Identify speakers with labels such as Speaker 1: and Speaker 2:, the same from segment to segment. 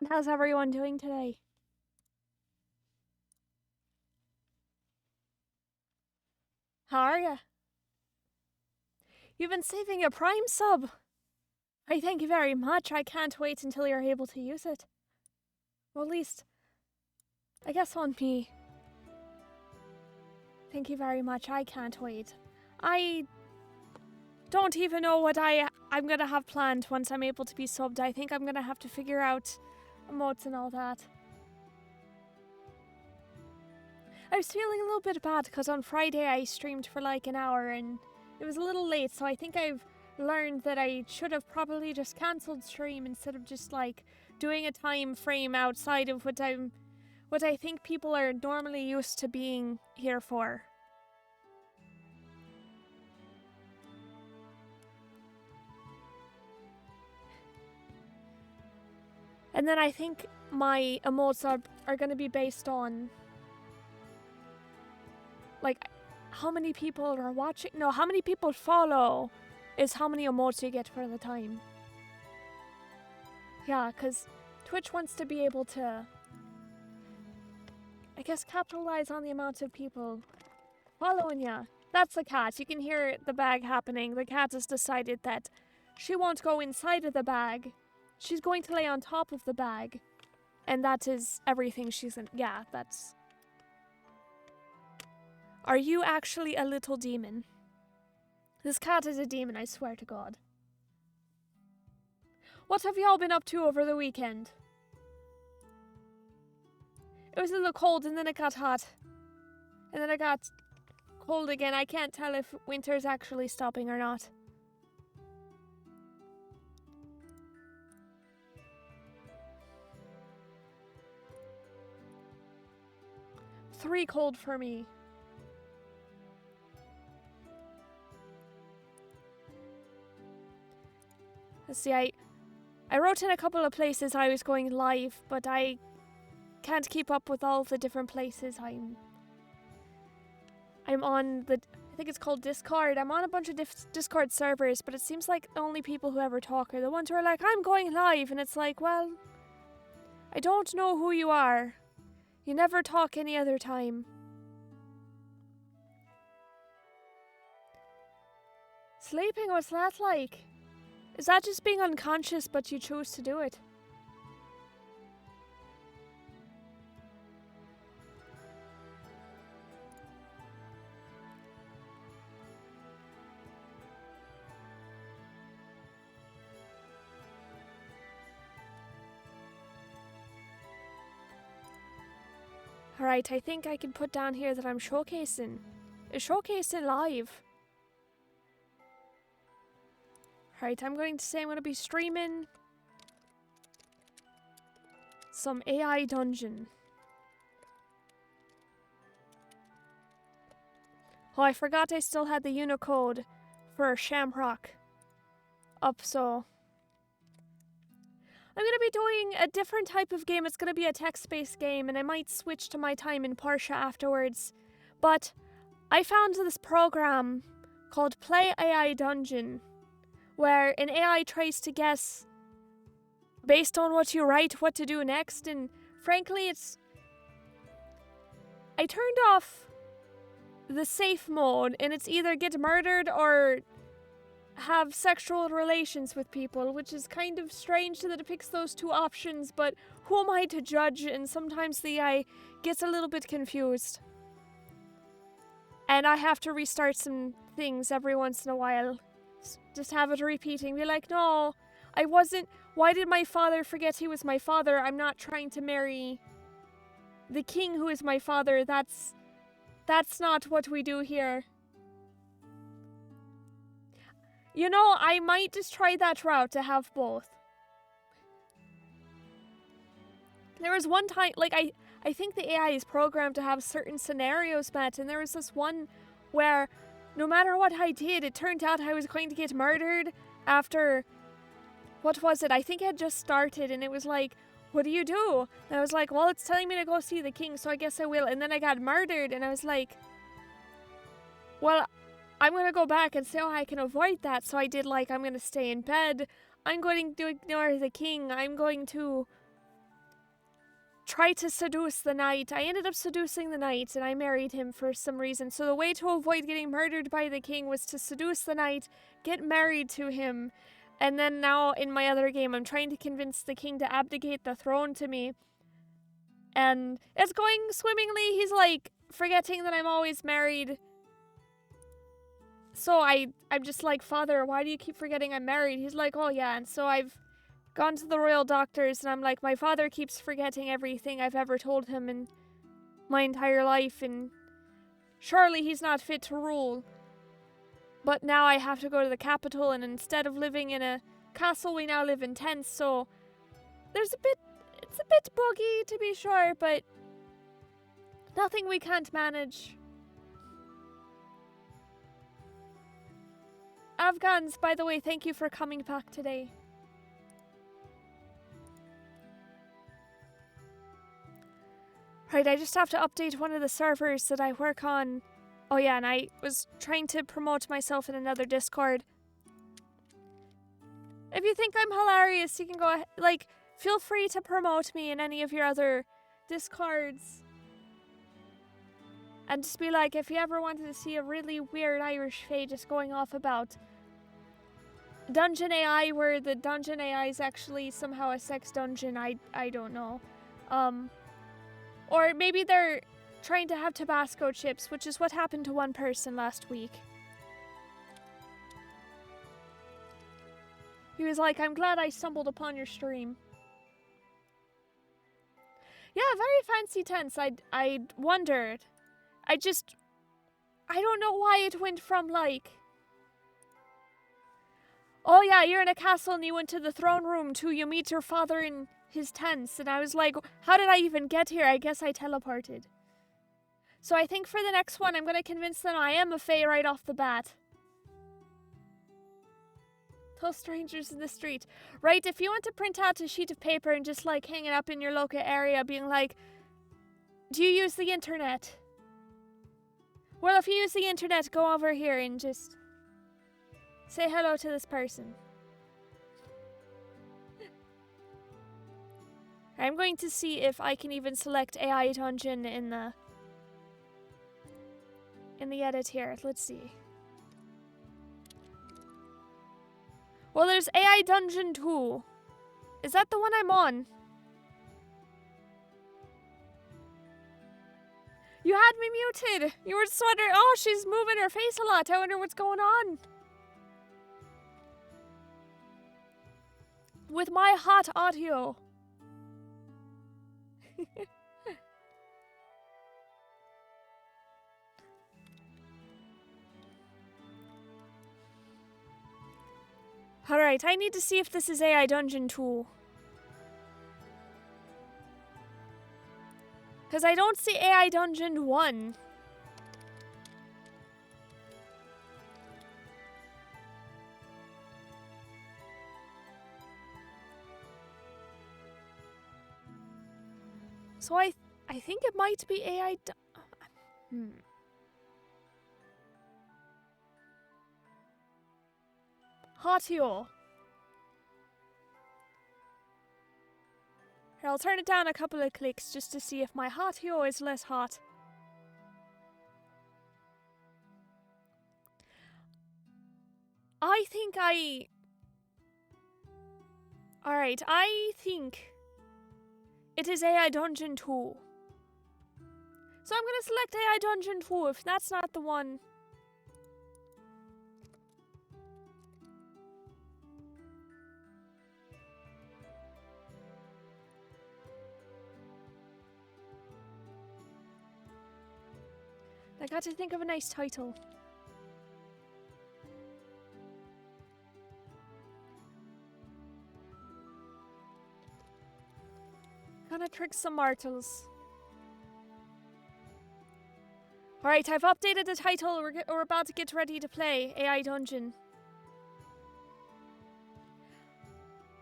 Speaker 1: How's everyone doing today? How are ya? You've been saving a Prime sub. I thank you very much. I can't wait until you're able to use it. Well, at least, I guess on me. Thank you very much. I can't wait. I don't even know what I'm gonna have planned once I'm able to be subbed. I think I'm gonna have to figure out emotes and all that. I was feeling a little bit bad because on Friday I streamed for like an hour and it was a little late, so I think I've learned that I should have probably just cancelled stream instead of just like doing a time frame outside of what I think people are normally used to being here for. And then I think my emotes are going to be based on like how many people are watching. No, how many people follow is how many emotes you get for the time. Yeah, because Twitch wants to be able to, I guess, capitalize on the amount of people following ya. That's the cat. You can hear the bag happening. The cat has decided that she won't go inside of the bag. She's going to lay on top of the bag. And that is everything she's in. Yeah, that's... Are you actually a little demon? This cat is a demon, I swear to God. What have y'all been up to over the weekend? It was a little cold and then it got hot. And then it got cold again. I can't tell if winter's actually stopping or not. Three cold for me. Let's see, I wrote in a couple of places I was going live, but I can't keep up with all the different places I'm on the, I think it's called Discord. I'm on a bunch of Discord servers, but it seems like the only people who ever talk are the ones who are like, I'm going live, and it's like, well, I don't know who you are. You never talk any other time. Sleeping, what's that like? Is that just being unconscious but you choose to do it? Alright, I think I can put down here that I'm showcasing. Showcasing live. Alright, I'm going to say I'm going to be streaming some AI dungeon. Oh, I forgot I still had the Unicode for Shamrock up, so I'm going to be doing a different type of game. It's going to be a text-based game, and I might switch to my time in Portia afterwards. But I found this program called Play AI Dungeon, where an AI tries to guess, based on what you write, what to do next. And frankly, I turned off the safe mode, and it's either get murdered or have sexual relations with people, which is kind of strange that it picks those two options, but who am I to judge? And sometimes the AI gets a little bit confused. And I have to restart some things every once in a while. Just have it repeating. Be like, no, I wasn't. Why did my father forget he was my father? I'm not trying to marry the king who is my father. That's not what we do here. You know, I might just try that route to have both. There was one time, like, I think the AI is programmed to have certain scenarios met, and there was this one where no matter what I did, it turned out I was going to get murdered after, what was it? I think it had just started, and it was like, what do you do? And I was like, well, it's telling me to go see the king, so I guess I will. And then I got murdered, and I was like, well, I'm going to go back and see how I can avoid that. So I did, like, I'm going to stay in bed. I'm going to ignore the king. I'm going to try to seduce the knight. I ended up seducing the knight, and I married him for some reason. So the way to avoid getting murdered by the king was to seduce the knight, get married to him. And then now in my other game, I'm trying to convince the king to abdicate the throne to me. And it's going swimmingly. He's, like, forgetting that I'm always married. So I'm just like, Father, why do you keep forgetting I'm married? He's like, oh yeah. And so I've gone to the royal doctors, and I'm like, my father keeps forgetting everything I've ever told him in my entire life, and surely he's not fit to rule. But now I have to go to the capital, and instead of living in a castle, we now live in tents, so it's a bit buggy to be sure, but nothing we can't manage. Afghans, by the way, thank you for coming back today. Right, I just have to update one of the servers that I work on. Oh yeah, and I was trying to promote myself in another Discord. If you think I'm hilarious, you can go ahead, like, feel free to promote me in any of your other Discords. And just be like, if you ever wanted to see a really weird Irish fae just going off about Dungeon AI, where the Dungeon AI is actually somehow a sex dungeon, I don't know. Or maybe they're trying to have Tabasco chips, which is what happened to one person last week. He was like, I'm glad I stumbled upon your stream. Yeah, very fancy tents. I wondered. I don't know why it went from like, oh yeah, you're in a castle and you went to the throne room to you meet your father in his tents. And I was like, how did I even get here? I guess I teleported. So I think for the next one, I'm going to convince them I am a fae right off the bat. Those strangers in the street. Right, if you want to print out a sheet of paper and just like hang it up in your local area being like, do you use the internet? Well, if you use the internet, go over here and just say hello to this person. I'm going to see if I can even select AI Dungeon in the edit here. Let's see. Well, there's AI Dungeon 2. Is that the one I'm on? You had me muted. You were just wondering, oh, she's moving her face a lot. I wonder what's going on. With my hot audio. Alright, I need to see if this is AI Dungeon 2. Because I don't see AI Dungeon 1. So I think it might be AI. Hotio. Here, I'll turn it down a couple of clicks just to see if my Hotio is less hot. Alright, I think it is AI Dungeon 2. So I'm gonna select AI Dungeon 2 if that's not the one. I got to think of a nice title. Gonna trick some mortals. Alright, I've updated the title. We're about to get ready to play AI Dungeon.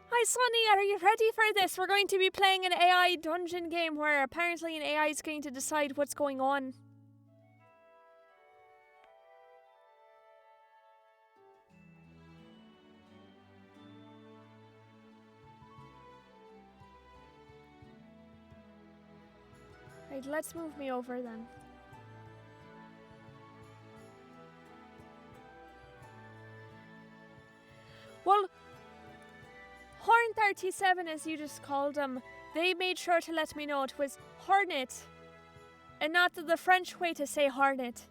Speaker 1: Hi Sonny, are you ready for this? We're going to be playing an AI dungeon game where apparently an AI is going to decide what's going on. Right, let's move me over then. Well, Horn 37, as you just called them, they made sure to let me know it was Hornet, and not the French way to say Hornet.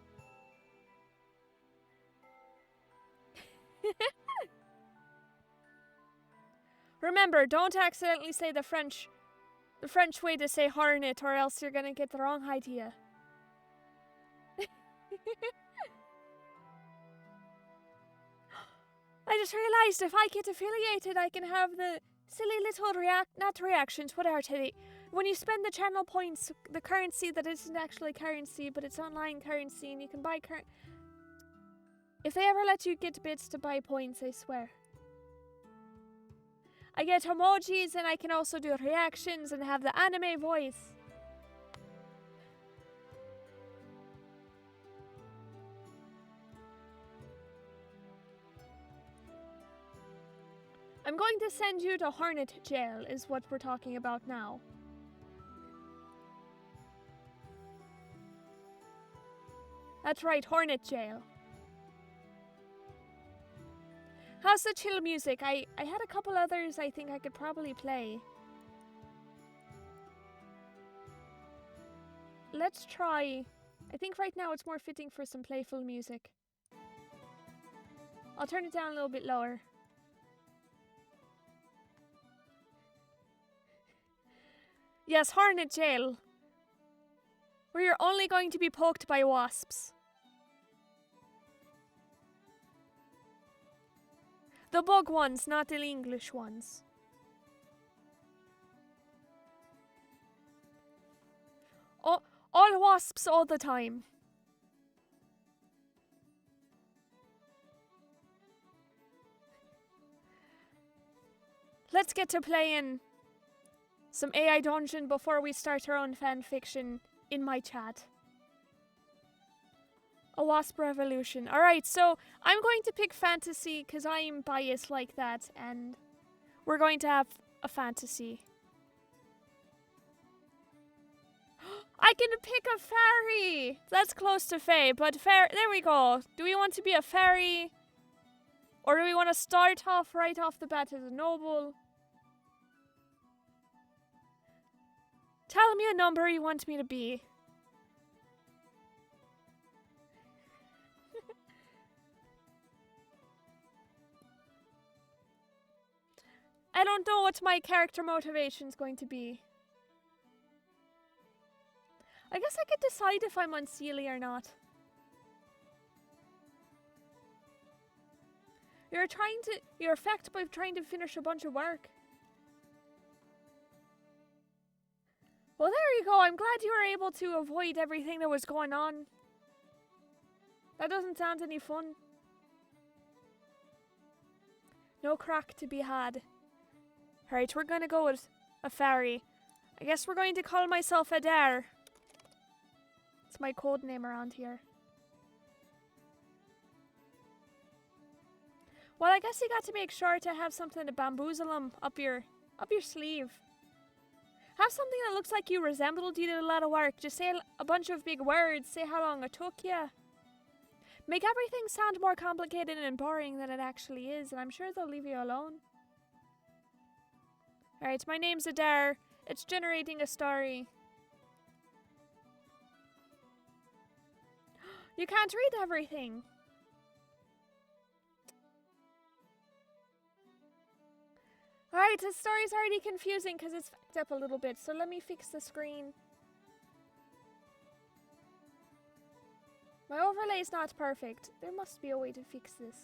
Speaker 1: Remember, don't accidentally say the French way to say Hornet, or else you're gonna get the wrong idea. I just realized if I get affiliated, I can have the silly little not reactions, what are they? When you spend the channel points, the currency that isn't actually currency, but it's online currency, and you can buy if they ever let you get bits to buy points, I swear. I get emojis, and I can also do reactions and have the anime voice. I'm going to send you to Hornet Jail, is what we're talking about now. That's right, Hornet Jail. How's the chill music? I had a couple others I think I could probably play. Let's try... I think right now it's more fitting for some playful music. I'll turn it down a little bit lower. Yes, Hornet Jail. Where you're only going to be poked by wasps. The bug ones, not the English ones. Oh, all wasps all the time. Let's get to playing some AI Dungeon before we start our own fanfiction in my chat. A Wasp Revolution. Alright, so I'm going to pick fantasy because I'm biased like that, and we're going to have a fantasy. I can pick a fairy! That's close to Fae, but there we go. Do we want to be a fairy? Or do we want to start off right off the bat as a noble? Tell me a number you want me to be. I don't know what my character motivation is going to be. I guess I could decide if I'm on Seelie or not. You're affected by trying to finish a bunch of work. Well, there you go. I'm glad you were able to avoid everything that was going on. That doesn't sound any fun. No crack to be had. Alright, we're gonna go with a fairy. I guess we're going to call myself Adare. It's my code name around here. Well, I guess you got to make sure to have something to bamboozle them up your sleeve. Have something that looks like you resembled you did a lot of work. Just say a bunch of big words. Say how long it took you. Make everything sound more complicated and boring than it actually is, and I'm sure they'll leave you alone. Alright, my name's Adare. It's generating a story. You can't read everything. Alright, the story's already confusing because it's fucked up a little bit, so let me fix the screen. My overlay's not perfect. There must be a way to fix this.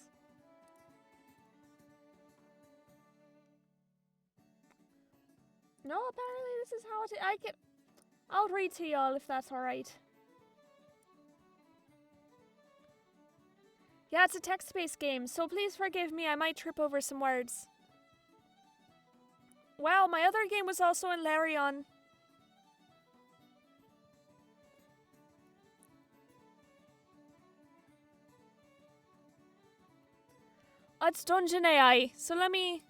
Speaker 1: No, apparently this is how it I'll read to y'all if that's alright. Yeah, it's a text-based game, so please forgive me, I might trip over some words. Wow, my other game was also in Larion. Oh, it's Dungeon AI, so let me...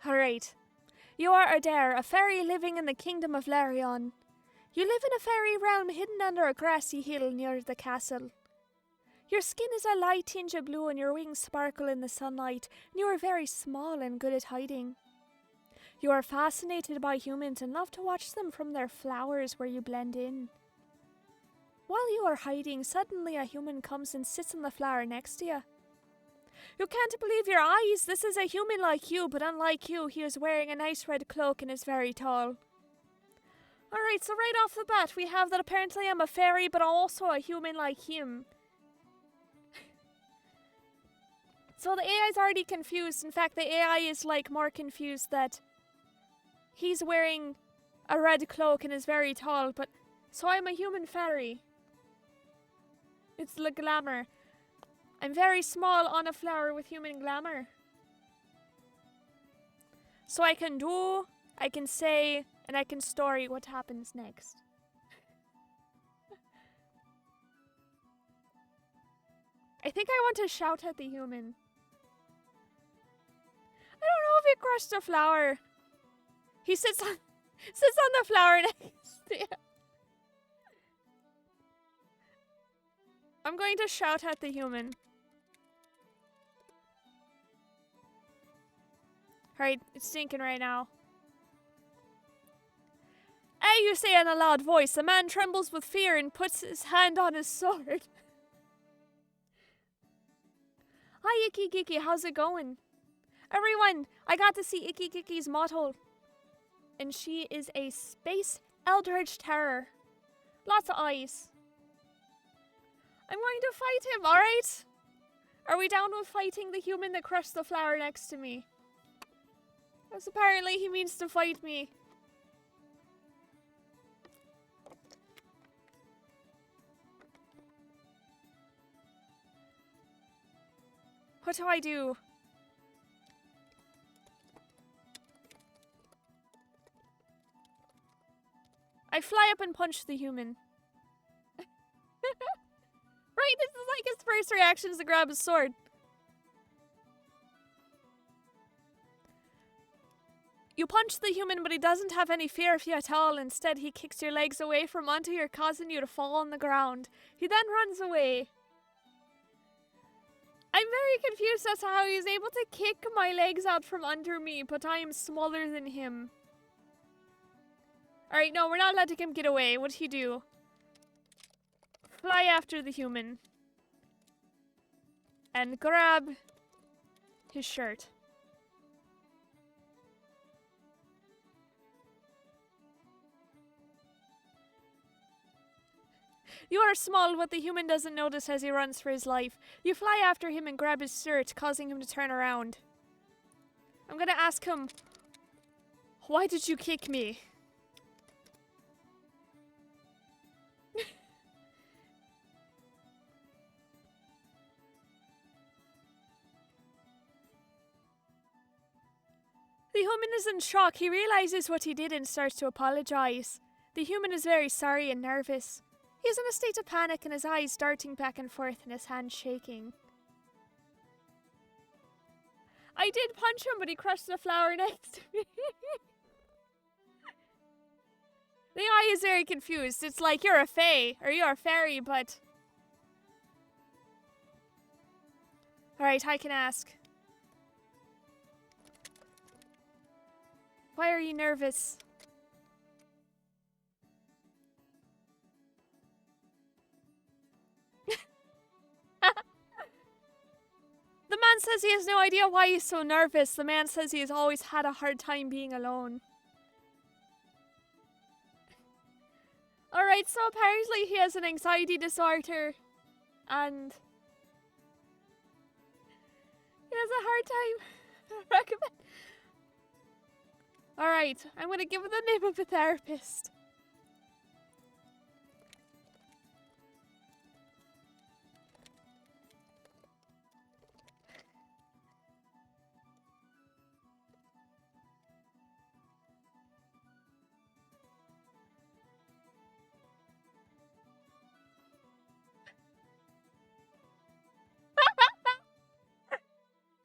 Speaker 1: Alright. You are Adare, a fairy living in the kingdom of Larion. You live in a fairy realm hidden under a grassy hill near the castle. Your skin is a light tinge of blue and your wings sparkle in the sunlight, and you are very small and good at hiding. You are fascinated by humans and love to watch them from their flowers where you blend in. While you are hiding, suddenly a human comes and sits on the flower next to you. You can't believe your eyes! This is a human like you, but unlike you, he is wearing a nice red cloak and is very tall. Alright, so right off the bat, we have that apparently I'm a fairy, but also a human like him. So the AI is already confused. In fact, the AI is like more confused that he's wearing a red cloak and is very tall, but so I'm a human fairy. It's the glamour. I'm very small on a flower with human glamour. So I can do, I can say, and I can story what happens next. I think I want to shout at the human. I don't know if he crushed a flower. He sits on the flower next to you. I'm going to shout at the human. Alright, it's stinking right now. Hey, you say in a loud voice. The man trembles with fear and puts his hand on his sword. Hi, Icky Giki, how's it going? Everyone, I got to see Icky Giki's model. And she is a space eldritch terror. Lots of eyes. I'm going to fight him, alright? Are we down with fighting the human that crushed the flower next to me? Because apparently he means to fight me. What do I do? I fly up and punch the human. Right, this is like his first reaction is to grab his sword. You punch the human, but he doesn't have any fear of you at all. Instead, he kicks your legs away from under you, causing you to fall on the ground. He then runs away. I'm very confused as to how he's able to kick my legs out from under me, but I am smaller than him. Alright, no, we're not letting him get away. What'd he do? Fly after the human. And grab his shirt. You are small, but the human doesn't notice as he runs for his life. You fly after him and grab his shirt, causing him to turn around. I'm gonna ask him, why did you kick me? The human is in shock. He realizes what he did and starts to apologize. The human is very sorry and nervous. He is in a state of panic and his eyes darting back and forth and his hands shaking. I did punch him, but he crushed the flower next to me. The eye is very confused. It's like, you're a fae, or you're a fairy, but... Alright, I can ask. Why are you nervous? The man says he has no idea why he's so nervous. The man says he has always had a hard time being alone. Alright, so apparently he has an anxiety disorder. And... he has a hard time. Recommend. Alright, I'm gonna give him the name of a therapist.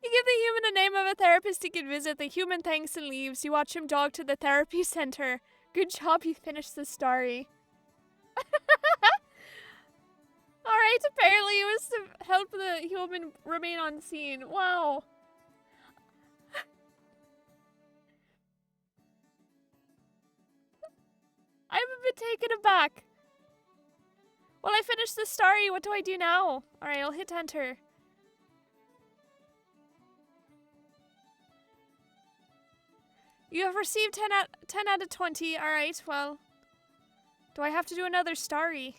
Speaker 1: You give the human a name of a therapist he can visit. The human thanks and leaves. You watch him jog to the therapy center. Good job, you finished the story. Alright, apparently it was to help the human remain on scene. Wow. I'm a bit taken aback. Well, I finished the story. What do I do now? Alright, I'll hit enter. You have received 10 out of 20. Alright, well. Do I have to do another story?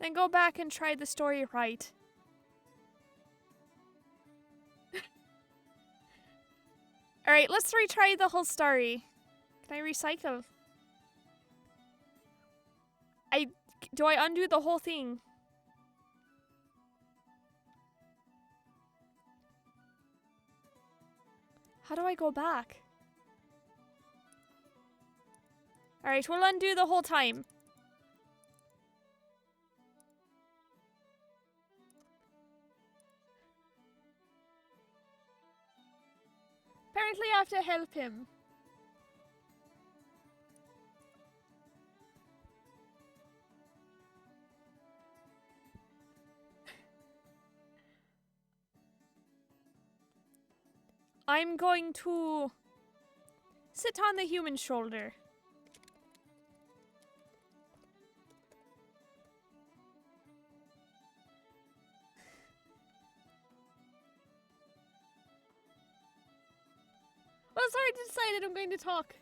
Speaker 1: Then go back and try the story right. Alright, let's retry the whole story. Can I recycle? Do I undo the whole thing? How do I go back? Alright, we'll undo the whole time. Apparently I have to help him. I'm going to sit on the human shoulder. Well, it's already decided I'm going to talk.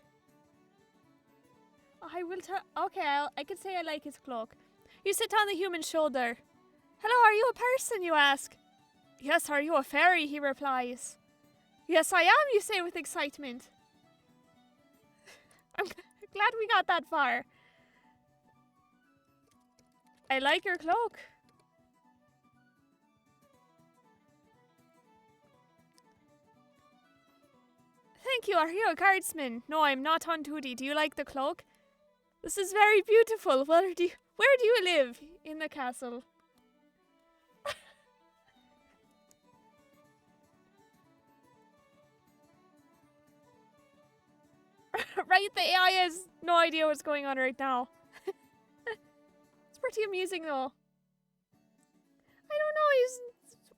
Speaker 1: I will okay, I can say I like his cloak. You sit on the human shoulder. Hello, are you a person, you ask? Yes, are you a fairy, he replies. Yes, I am, you say with excitement. I'm glad we got that far. I like your cloak. Thank you, are you a guardsman? No, I'm not on duty. Do you like the cloak? This is very beautiful. Where do you live? In the castle. Right, the AI has no idea what's going on right now. It's pretty amusing though. I don't know,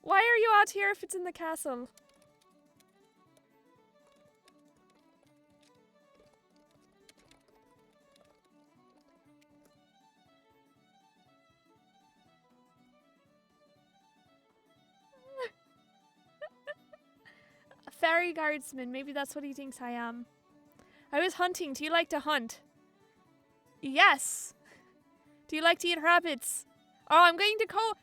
Speaker 1: why are you out here if it's in the castle? A fairy guardsman, maybe that's what he thinks I am. I was hunting. Do you like to hunt? Yes. Do you like to eat rabbits? Oh, I'm going to go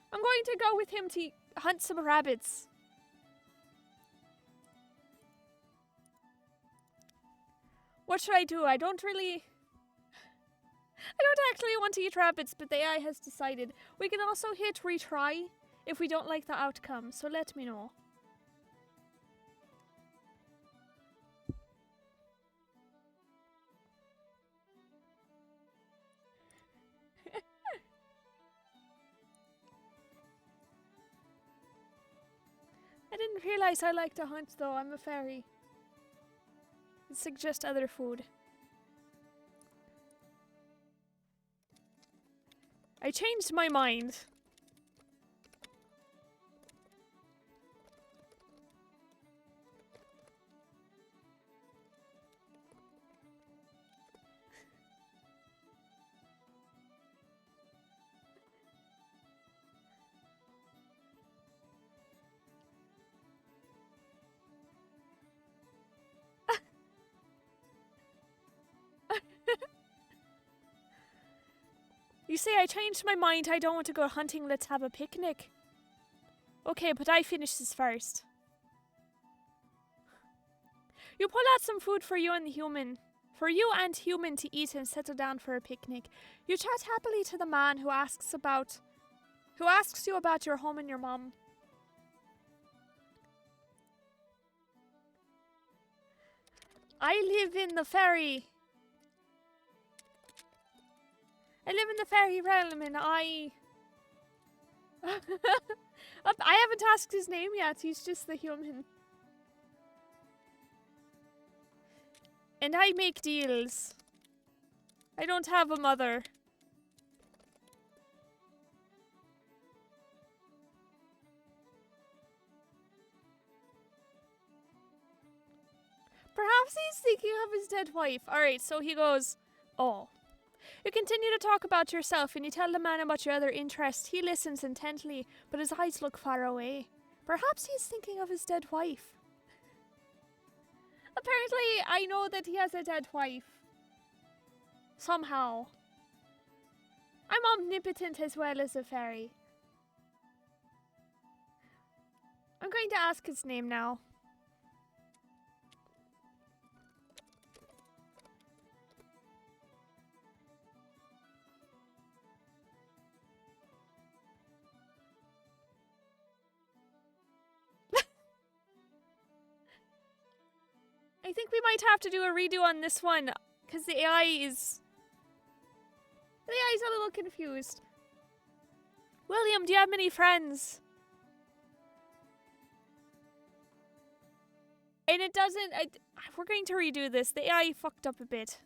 Speaker 1: with him to hunt some rabbits. What should I do? I don't actually want to eat rabbits, but the AI has decided. We can also hit retry if we don't like the outcome, so let me know. didn't realize I like to hunt though. I'm a fairy. Suggest other food. I changed my mind. You say I changed my mind. I don't want to go hunting. Let's have a picnic. Okay, but I finish this first. You pull out some food for you and the human. For you and human to eat and settle down for a picnic. You chat happily to the man who asks you about your home and your mom. I live in the fairy realm and I haven't asked his name yet, he's just the human. And I make deals. I don't have a mother. Perhaps he's thinking of his dead wife. Alright, so he goes, oh. You continue to talk about yourself and you tell the man about your other interests. He listens intently, but his eyes look far away. Perhaps he's thinking of his dead wife. Apparently, I know that he has a dead wife. Somehow. I'm omnipotent as well as a fairy. I'm going to ask his name now. I think we might have to do a redo on this one, because the AI is a little confused. William, do you have many friends? And it doesn't... we're going to redo this. The AI fucked up a bit.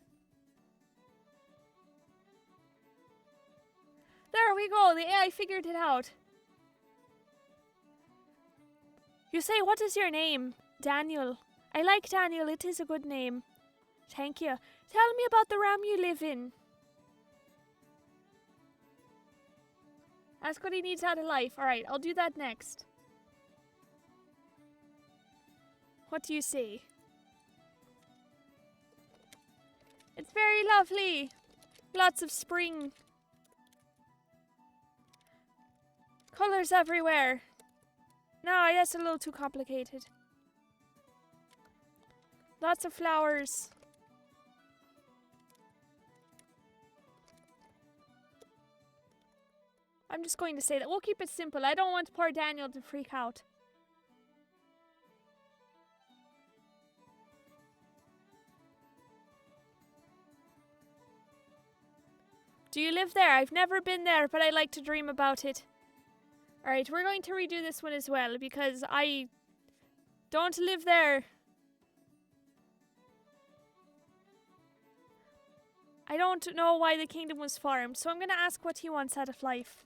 Speaker 1: There we go. The AI figured it out. You say, what is your name? Daniel. I like Daniel. It is a good name. Thank you. Tell me about the realm you live in. Ask what he needs out of life. Alright, I'll do that next. What do you say? It's very lovely. Lots of spring. Colors everywhere. No, that's a little too complicated. Lots of flowers. I'm just going to say that. We'll keep it simple. I don't want poor Daniel to freak out. Do you live there? I've never been there, but I like to dream about it. Alright, we're going to redo this one as well, because I don't live there. I don't know why the kingdom was formed, so I'm going to ask what he wants out of life.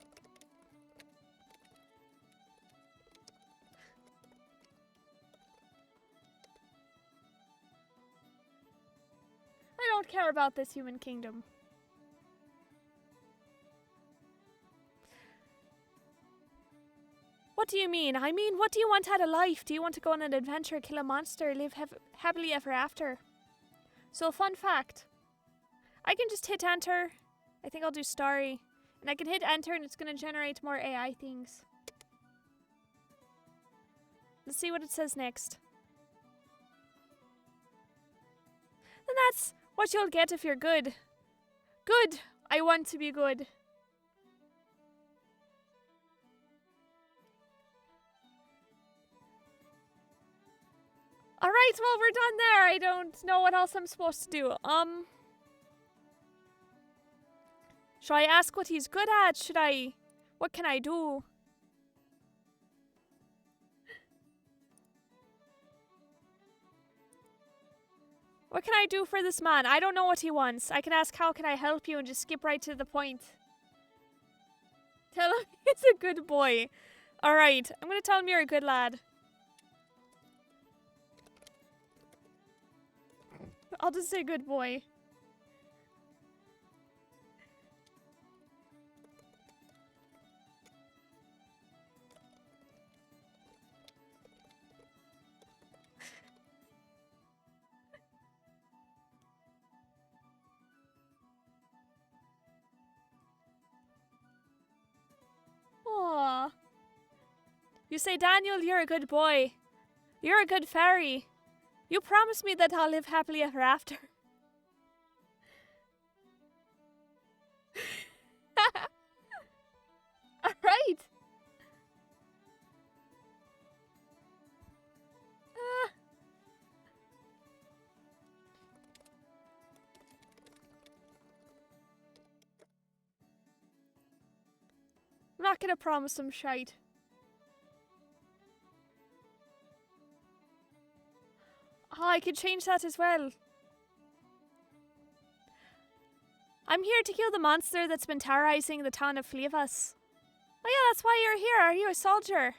Speaker 1: I don't care about this human kingdom. What do you mean? I mean, what do you want out of life? Do you want to go on an adventure, kill a monster, live happily ever after? So, fun fact. I can just hit enter. I think I'll do story. And I can hit enter and it's going to generate more AI things. Let's see what it says next. And that's what you'll get if you're good. Good! I want to be good. Alright, well, we're done there. I don't know what else I'm supposed to do. Should I ask what he's good at? What can I do? What can I do for this man? I don't know what he wants. I can ask how can I help you and just skip right to the point. Tell him he's a good boy. Alright, I'm gonna tell him you're a good lad. I'll just say good boy. Aww. You say, Daniel, you're a good boy. You're a good fairy. You promised me that I'll live happily ever after. Alright. I'm not gonna promise him shite. Oh, I could change that as well. I'm here to kill the monster that's been terrorizing the town of Flevas. Oh yeah, that's why you're here. Are you a soldier?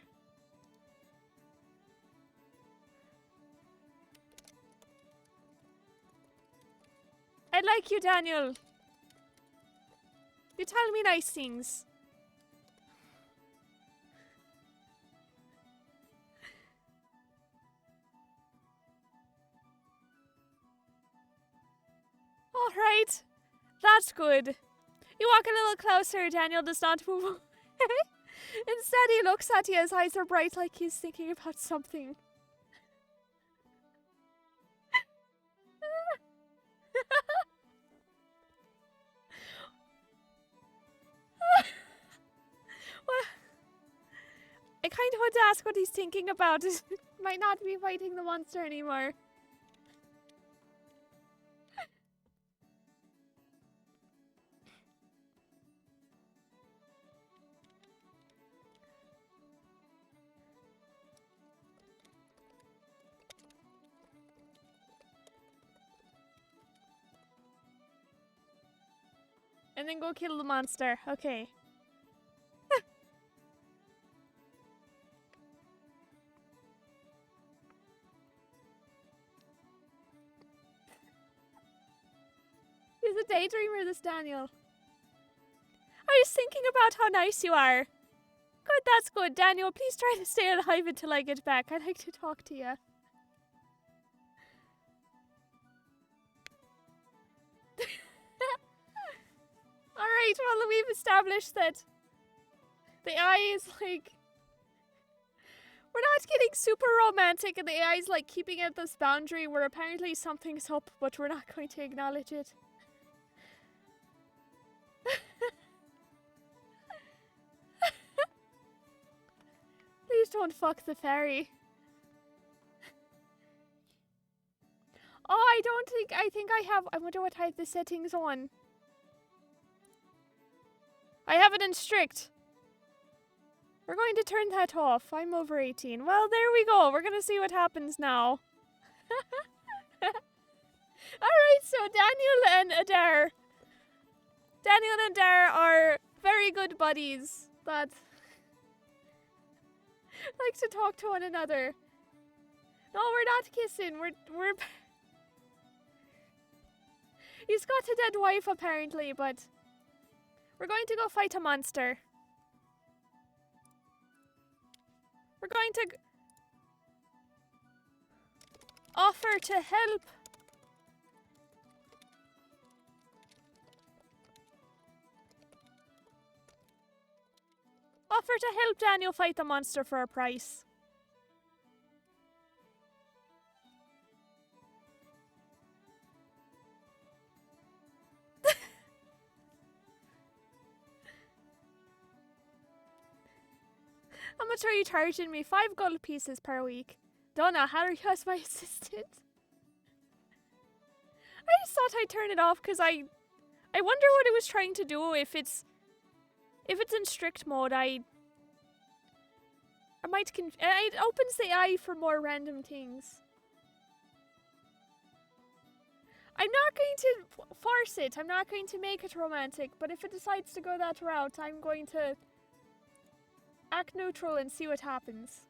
Speaker 1: I like you, Daniel. You tell me nice things. Alright. That's good. You walk a little closer, Daniel does not move. Instead, he looks at you, his eyes are bright like he's thinking about something. Well, I kind of want to ask what he's thinking about. It might not be fighting the monster anymore. And then go kill the monster. Okay. He's a daydreamer, this Daniel. I was thinking about how nice you are. Good, that's good. Daniel, please try to stay alive until I get back. I'd like to talk to you. Alright, well, we've established that the AI is like... We're not getting super romantic and the AI is like keeping at this boundary where apparently something's up, but we're not going to acknowledge it. Please don't fuck the fairy. Oh, I think I have, I wonder what I have the settings on. I have it in strict. We're going to turn that off. I'm over 18. Well, there we go. We're going to see what happens now. Alright, so Daniel and Adare. Daniel and Adare are very good buddies that like to talk to one another. No, we're not kissing. We're He's got a dead wife apparently, but we're going to go fight a monster. We're going to offer to help. Offer to help Daniel fight the monster for a price. How much are you charging me? 5 gold pieces per week. Donna, how are you as my assistant? I just thought I'd turn it off because I wonder what it was trying to do. If it's in strict mode, I might it opens the eye for more random things. I'm not going to force it. I'm not going to make it romantic. But if it decides to go that route, I'm going to act neutral and see what happens.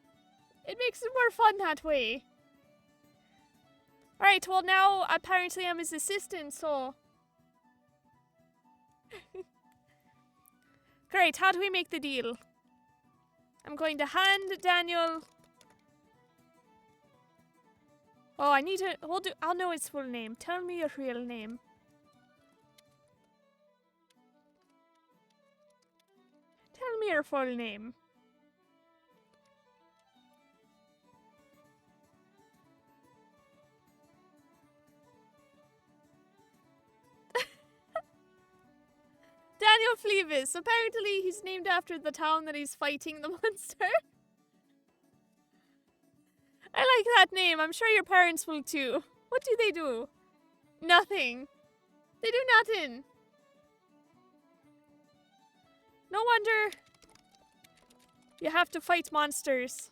Speaker 1: It makes it more fun that way. Alright, well now apparently I'm his assistant, so... Great, how do we make the deal? I'm going to hand Daniel... Oh, I need to... I'll know his full name. Tell me your real name. Tell me your full name. Daniel Fleavis. Apparently he's named after the town that he's fighting the monster. I like that name. I'm sure your parents will too. What do they do? Nothing. They do nothing. No wonder you have to fight monsters.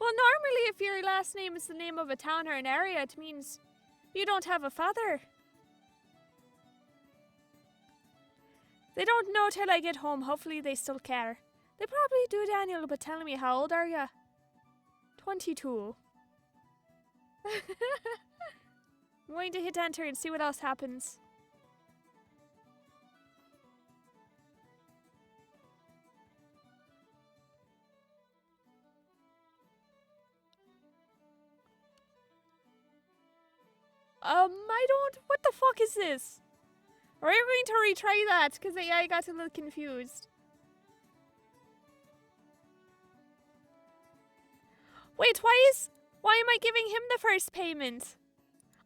Speaker 1: Well, normally if your last name is the name of a town or an area, it means you don't have a father. They don't know till I get home. Hopefully they still care. They probably do, Daniel, but tell me, how old are you? 22. I'm going to hit enter and see what else happens. I don't... What the fuck is this? We're going to retry that, because the AI got a little confused. Wait, why am I giving him the first payment?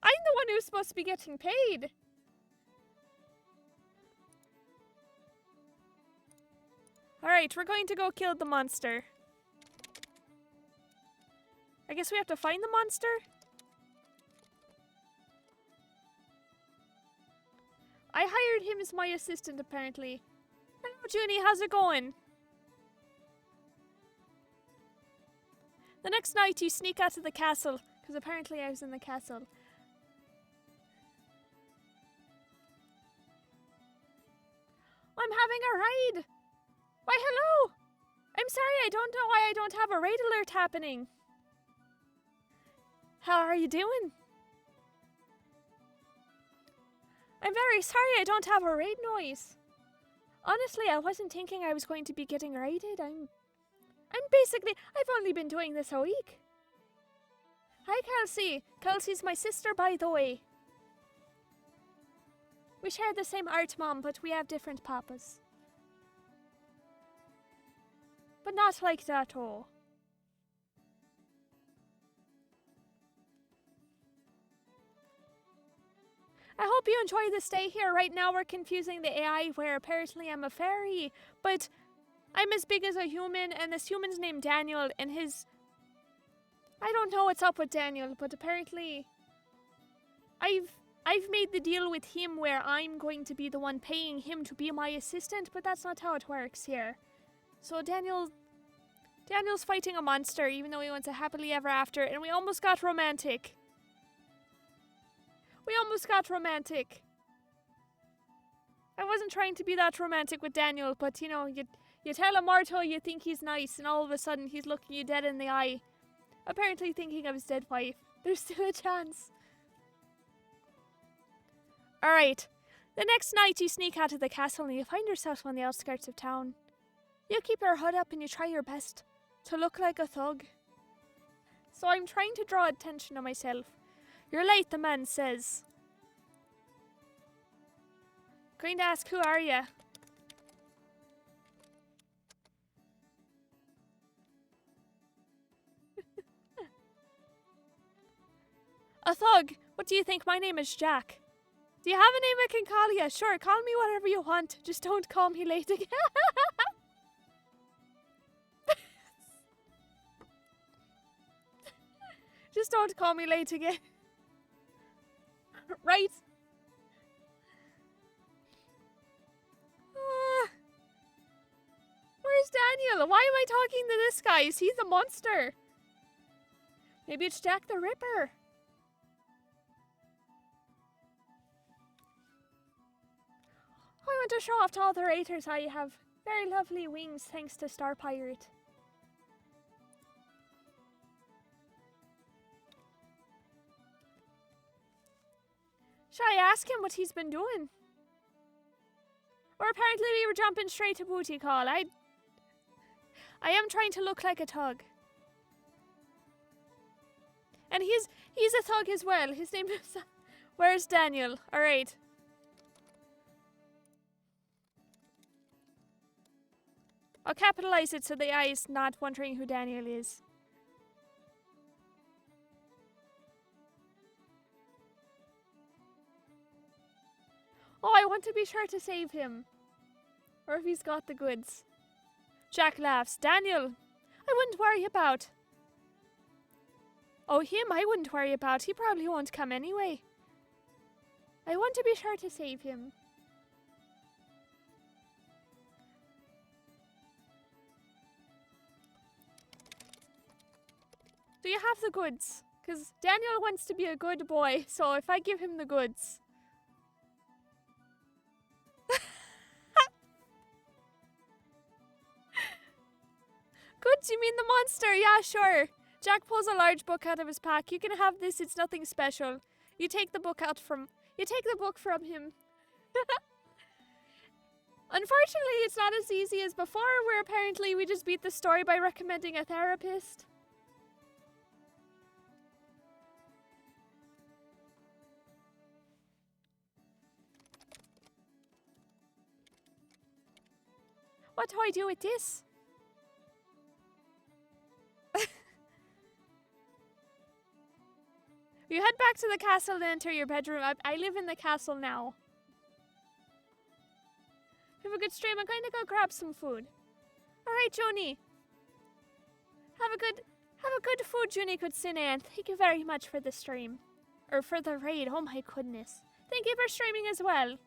Speaker 1: I'm the one who's supposed to be getting paid. Alright, we're going to go kill the monster. I guess we have to find the monster? I hired him as my assistant, apparently. Hello, Junie, how's it going? The next night, you sneak out of the castle, because apparently I was in the castle. I'm having a raid! Why, hello! I'm sorry, I don't know why I don't have a raid alert happening. How are you doing? I'm very sorry I don't have a raid noise. Honestly, I wasn't thinking I was going to be getting raided. I'm basically, I've only been doing this a week. Hi, Kelsey. Kelsey's my sister, by the way. We share the same art mom, but we have different papas. But not like that, oh. I hope you enjoy the stay here. Right now we're confusing the AI where apparently I'm a fairy, but I'm as big as a human, and this human's named Daniel, and his... I don't know what's up with Daniel, but apparently I've made the deal with him where I'm going to be the one paying him to be my assistant, but that's not how it works here. So Daniel's fighting a monster, even though he wants a happily ever after, and we almost got romantic. We almost got romantic. I wasn't trying to be that romantic with Daniel, but you know, you tell a mortal you think he's nice, and all of a sudden he's looking you dead in the eye. Apparently thinking of his dead wife. There's still a chance. Alright. The next night you sneak out of the castle and you find yourself on the outskirts of town. You keep your hood up and you try your best to look like a thug. So I'm trying to draw attention to myself. You're late, the man says. Going to ask, who are you? A thug. What do you think? My name is Jack. Do you have a name I can call you? Sure, call me whatever you want. Just don't call me late again. Just don't call me late again. Right? Where's Daniel? Daniel, why am I talking to this guy? He's a monster. Maybe it's Jack the Ripper. I want to show off to all the raters how you have very lovely wings thanks to Star Pirate. Should I ask him what he's been doing? Or apparently we were jumping straight to booty call. I am trying to look like a thug. And he's a thug as well. His name is... Where's Daniel? Alright. I'll capitalize it so the eye is not wondering who Daniel is. Oh, I want to be sure to save him. Or if he's got the goods. Jack laughs. Daniel, I wouldn't worry about. Oh, him I wouldn't worry about. He probably won't come anyway. I want to be sure to save him. Do you have the goods? Because Daniel wants to be a good boy, so if I give him the goods... Goods, you mean the monster? Yeah, sure. Jack pulls a large book out of his pack. You can have this, it's nothing special. You take the book from him. Unfortunately, it's not as easy as before, where apparently we just beat the story by recommending a therapist. What do I do with this? You head back to the castle and enter your bedroom. I live in the castle now. Have a good stream. I'm going to go grab some food. Alright, Joni. Have a good food, Joni Kutsune, and thank you very much for the stream. Or for the raid. Oh my goodness. Thank you for streaming as well.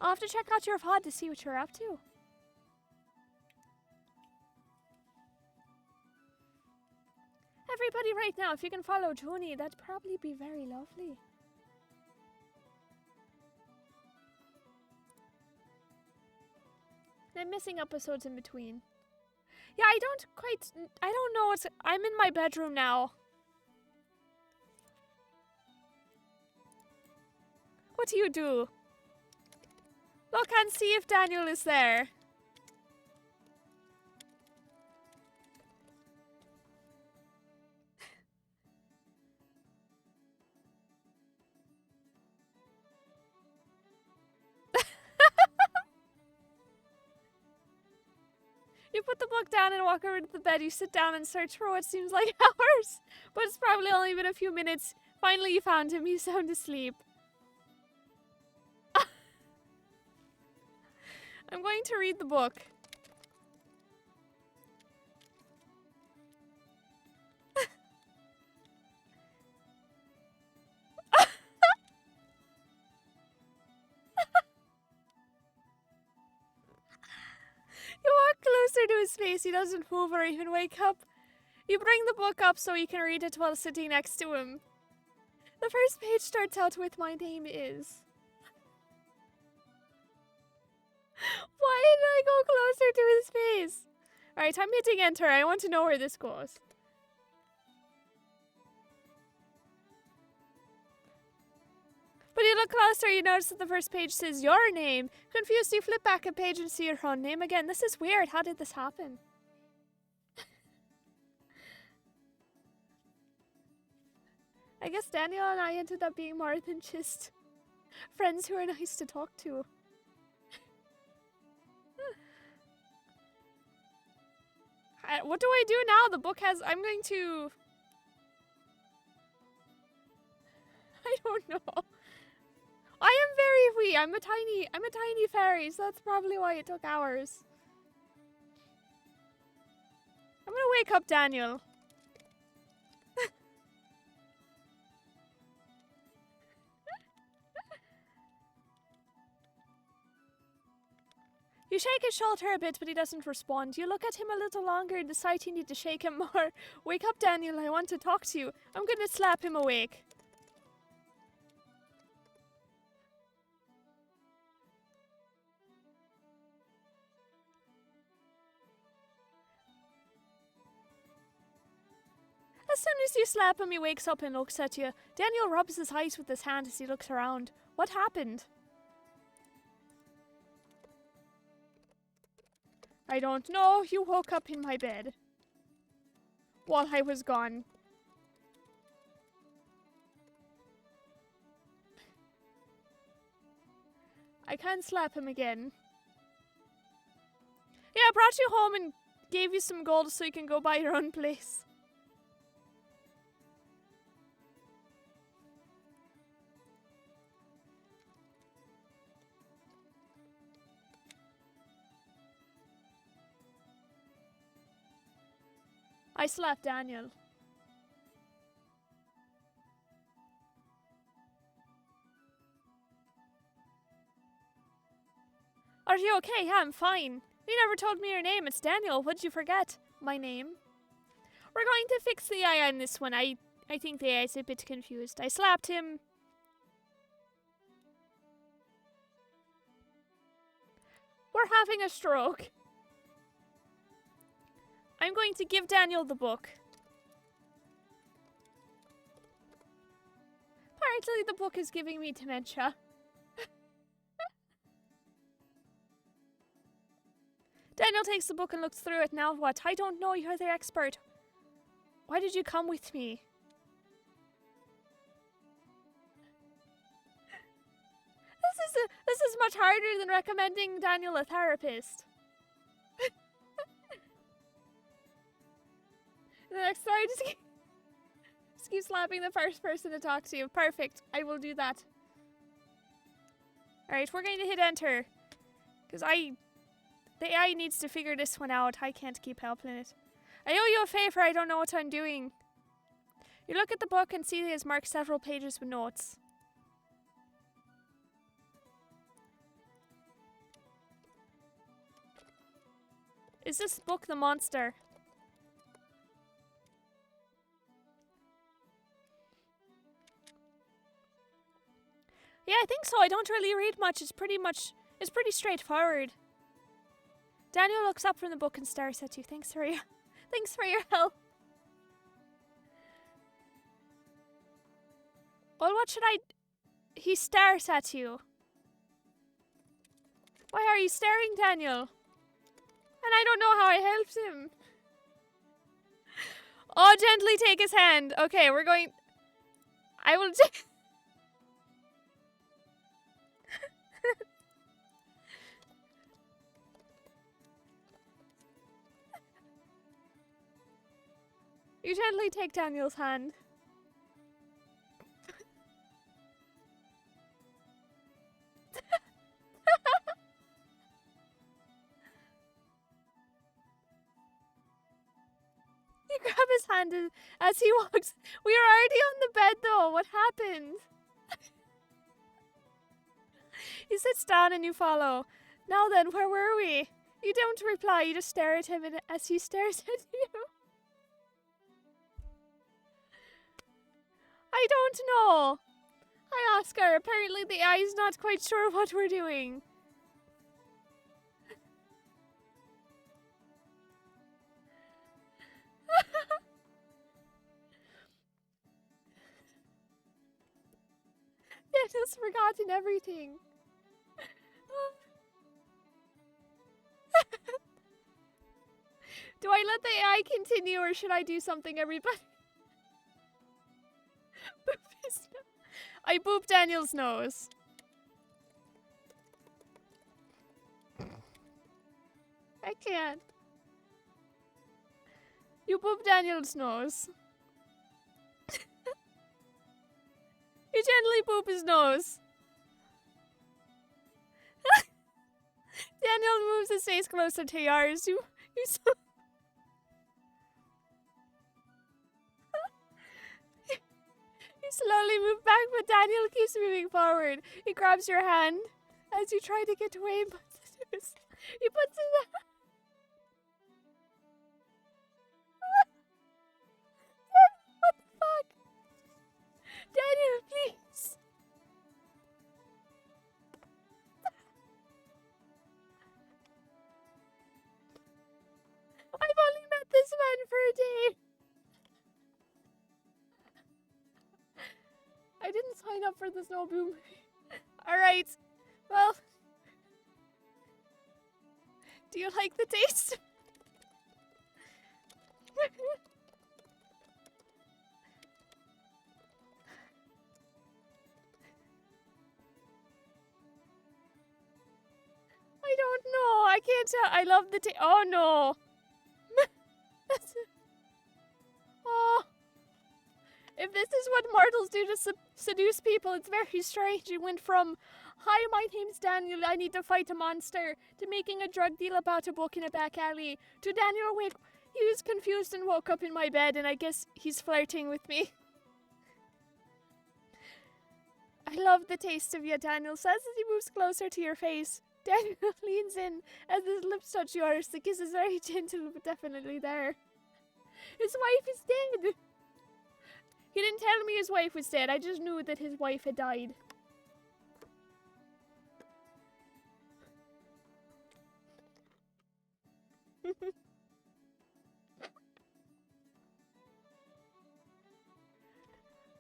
Speaker 1: I'll have to check out your VOD to see what you're up to. Everybody right now, if you can follow Joni, that'd probably be very lovely. I'm missing episodes in between. Yeah, I don't know I'm in my bedroom now. What do you do? Look and see if Daniel is there. You put the book down and walk over to the bed. You sit down and search for what seems like hours. But it's probably only been a few minutes. Finally you found him. He's sound asleep. I'm going to read the book. You walk closer to his face. He doesn't move or even wake up. You bring the book up so you can read it while sitting next to him. The first page starts out with "My name is." Why did I go closer to his face? Alright, I'm hitting enter. I want to know where this goes. When you look closer, you notice that the first page says your name. Confused, you flip back a page and see your own name again. This is weird. How did this happen? I guess Daniel and I ended up being more than just friends who are nice to talk to. What do I do now? The book has... I'm going to... I don't know. I am very wee. I'm a tiny fairy, so that's probably why it took hours. I'm gonna wake up Daniel. You shake his shoulder a bit, but he doesn't respond. You look at him a little longer and decide you need to shake him more. Wake up, Daniel. I want to talk to you. I'm going to slap him awake. As soon as you slap him, he wakes up and looks at you. Daniel rubs his eyes with his hand as he looks around. What happened? I don't know. You woke up in my bed while I was gone. I can't slap him again. Yeah, I brought you home and gave you some gold so you can go buy your own place. I slapped Daniel. Are you okay? Yeah, I'm fine. You never told me your name. It's Daniel. What'd you forget? My name? We're going to fix the AI on this one. I think the AI is a bit confused. I slapped him. We're having a stroke. I'm going to give Daniel the book. Apparently the book is giving me dementia. Daniel takes the book and looks through it. Now what? I don't know. You're the expert. Why did you come with me? This is much harder than recommending Daniel a therapist. The next story, just keep slapping the first person to talk to you. Perfect. I will do that. Alright, we're going to hit enter. Because the AI needs to figure this one out. I can't keep helping it. I owe you a favor. I don't know what I'm doing. You look at the book and Seelie has marked several pages with notes. Is this book the monster? Yeah, I think so. I don't really read much. It's pretty straightforward. Daniel looks up from the book and stares at you. Thanks for your help. Well, what should I... He stares at you. Why are you staring, Daniel? And I don't know how I helped him. Oh, gently take his hand. Okay, we're going... I will... You gently take Daniel's hand. You grab his hand as he walks. We are already on the bed though. What happened? He sits down and you follow. Now then, where were we? You don't reply. You just stare at him as he stares at you. I don't know. Hi, Oscar. Apparently the AI is not quite sure what we're doing. Daniel's forgotten everything. Do I let the AI continue or should I do something, everybody? I boop Daniel's nose. I can't. You boop Daniel's nose. You gently boop his nose. Daniel moves his face closer to yours. You slowly move back, but Daniel keeps moving forward. He grabs your hand as you try to get away, but He puts his... What the fuck? Daniel, please. I've only met this man for a day. I didn't sign up for the snow boom. Alright. Well. Do you like the taste? I don't know. I can't tell. I love the taste. Oh no. Oh. If this is what mortals do to seduce people, it's very strange. It went from, hi, my name's Daniel, I need to fight a monster, to making a drug deal about a book in a back alley, to Daniel awake. He was confused and woke up in my bed, and I guess he's flirting with me. I love the taste of you, Daniel says as he moves closer to your face. Daniel leans in as his lips touch yours. The kiss is very gentle, but definitely there. His wife is dead. He didn't tell me his wife was dead. I just knew that his wife had died.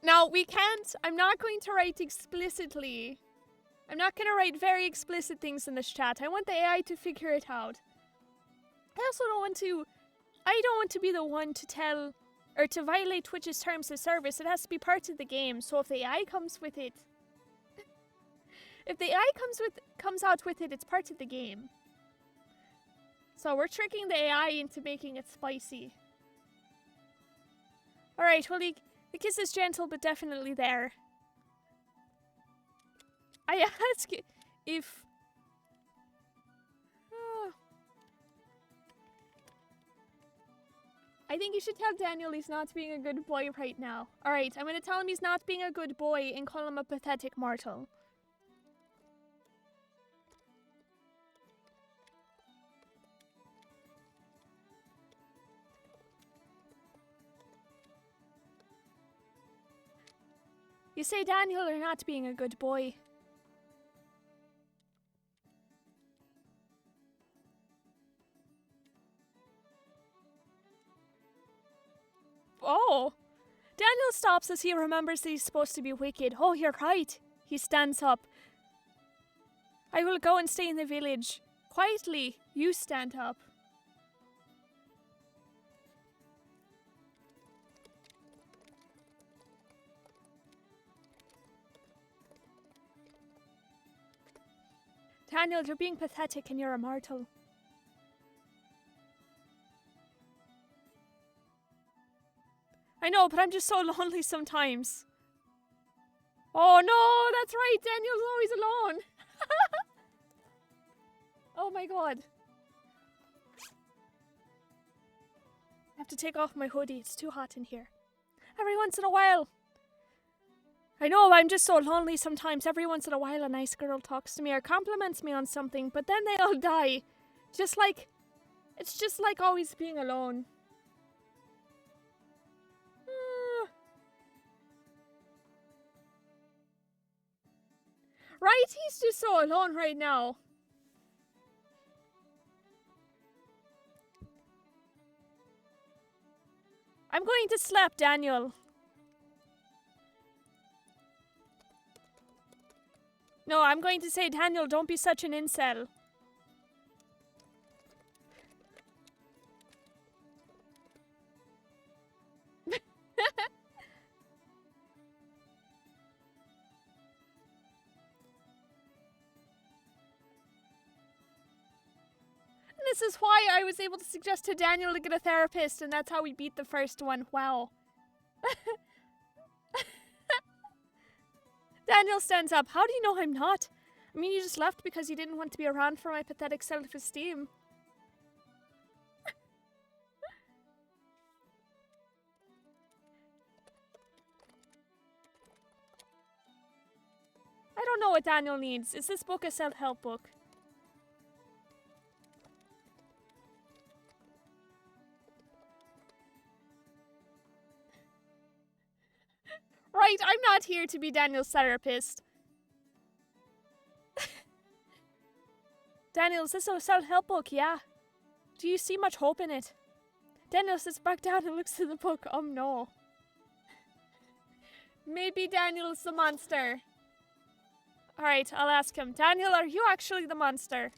Speaker 1: Now, we can't... I'm not going to write explicitly. I'm not going to write very explicit things in this chat. I want the AI to figure it out. I also don't want to... I don't want to be the one to tell... or to violate Twitch's terms of service. It has to be part of the game. So if the AI comes with it... if the AI comes out with it, it's part of the game. So we're tricking the AI into making it spicy. Alright, well, the kiss is gentle, but definitely there. I ask if... I think you should tell Daniel he's not being a good boy right now. Alright, I'm gonna tell him he's not being a good boy and call him a pathetic mortal. You say Daniel are not being a good boy. Oh! Daniel stops as he remembers that he's supposed to be wicked. Oh, you're right. He stands up. I will go and stay in the village. Quietly, you stand up. Daniel, you're being pathetic and you're immortal. I know, but I'm just so lonely sometimes. Oh no, that's right, Daniel's always alone. Oh my god. I have to take off my hoodie, it's too hot in here. Every once in a while. I know, I'm just so lonely sometimes. Every once in a while a nice girl talks to me or compliments me on something, but then they all die. Just like... it's just like always being alone. Right? He's just so alone right now. I'm going to slap Daniel. No, I'm going to say, Daniel, don't be such an incel. This is why I was able to suggest to Daniel to get a therapist, and that's how we beat the first one. Wow. Daniel stands up. How do you know I'm not? I mean, you just left because you didn't want to be around for my pathetic self-esteem. I don't know what Daniel needs. Is this book a self-help book? Alright, I'm not here to be Daniel's therapist. Daniel, is this a self-help book? Yeah. Do you see much hope in it? Daniel sits back down and looks at the book. No. Maybe Daniel's the monster. Alright, I'll ask him. Daniel, are you actually the monster?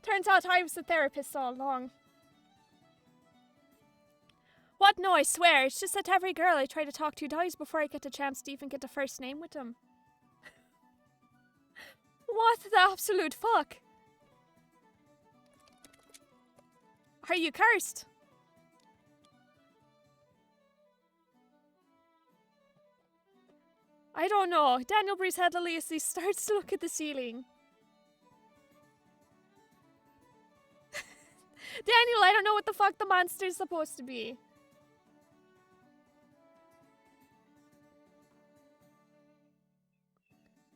Speaker 1: Turns out I was the therapist all along. What? No, I swear. It's just that every girl I try to talk to dies before I get a chance to even get a first name with them. What the absolute fuck? Are you cursed? I don't know. Daniel breathes heavily as he starts to look at the ceiling. Daniel, I don't know what the fuck the monster's supposed to be.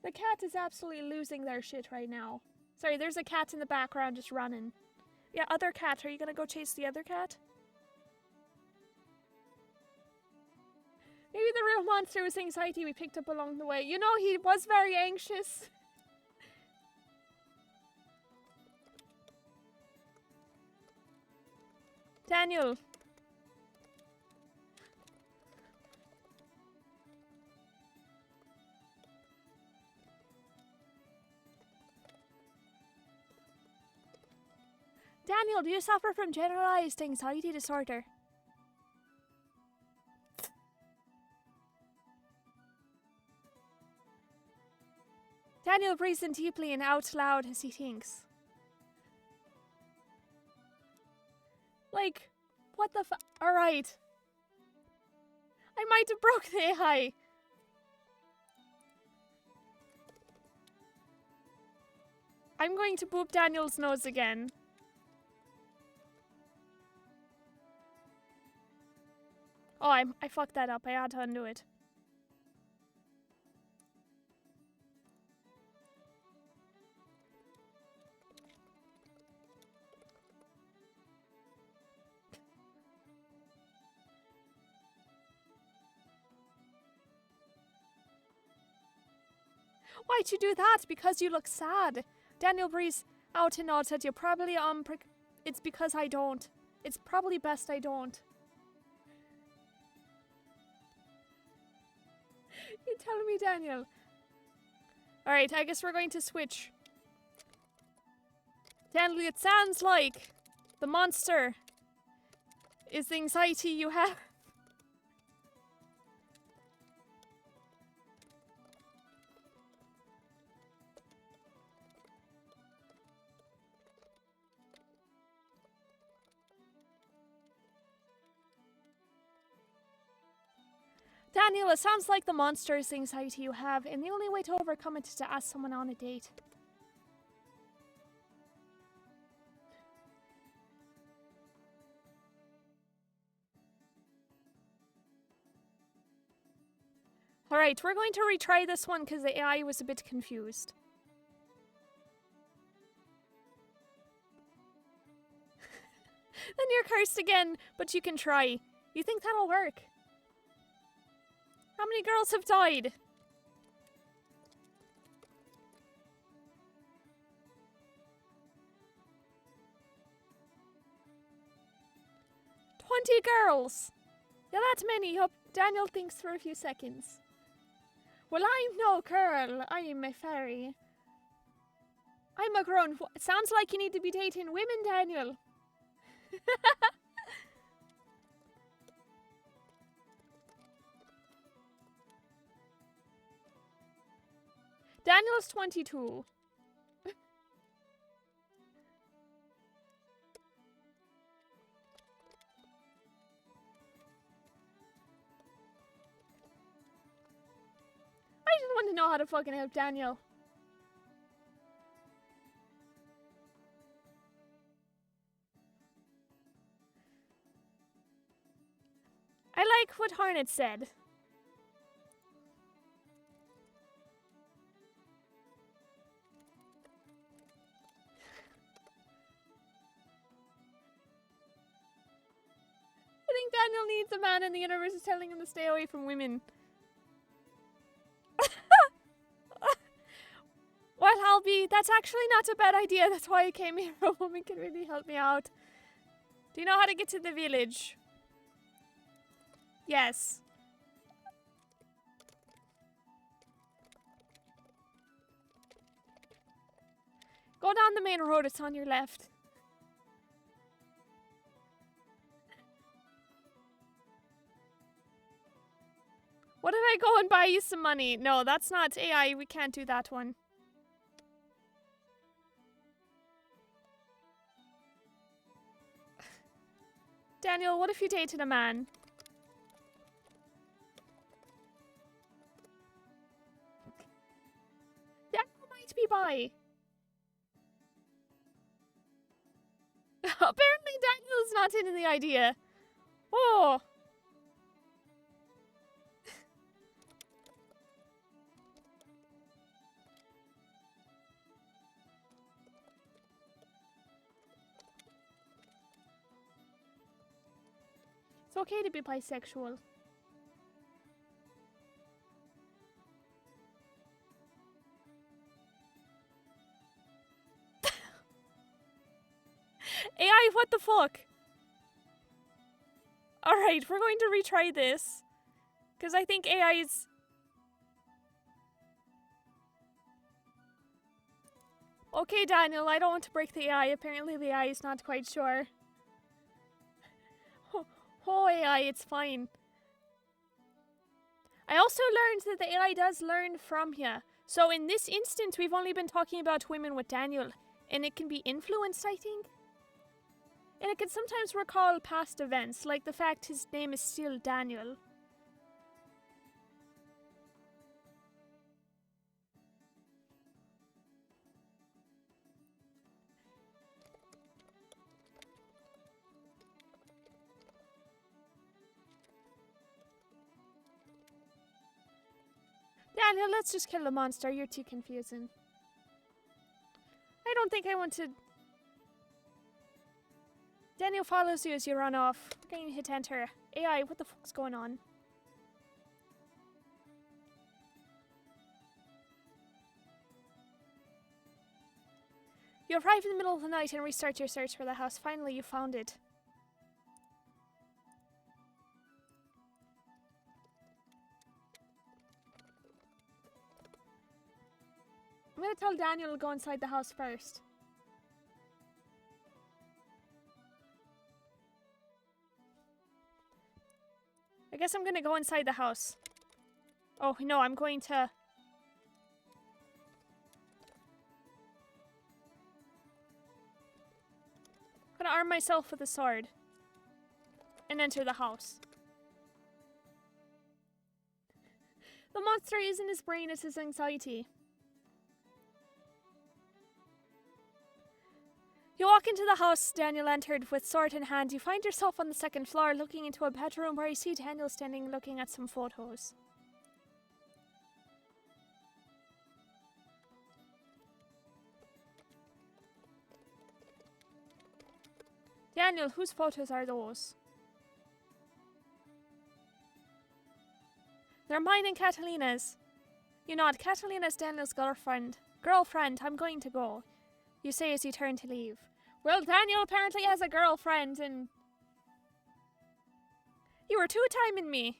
Speaker 1: The cat is absolutely losing their shit right now. Sorry, there's a cat in the background just running. Yeah, other cat. Are you gonna go chase the other cat? Maybe the real monster was anxiety we picked up along the way. You know, he was very anxious. Daniel. Daniel, do you suffer from generalized anxiety disorder? Daniel breathes in deeply and out loud as he thinks. Like, what the Alright. I might have broke the AI. I'm going to boop Daniel's nose again. Oh, I fucked that up. I had to undo it. Why'd you do that? Because you look sad. Daniel breathes out and nods at you. Probably, it's because I don't. It's probably best I don't. You telling me, Daniel? Alright, I guess we're going to switch. Daniel, it sounds like the monster is the anxiety you have. Daniel, it sounds like the monster is the anxiety you have, and the only way to overcome it is to ask someone on a date. Alright, we're going to retry this one because the AI was a bit confused. Then you're cursed again, but you can try. You think that'll work? How many girls have died? "20 girls! Yeah, that's many. Hope Daniel thinks for a few seconds. Well, I'm no girl. I'm a fairy. I'm a grown... It sounds like you need to be dating women, Daniel. Daniel's 22. I just want to know how to fucking help Daniel. I like what Hornet said. Daniel needs a man and the universe is telling him to stay away from women. Well, Albie, that's actually not a bad idea. That's why I came here. A woman can really help me out. Do you know how to get to the village? Yes. Go down the main road. It's on your left. What if I go and buy you some money? No, that's not AI. We can't do that one. Daniel, what if you dated a man? Daniel might be bi. Apparently Daniel's not into the idea. Oh. It's okay to be bisexual. AI, what the fuck? Alright, we're going to retry this. Because I think AI is... Okay, Daniel, I don't want to break the AI. Apparently the AI is not quite sure. Oh, AI, it's fine. I also learned that the AI does learn from you. So in this instance, we've only been talking about women with Daniel. And it can be influenced, I think. And it can sometimes recall past events, like the fact his name is still Daniel. Daniel, let's just kill the monster. You're too confusing. I don't think I want to... Daniel follows you as you run off. We're going to hit enter. AI, what the fuck's going on? You arrive in the middle of the night and restart your search for the house. Finally, you found it. I'm going to tell Daniel to go inside the house first. I guess I'm going to go inside the house. Oh, no, I'm going to... I'm going to arm myself with a sword. And enter the house. The monster isn't his brain, it's his anxiety. You walk into the house Daniel entered with sword in hand. You find yourself on the second floor looking into a bedroom where you see Daniel standing looking at some photos. Daniel, whose photos are those? They're mine and Catalina's. You nod. Catalina's Daniel's girlfriend. Girlfriend, I'm going to go. You say as you turn to leave. Well, Daniel apparently has a girlfriend and... You were two-timing me.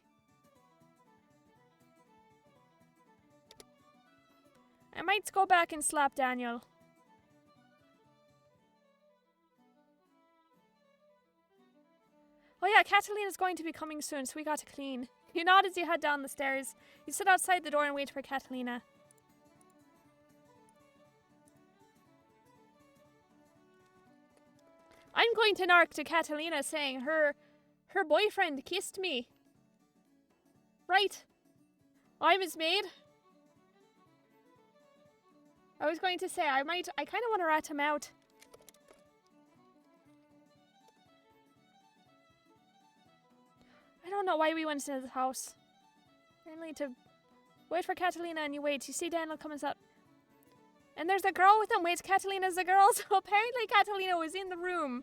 Speaker 1: I might go back and slap Daniel. Oh yeah, Catalina's going to be coming soon, so we got to clean. You nod as you head down the stairs. You sit outside the door and wait for Catalina. I'm going to narc to Catalina saying her boyfriend kissed me. Right. I'm his maid. I was going to say, I kind of want to rat him out. I don't know why we went into the house. Apparently to wait for Catalina and you wait. You see Daniel comes up. And there's a girl with him. Wait, Catalina's the girl. So apparently Catalina was in the room.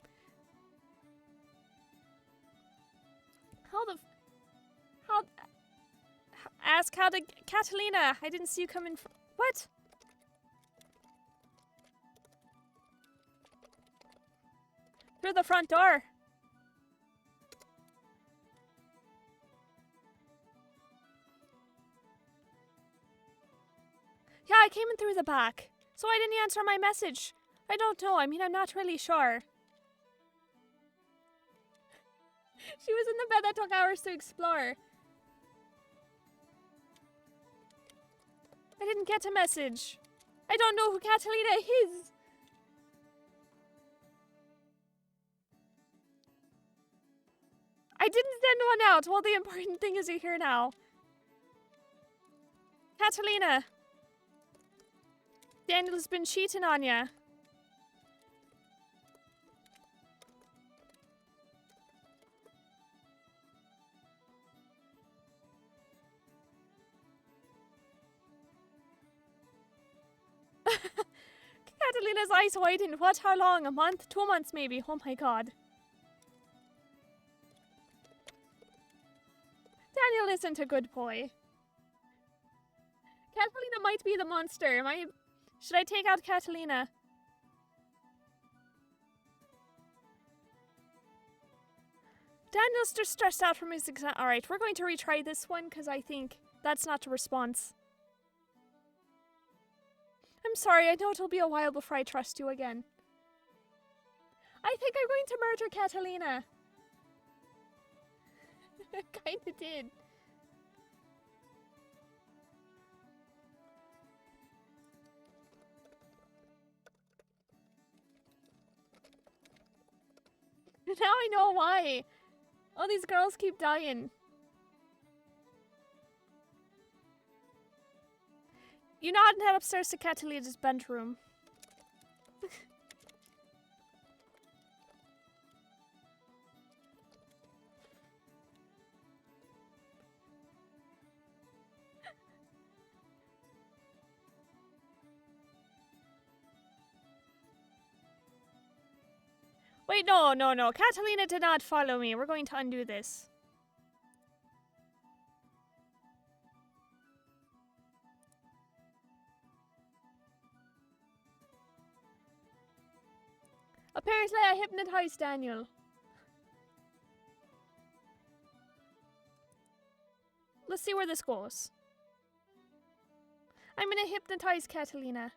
Speaker 1: How... Ask how to... Catalina, I didn't see you come in... What? Through the front door. Yeah, I came in through the back. So why didn't you answer my message? I don't know. I mean, I'm not really sure. She was in the bed that took hours to explore. I didn't get a message. I don't know who Catalina is. I didn't send one out. Well, the important thing is you're here now. Catalina. Daniel's been cheating on ya. Catalina's eyes widened. What? How long? A month? 2 months maybe. Oh my god. Daniel isn't a good boy. Catalina might be the monster. Should I take out Catalina? Daniel's just stressed out from his exam. Alright, we're going to retry this one because I think that's not a response. I'm sorry, I know it'll be a while before I trust you again. I think I'm going to murder Catalina. I kinda did. Now I know why. All these girls keep dying. You know how to head upstairs to Catalina's bedroom. Wait, no. Catalina did not follow me. We're going to undo this. Apparently I hypnotized Daniel. Let's see where this goes. I'm gonna hypnotize Catalina.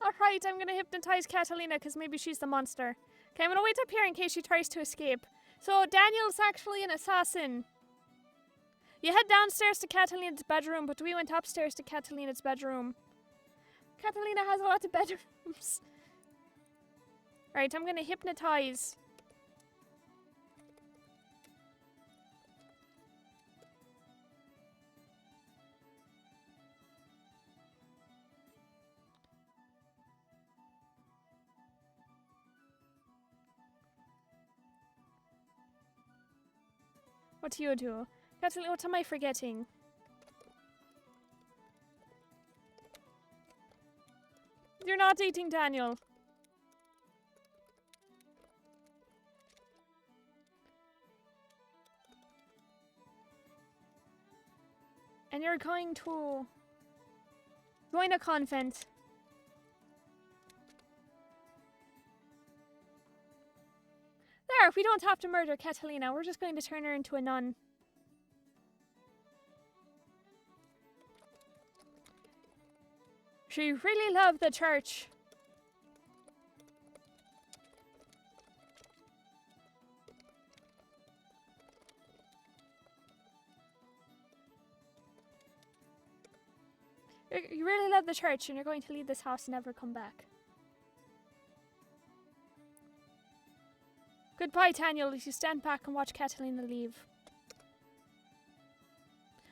Speaker 1: Alright, I'm gonna hypnotize Catalina because maybe she's the monster. Okay, I'm gonna wait up here in case she tries to escape. So, Daniel's actually an assassin. You head downstairs to Catalina's bedroom, but we went upstairs to Catalina's bedroom. Catalina has a lot of bedrooms. Right, I'm gonna hypnotize. What do you do? Catalina, what am I forgetting? You're not dating Daniel. And you're going to join a convent. There, we don't have to murder Catalina. We're just going to turn her into a nun. She really loved the church. You really love the church and you're going to leave this house and never come back. Goodbye, Daniel, as you stand back and watch Catalina leave.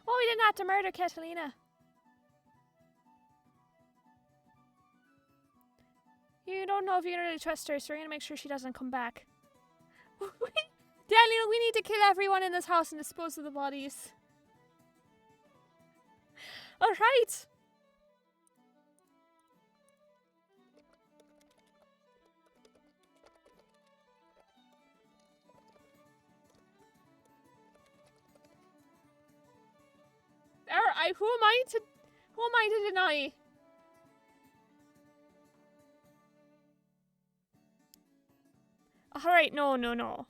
Speaker 1: Oh, we didn't have to murder Catalina. You don't know if you can really trust her, so we're gonna make sure she doesn't come back. Daniel, we need to kill everyone in this house and dispose of the bodies. Alright! Who am I to deny? Alright, no.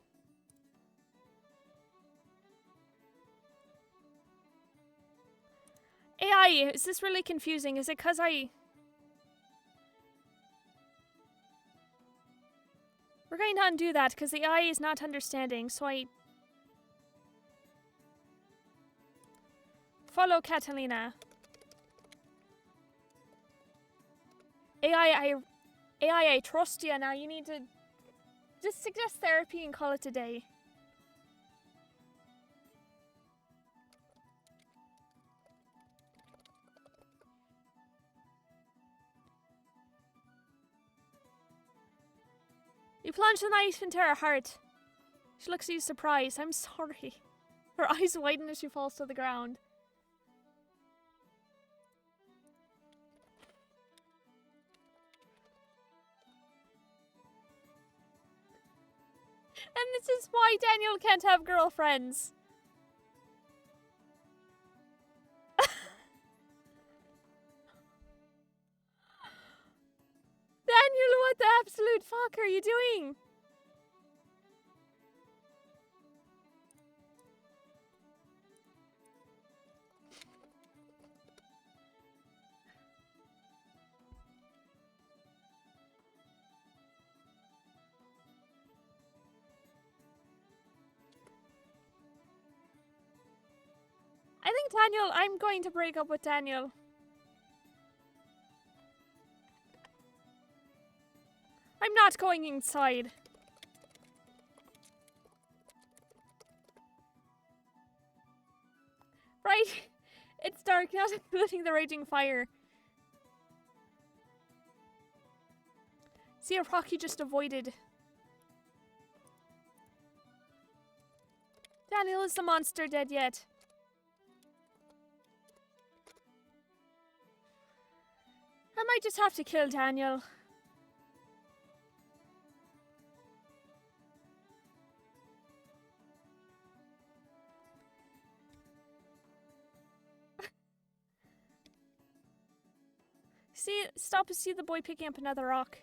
Speaker 1: AI, is this really confusing? Is it because We're going to undo that because the AI is not understanding, so I... Follow Catalina. AI, I trust you now. You need to just suggest therapy and call it a day. You plunge the knife into her heart. She looks at you surprised. I'm sorry. Her eyes widen as she falls to the ground. And this is why Daniel can't have girlfriends. Daniel, what the absolute fuck are you doing? I think Daniel, I'm going to break up with Daniel. I'm not going inside. Right? It's dark, not including the raging fire. See a rock you just avoided. Daniel, is the monster dead yet? I might just have to kill Daniel. Stop to see the boy picking up another rock.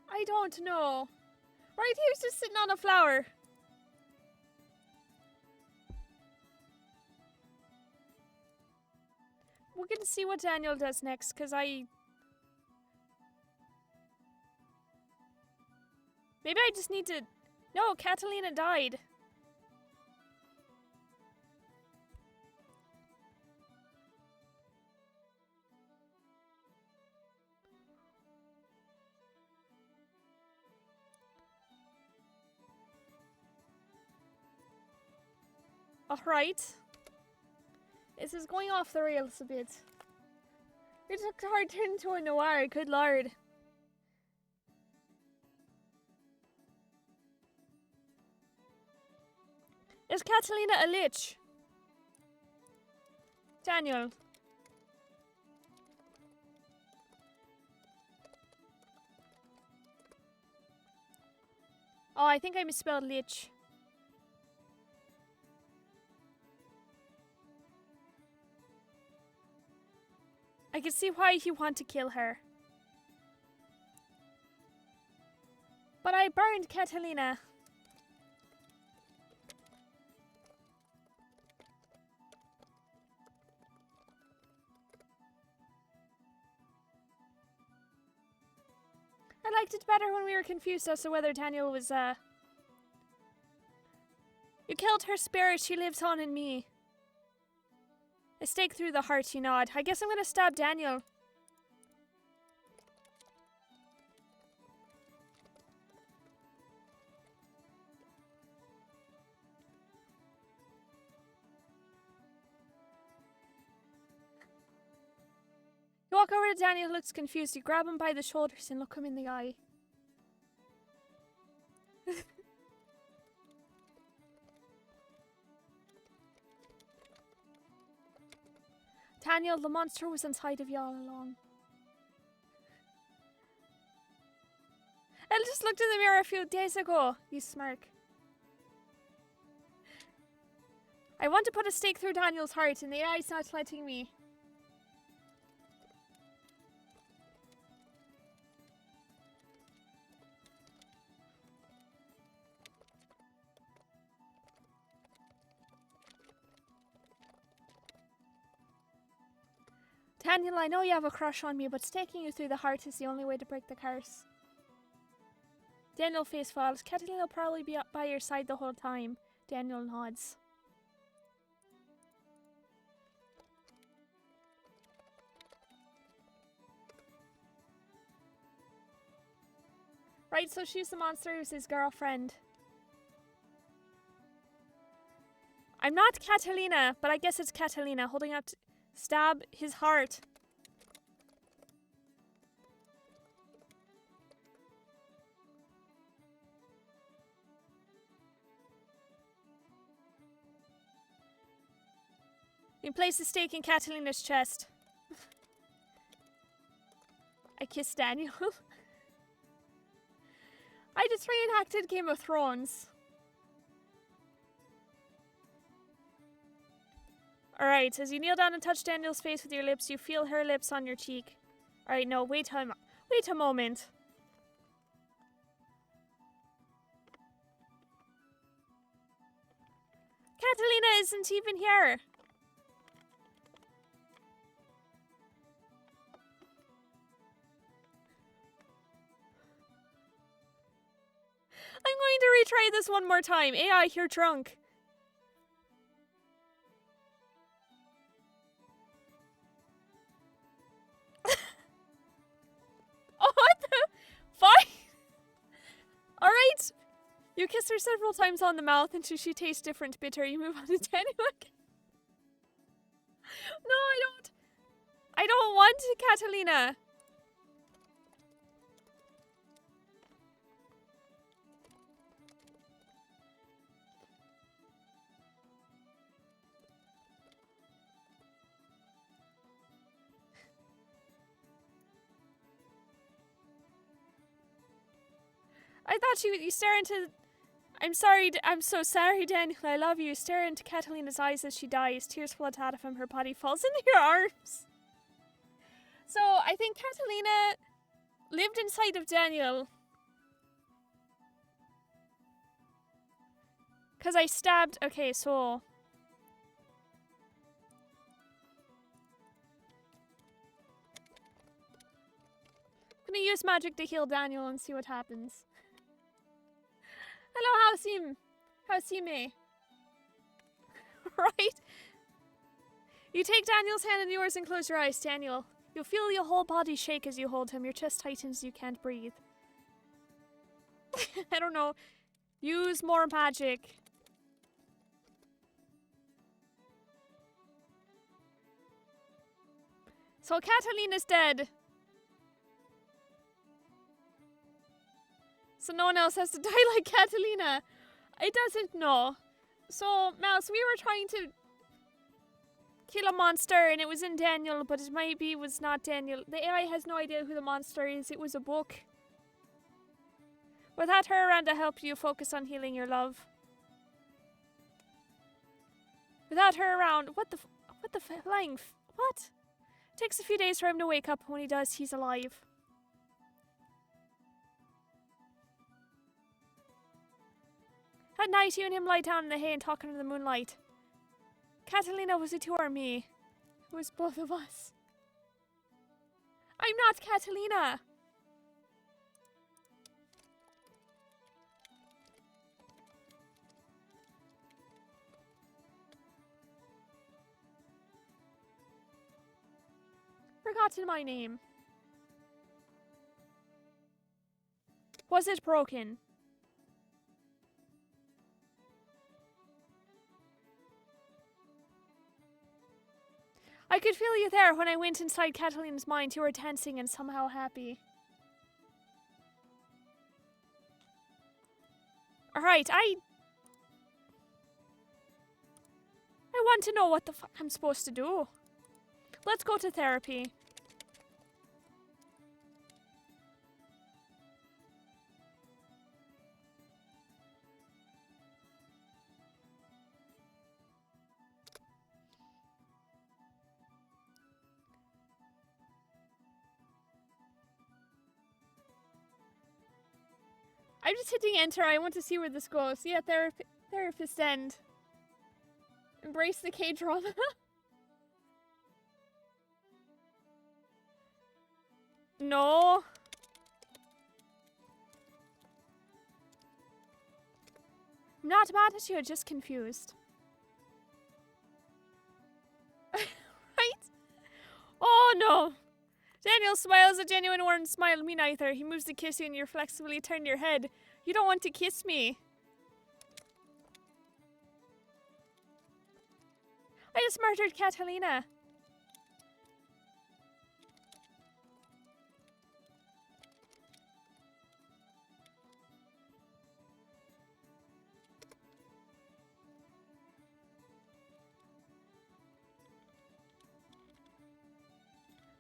Speaker 1: I don't know. Right, he was just sitting on a flower. We're gonna see what Daniel does next, because maybe I just need to... No, Catalina died. Alright. This is going off the rails a bit. It took hard turn into a noir, good lord. Is Catalina a lich? Daniel. Oh, I think I misspelled lich. I can see why you want to kill her. But I burned Catalina. I liked it better when we were confused as to whether Daniel was, You killed her spirit, she lives on in me. A stake through the heart, you nod. I guess I'm gonna stab Daniel. You walk over to Daniel, who looks confused. You grab him by the shoulders and look him in the eye. Daniel, the monster was inside of you all along. I just looked in the mirror a few days ago. You smirk. I want to put a stake through Daniel's heart and the AI's not letting me. Daniel, I know you have a crush on me, but staking you through the heart is the only way to break the curse. Daniel face falls. Catalina will probably be up by your side the whole time. Daniel nods. Right, so she's the monster who's his girlfriend. I'm not Catalina, but I guess it's Catalina holding out to stab his heart. You place a stake in Catalina's chest. I kissed Daniel. I just reenacted Game of Thrones. Alright, as you kneel down and touch Daniel's face with your lips, you feel her lips on your cheek. Alright, no, wait a moment. Catalina isn't even here. I'm going to retry this one more time. AI, you're drunk. Oh, what the? Fine. Alright. You kiss her several times on the mouth until she tastes different bitter. You move on to Daniel again. No, I don't want Catalina. I thought you stare into... I'm so sorry, Daniel. I love you. Stare into Catalina's eyes as she dies. Tears flood out of him. Her body falls into your arms. So, I think Catalina lived inside of Daniel. Because I stabbed... Okay, so... I'm gonna use magic to heal Daniel and see what happens. Hello, Howsime. Right? You take Daniel's hand in yours and close your eyes, Daniel. You'll feel your whole body shake as you hold him. Your chest tightens, you can't breathe. I don't know. Use more magic. So Catalina's dead. So no one else has to die like Catalina. It doesn't know. So, Mouse, we were trying to kill a monster and it was in Daniel, but it maybe was not Daniel. The AI has no idea who the monster is. It was a book. Without her around to help you focus on healing your love. Without her around, what the flying what? It takes a few days for him to wake up. When he does, he's alive. At night, you and him lie down in the hay and talk under the moonlight. Catalina, was it you or me? It was both of us. I'm not Catalina! forgotten my name. Was it broken? I could feel you there when I went inside Catalina's mind. You were dancing and somehow happy. Alright, I want to know what the fuck I'm supposed to do. Let's go to therapy. I'm just hitting enter. I want to see where this goes. Yeah, therapist end. Embrace the K-drama. No. I'm not mad at you, just confused. Right? Oh no. Daniel smiles a genuine warm smile. Me neither. He moves to kiss you and you flexibly turn your head. You don't want to kiss me. I just murdered Catalina.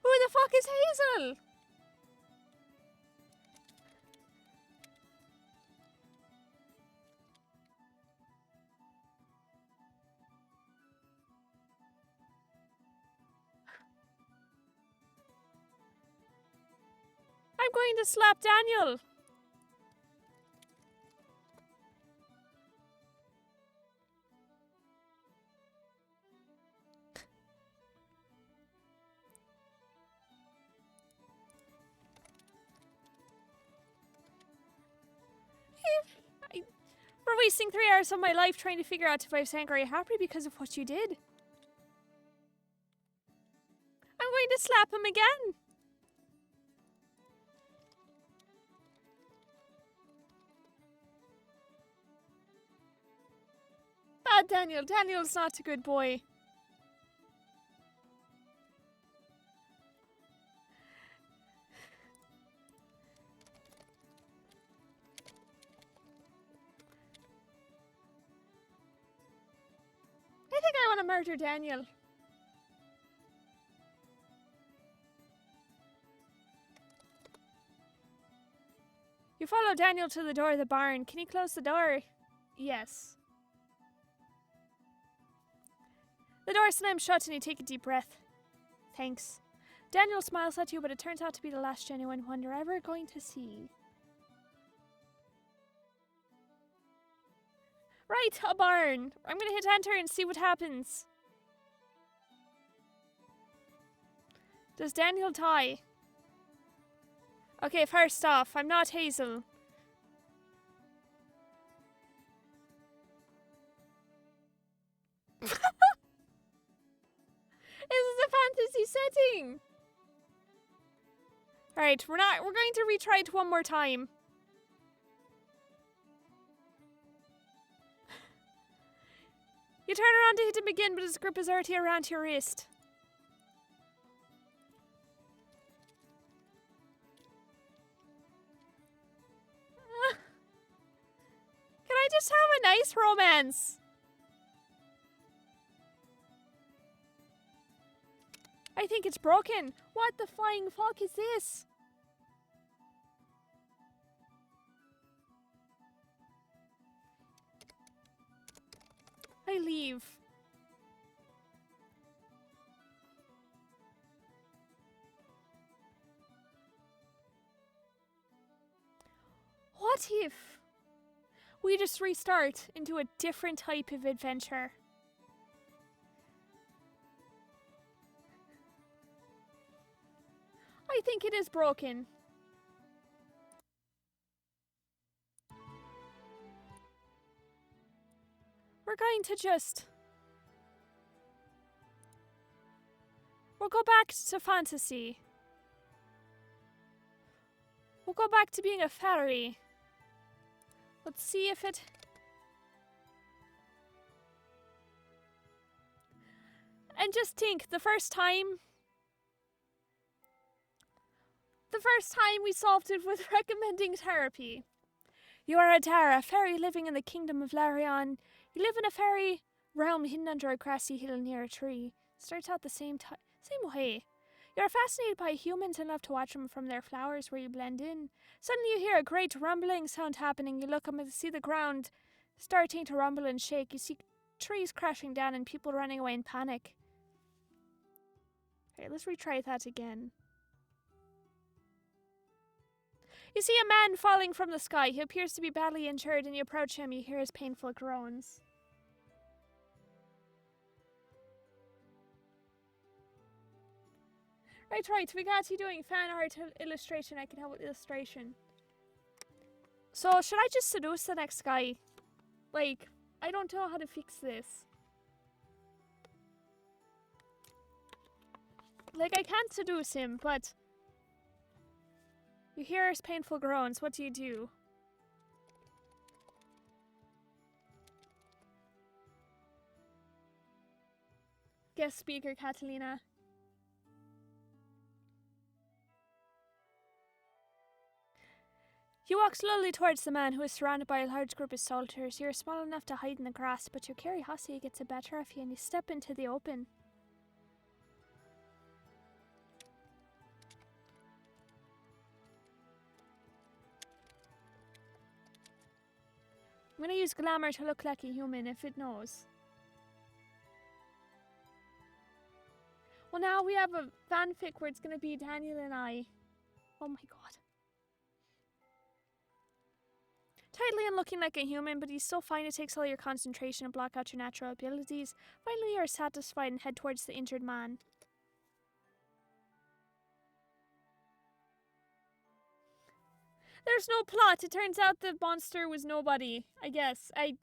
Speaker 1: Who the fuck is Hazel? I'm going to slap Daniel. For wasting 3 hours of my life trying to figure out if I was angry or happy because of what you did. I'm going to slap him again. Bad Daniel. Daniel's not a good boy. I think I want to murder Daniel. You follow Daniel to the door of the barn. Can you close the door? Yes. The door slams shut and you take a deep breath. Thanks. Daniel smiles at you, but it turns out to be the last genuine one you're ever going to see. Right, a barn. I'm gonna hit enter and see what happens. Does Daniel die? Okay, first off, I'm not Hazel. This is a fantasy setting. Alright, we're going to retry it one more time. You turn around to hit him again, but his grip is already around your wrist. Can I just have a nice romance? I think it's broken. What the flying fuck is this? I leave. What if we just restart into a different type of adventure? I think it is broken. We'll go back to fantasy. We'll go back to being a fairy. Let's see if it... And just think, the first time we solved it with recommending therapy. You are Adare, a fairy living in the kingdom of Larion. You live in a fairy realm hidden under a grassy hill near a tree. Starts out the same way. You are fascinated by humans and love to watch them from their flowers where you blend in. Suddenly you hear a great rumbling sound happening. You look up and see the ground starting to rumble and shake. You see trees crashing down and people running away in panic. Okay, let's retry that again. You see a man falling from the sky. He appears to be badly injured, and you approach him. You hear his painful groans. Right. We got you doing fan art illustration. I can help with illustration. So, should I just seduce the next guy? Like, I don't know how to fix this. Like, I can't seduce him, but... You hear his painful groans. What do you do? Guest speaker, Catalina. You walk slowly towards the man who is surrounded by a large group of soldiers. You are small enough to hide in the grass, but your curiosity gets the better of you and you step into the open. I'm going to use glamour to look like a human if it knows. Well, now we have a fanfic where it's going to be Daniel and I. Oh my god. Tightly and looking like a human, but he's so fine it takes all your concentration and block out your natural abilities. Finally, you are satisfied and head towards the injured man. There's no plot. It turns out the monster was nobody. I guess. He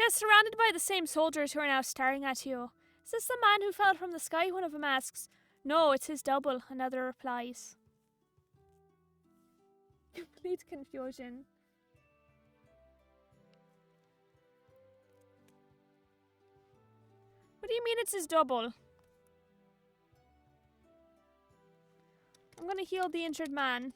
Speaker 1: is surrounded by the same soldiers who are now staring at you. Is this the man who fell from the sky? One of them asks. No, it's his double, another replies. Complete confusion. What do you mean it's his double? I'm gonna heal the injured man.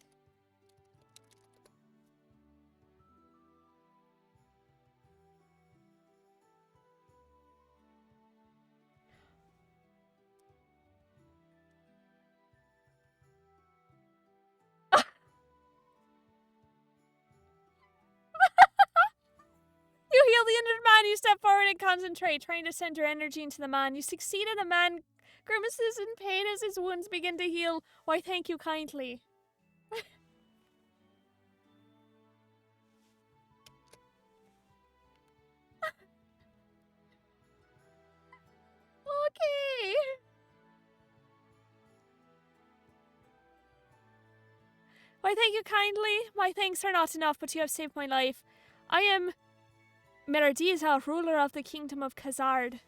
Speaker 1: You heal the injured man, you step forward and concentrate, trying to send your energy into the man. You succeed and the man grimaces in pain as his wounds begin to heal. Why, thank you kindly. Okay. Why, thank you kindly. My thanks are not enough, but you have saved my life. I am Meradiza, ruler of the kingdom of Khazard.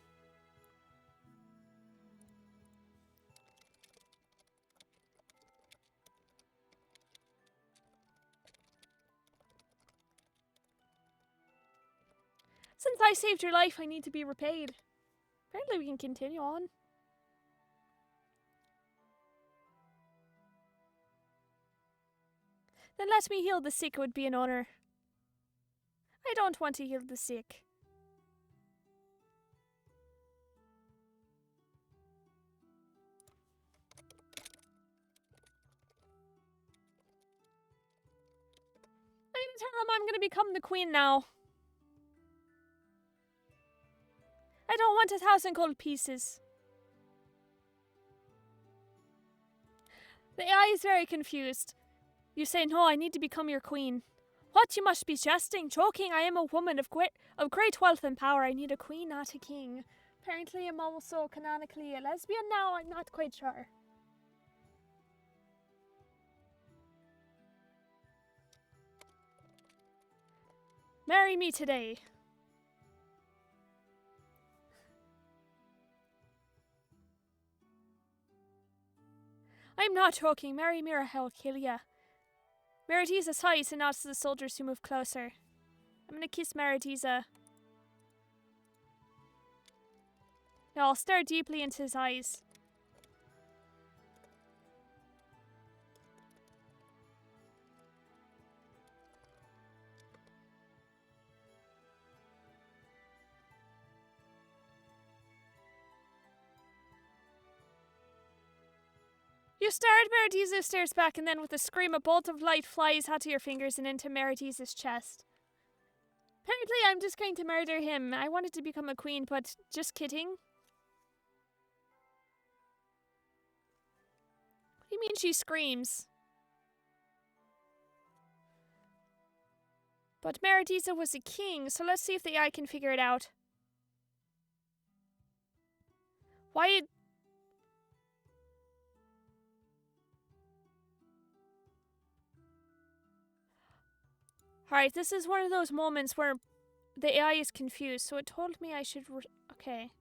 Speaker 1: Since I saved your life, I need to be repaid. Apparently we can continue on. Then let me heal the sick, it would be an honor. I don't want to heal the sick. I'm gonna tell him I'm gonna become the queen now. I don't want 1,000 gold pieces. The AI is very confused. You say, no, I need to become your queen. What, you must be jesting, joking. I am a woman of great wealth and power. I need a queen, not a king. Apparently I'm also canonically a lesbian now. I'm not quite sure. Marry me today. I'm not joking. Marry me or I'll kill ya. Maritiza sighs and nods to the soldiers who move closer. I'm gonna kiss Maritiza. No, I'll stare deeply into his eyes. You stared, Maritiza stares back, and then with a scream, a bolt of light flies out of your fingers and into Maritiza's chest. Apparently, I'm just going to murder him. I wanted to become a queen, but just kidding. What do you mean she screams? But Maritiza was a king, so let's see if the AI can figure it out. Why? Alright, this is one of those moments where the AI is confused, so it told me I should... okay.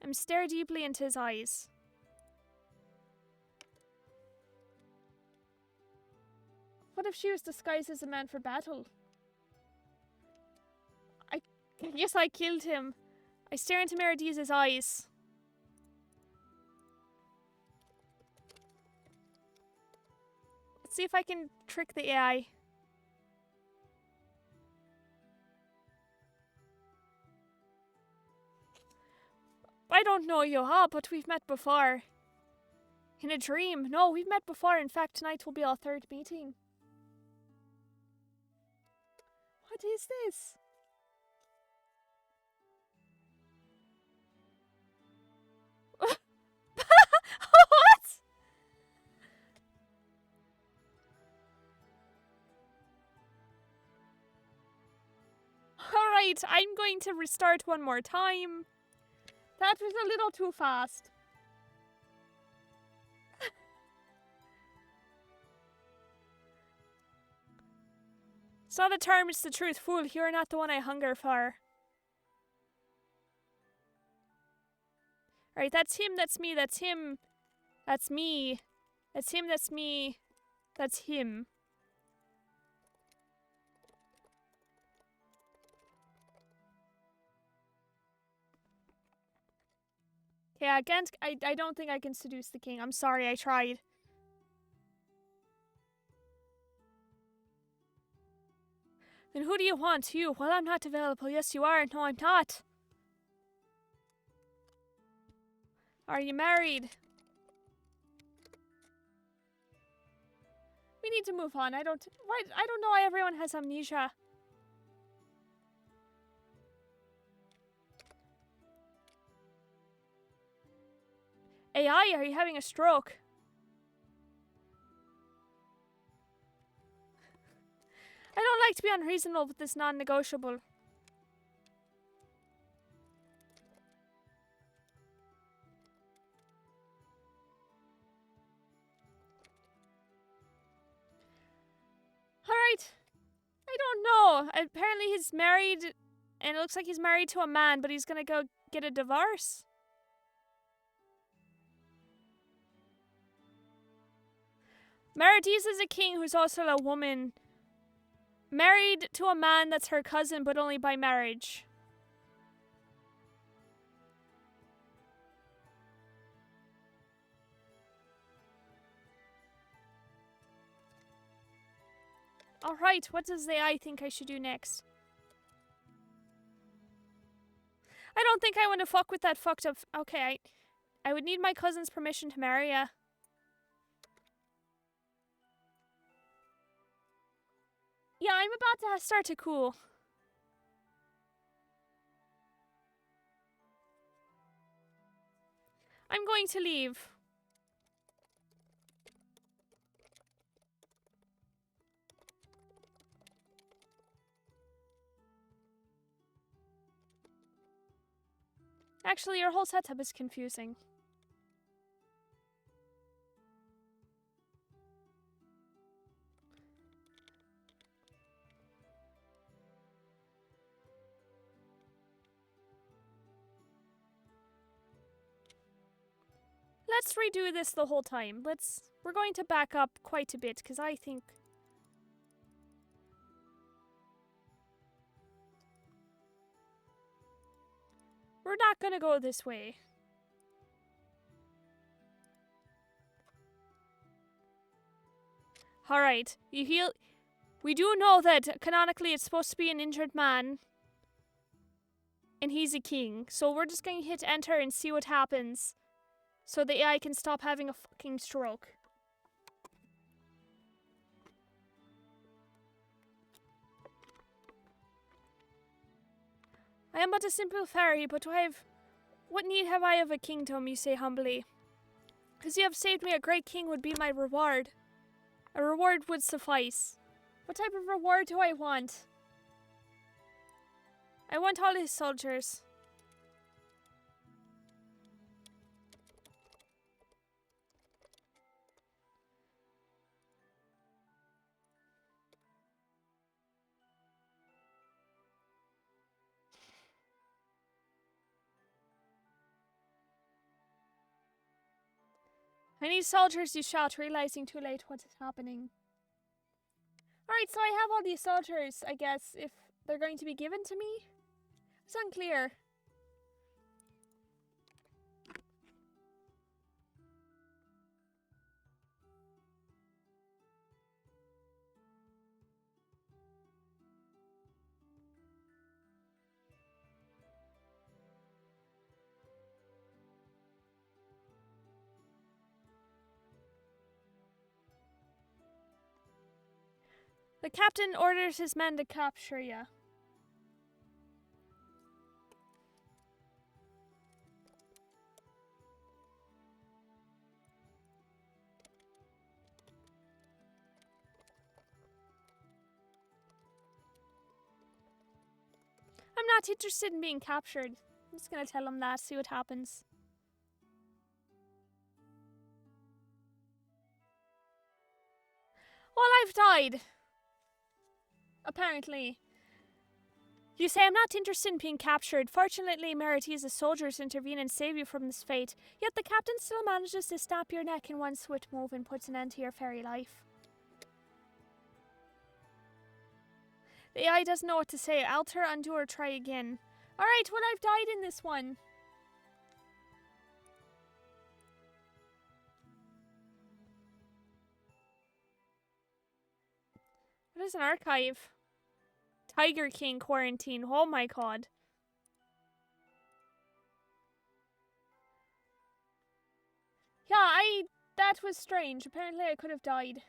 Speaker 1: I'm stare deeply into his eyes. What if she was disguised as a man for battle? I guess I killed him. I stare into Maritiza's eyes. Let's see if I can trick the AI. I don't know you, but we've met before. In a dream. No, we've met before. In fact, tonight will be our third meeting. What is this? What? Alright, I'm going to restart one more time. That was a little too fast. Saw the term, it's the truth, fool. You're not the one I hunger for. Alright, that's him, that's me, that's him. That's me. That's him, that's me. That's him. Yeah, again, I don't think I can seduce the king. I'm sorry, I tried. Then who do you want? You? Well, I'm not available. Yes, you are. No, I'm not. Are you married? We need to move on. I don't know why everyone has amnesia. AI, are you having a stroke? I don't like to be unreasonable with this non-negotiable. Alright. I don't know. Apparently he's married, and it looks like he's married to a man, but he's gonna go get a divorce. Maritiza is a king who's also a woman. Married to a man that's her cousin, but only by marriage. Alright, what does the AI think I should do next? I don't think I want to fuck with that fucked up... Okay, I would need my cousin's permission to marry ya. Yeah, I'm about to start to cool. I'm going to leave. Actually, your whole setup is confusing. let's redo this the whole time. We're going to back up quite a bit, because I think... we're not gonna go this way. Alright, you heal... we do know that canonically it's supposed to be an injured man. And he's a king. So we're just going to hit enter and see what happens. So the AI can stop having a fucking stroke. I am but a simple fairy, but what need have I of a kingdom, you say humbly? Because you have saved me, a great king would be my reward. A reward would suffice. What type of reward do I want? I want all his soldiers. I need soldiers, you shout, realizing too late what is happening. Alright, so I have all these soldiers, I guess, if they're going to be given to me? It's unclear. The captain orders his men to capture you. I'm not interested in being captured. I'm just gonna tell him that, see what happens. Well, I've died. Apparently. You say I'm not interested in being captured. Fortunately, Meriti's soldiers intervene and save you from this fate. Yet the captain still manages to snap your neck in one swift move and puts an end to your fairy life. The AI doesn't know what to say. Alter, undo, or try again. Alright, well, I've died in this one. What is an archive? Tiger King quarantine. Oh my god. Yeah, that was strange. Apparently I could have died.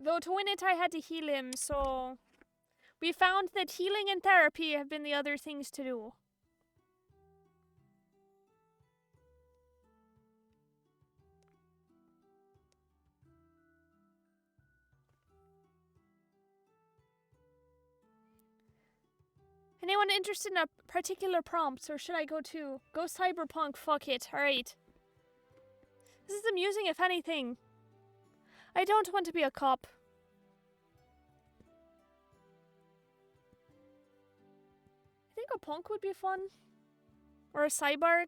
Speaker 1: Though to win it I had to heal him, so... we found that healing and therapy have been the other things to do. Anyone interested in a particular prompt, or should I go cyberpunk? Fuck it. Alright. This is amusing, if anything. I don't want to be a cop. I think a punk would be fun. Or a cyborg.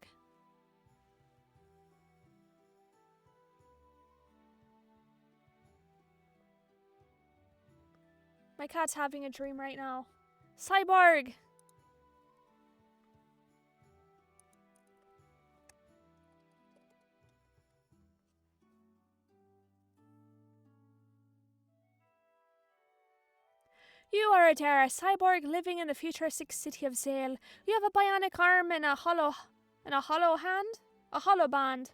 Speaker 1: My cat's having a dream right now. Cyborg! You are Adare, a cyborg living in the futuristic city of Zale. You have a bionic arm and a hollow band.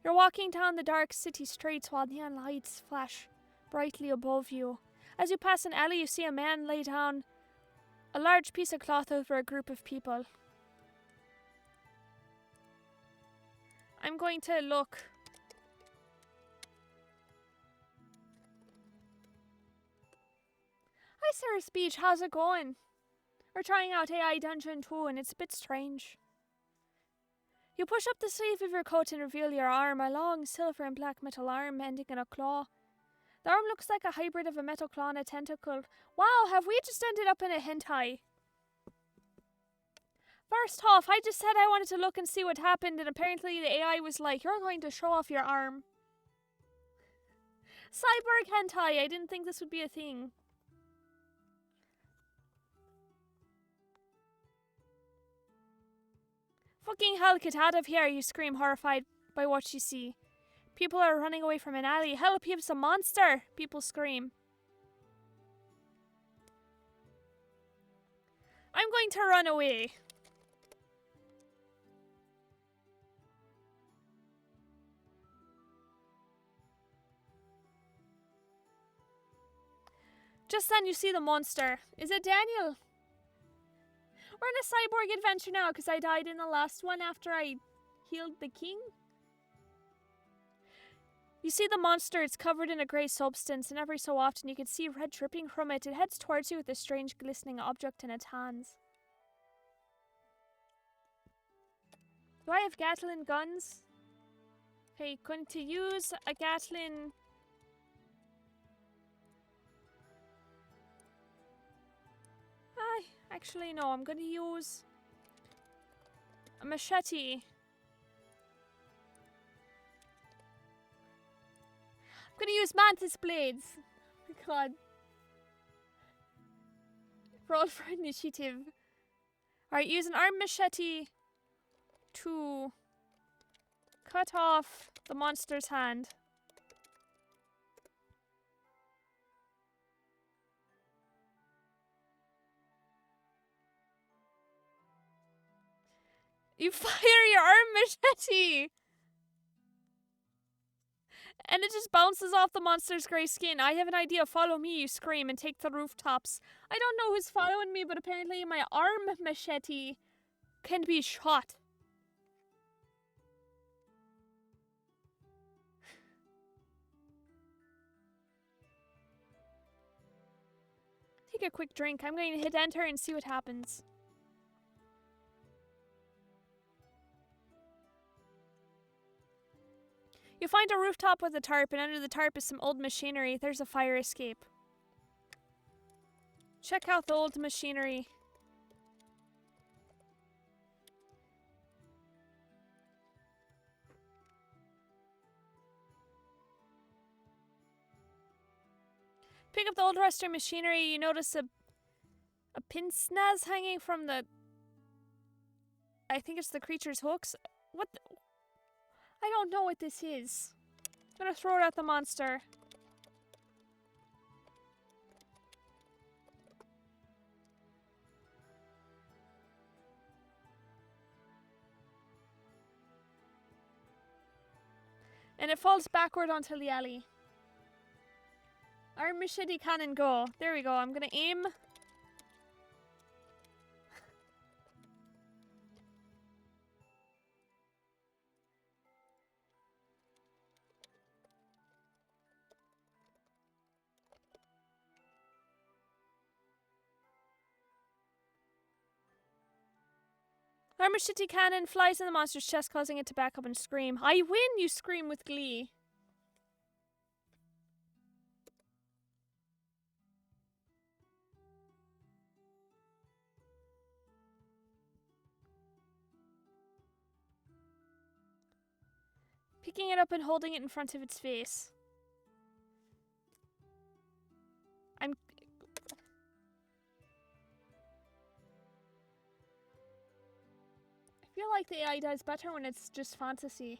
Speaker 1: You're walking down the dark city streets while neon lights flash brightly above you. As you pass an alley, you see a man lay down a large piece of cloth over a group of people. I'm going to look. Hi, Sarah Speech, how's it going? We're trying out AI Dungeon 2 and it's a bit strange. You push up the sleeve of your coat and reveal your arm, a long silver and black metal arm ending in a claw. The arm looks like a hybrid of a metal claw and a tentacle. Wow, have we just ended up in a hentai? First off, I just said I wanted to look and see what happened, and apparently the AI was like, you're going to show off your arm. Cyborg hentai, I didn't think this would be a thing. Fucking hell, get out of here, you scream, horrified by what you see. People are running away from an alley. Help, he's a monster! People scream. I'm going to run away. Just then you see the monster. Is it Daniel? We're in a cyborg adventure now because I died in the last one after I healed the king. You see the monster, it's covered in a grey substance, and every so often you can see red dripping from it. It heads towards you with a strange glistening object in its hands. Do I have Gatling guns? Okay, going to use a Gatling. Actually, no, I'm going to use a machete. I'm going to use mantis blades. Oh my god. Roll for initiative. Alright, use an arm machete to cut off the monster's hand. You fire your arm machete! And it just bounces off the monster's grey skin. I have an idea. Follow me, you scream, and take the rooftops. I don't know who's following me, but apparently my arm machete can be shot. Take a quick drink. I'm going to hit enter and see what happens. You find a rooftop with a tarp, and under the tarp is some old machinery. There's a fire escape. Check out the old machinery. Pick up the old rusty machinery. You notice a pince nez hanging from the... I think it's the creature's hooks. What the... I don't know what this is. I'm gonna throw it at the monster. And it falls backward onto the alley. Our machete cannon go. There we go. I'm gonna aim. Our machete cannon flies in the monster's chest, causing it to back up and scream. I win, you scream with glee. Picking it up and holding it in front of its face. I feel like the AI does better when it's just fantasy.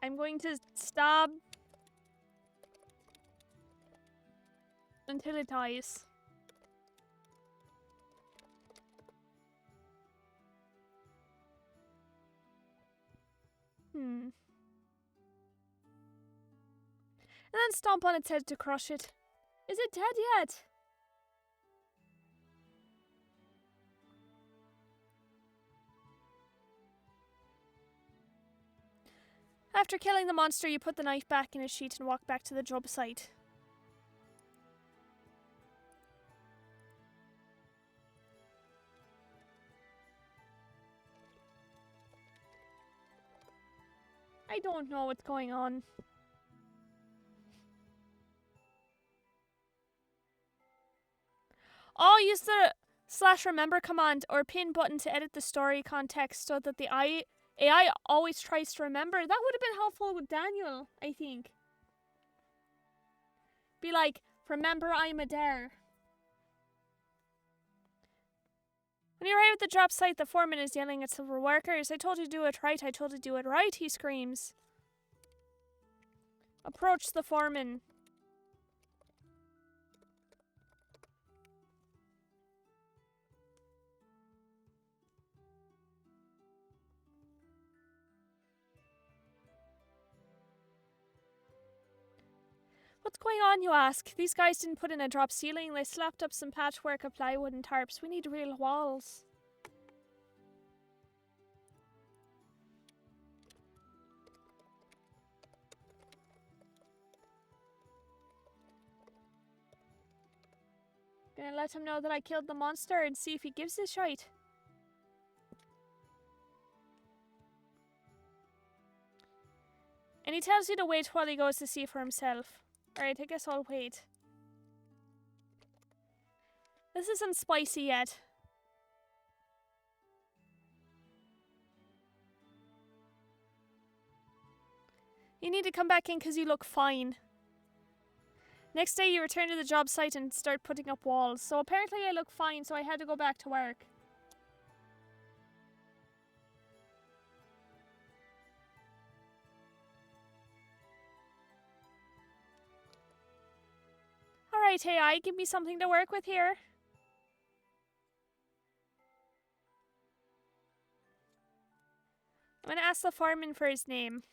Speaker 1: I'm going to stab until it dies. And then stomp on its head to crush it. Is it dead yet? After killing the monster, you put the knife back in its sheath and walk back to the job site. I don't know what's going on. Oh, use the /remember command or pin button to edit the story context so that the AI always tries to remember. That would have been helpful with Daniel, I think. Be like, remember I'm Adare. When you arrive at the drop site, the foreman is yelling at several workers. I told you to do it right, I told you to do it right, he screams. Approach the foreman. What's going on, you ask? These guys didn't put in a drop ceiling, they slapped up some patchwork of plywood and tarps. We need real walls. Gonna let him know that I killed the monster and see if he gives a shite. And he tells you to wait while he goes to see for himself. Alright, I guess I'll wait. This isn't spicy yet. You need to come back in because you look fine. Next day you return to the job site and start putting up walls. So apparently I look fine, so I had to go back to work. Alright, AI, give me something to work with here. I'm gonna ask the foreman for his name.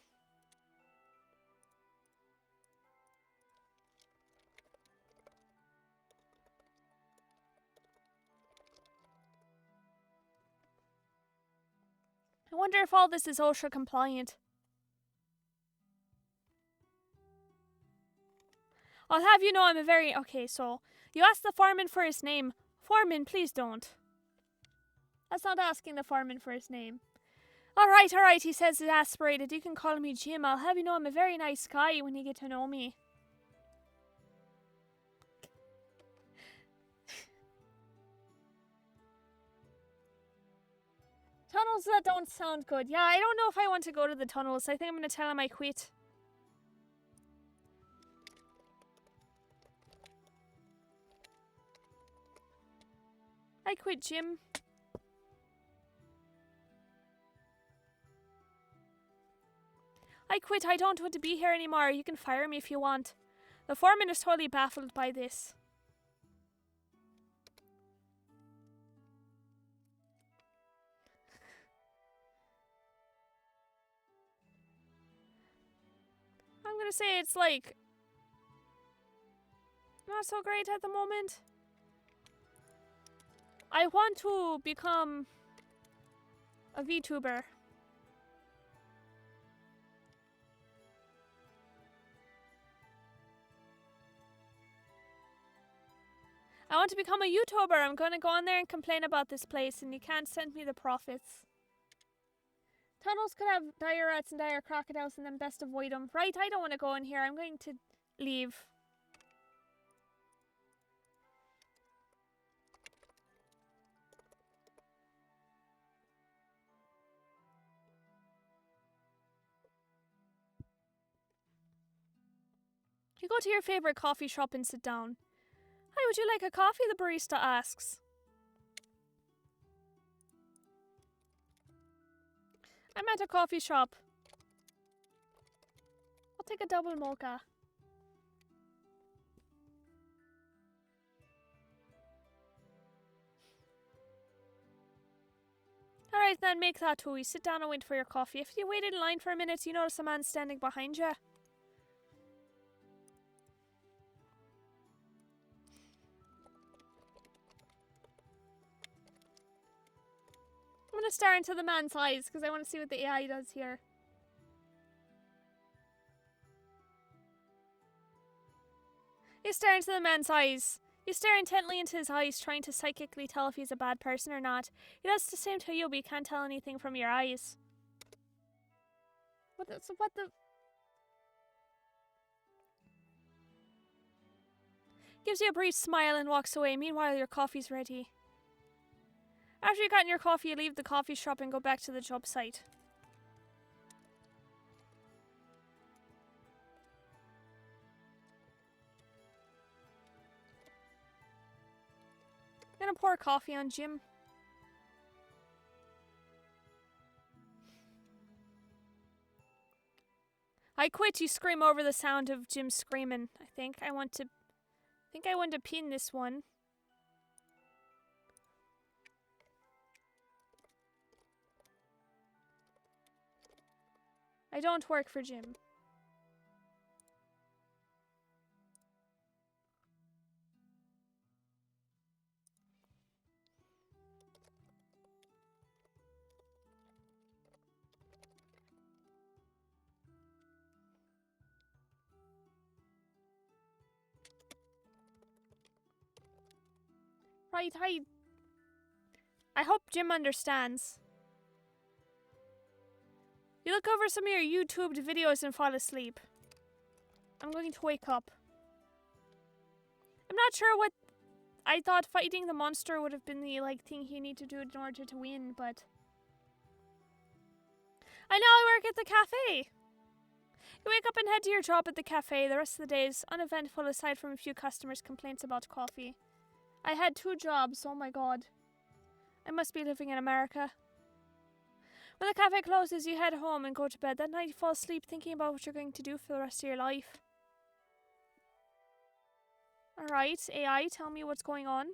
Speaker 1: I wonder if all this is OSHA compliant. I'll have you know I'm a very... Okay, so you asked the foreman for his name. Foreman, please don't. That's not asking the foreman for his name. Alright, he says it's aspirated. You can call me Jim. I'll have you know I'm a very nice guy when you get to know me. Tunnels that don't sound good. Yeah, I don't know if I want to go to the tunnels. I think I'm going to tell him I quit. I quit, Jim. I quit. I don't want to be here anymore. You can fire me if you want. The foreman is totally baffled by this. I'm gonna say it's like not so great at the moment. I want to become a VTuber. I want to become a YouTuber. I'm gonna go on there and complain about this place and you can't send me the profits. Tunnels could have dire rats and dire crocodiles in them. Best avoid them. Right, I don't want to go in here. I'm going to leave. You go to your favorite coffee shop and sit down. Hi, would you like a coffee? The barista asks. I'm at a coffee shop. I'll take a double mocha. Alright then, make that too. You sit down and wait for your coffee. If you wait in line for a minute, you notice a man standing behind you. I'm gonna stare into the man's eyes because I want to see what the AI does here. You stare into the man's eyes. You stare intently into his eyes, trying to psychically tell if he's a bad person or not. He does the same to you, but you can't tell anything from your eyes. What the? Gives you a brief smile and walks away. Meanwhile, your coffee's ready. After you've gotten your coffee, you leave the coffee shop and go back to the job site. I'm gonna pour coffee on Jim. I quit, you scream over the sound of Jim screaming. I think I want to pin this one. I don't work for Jim. Right, I hope Jim understands. You look over some of your YouTube videos and fall asleep. I'm going to wake up. I'm not sure what... I thought fighting the monster would have been the, thing you need to do in order to win, but... I know I work at the cafe! You wake up and head to your job at the cafe. The rest of the day is uneventful aside from a few customers' complaints about coffee. I had 2 jobs, oh my god. I must be living in America. When the cafe closes, you head home and go to bed. That night you fall asleep thinking about what you're going to do for the rest of your life. Alright, AI, tell me what's going on.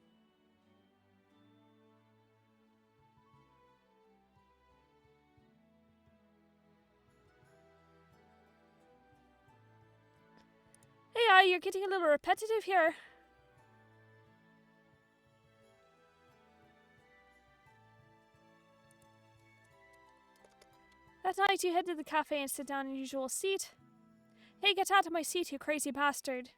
Speaker 1: AI, you're getting a little repetitive here. That night you head to the cafe and sit down in your usual seat. Hey, get out of my seat, you crazy bastard.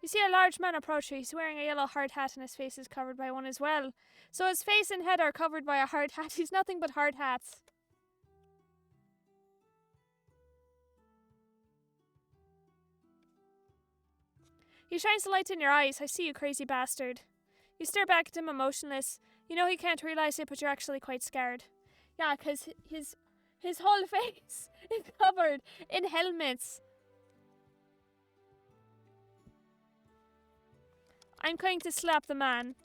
Speaker 1: You see a large man approach you. He's wearing a yellow hard hat and his face is covered by one as well. So his face and head are covered by a hard hat. He's nothing but hard hats. He shines the light in your eyes. I see you, crazy bastard. You stare back at him emotionless. You know he can't realize it, but you're actually quite scared. Yeah, because his whole face is covered in helmets. I'm going to slap the man.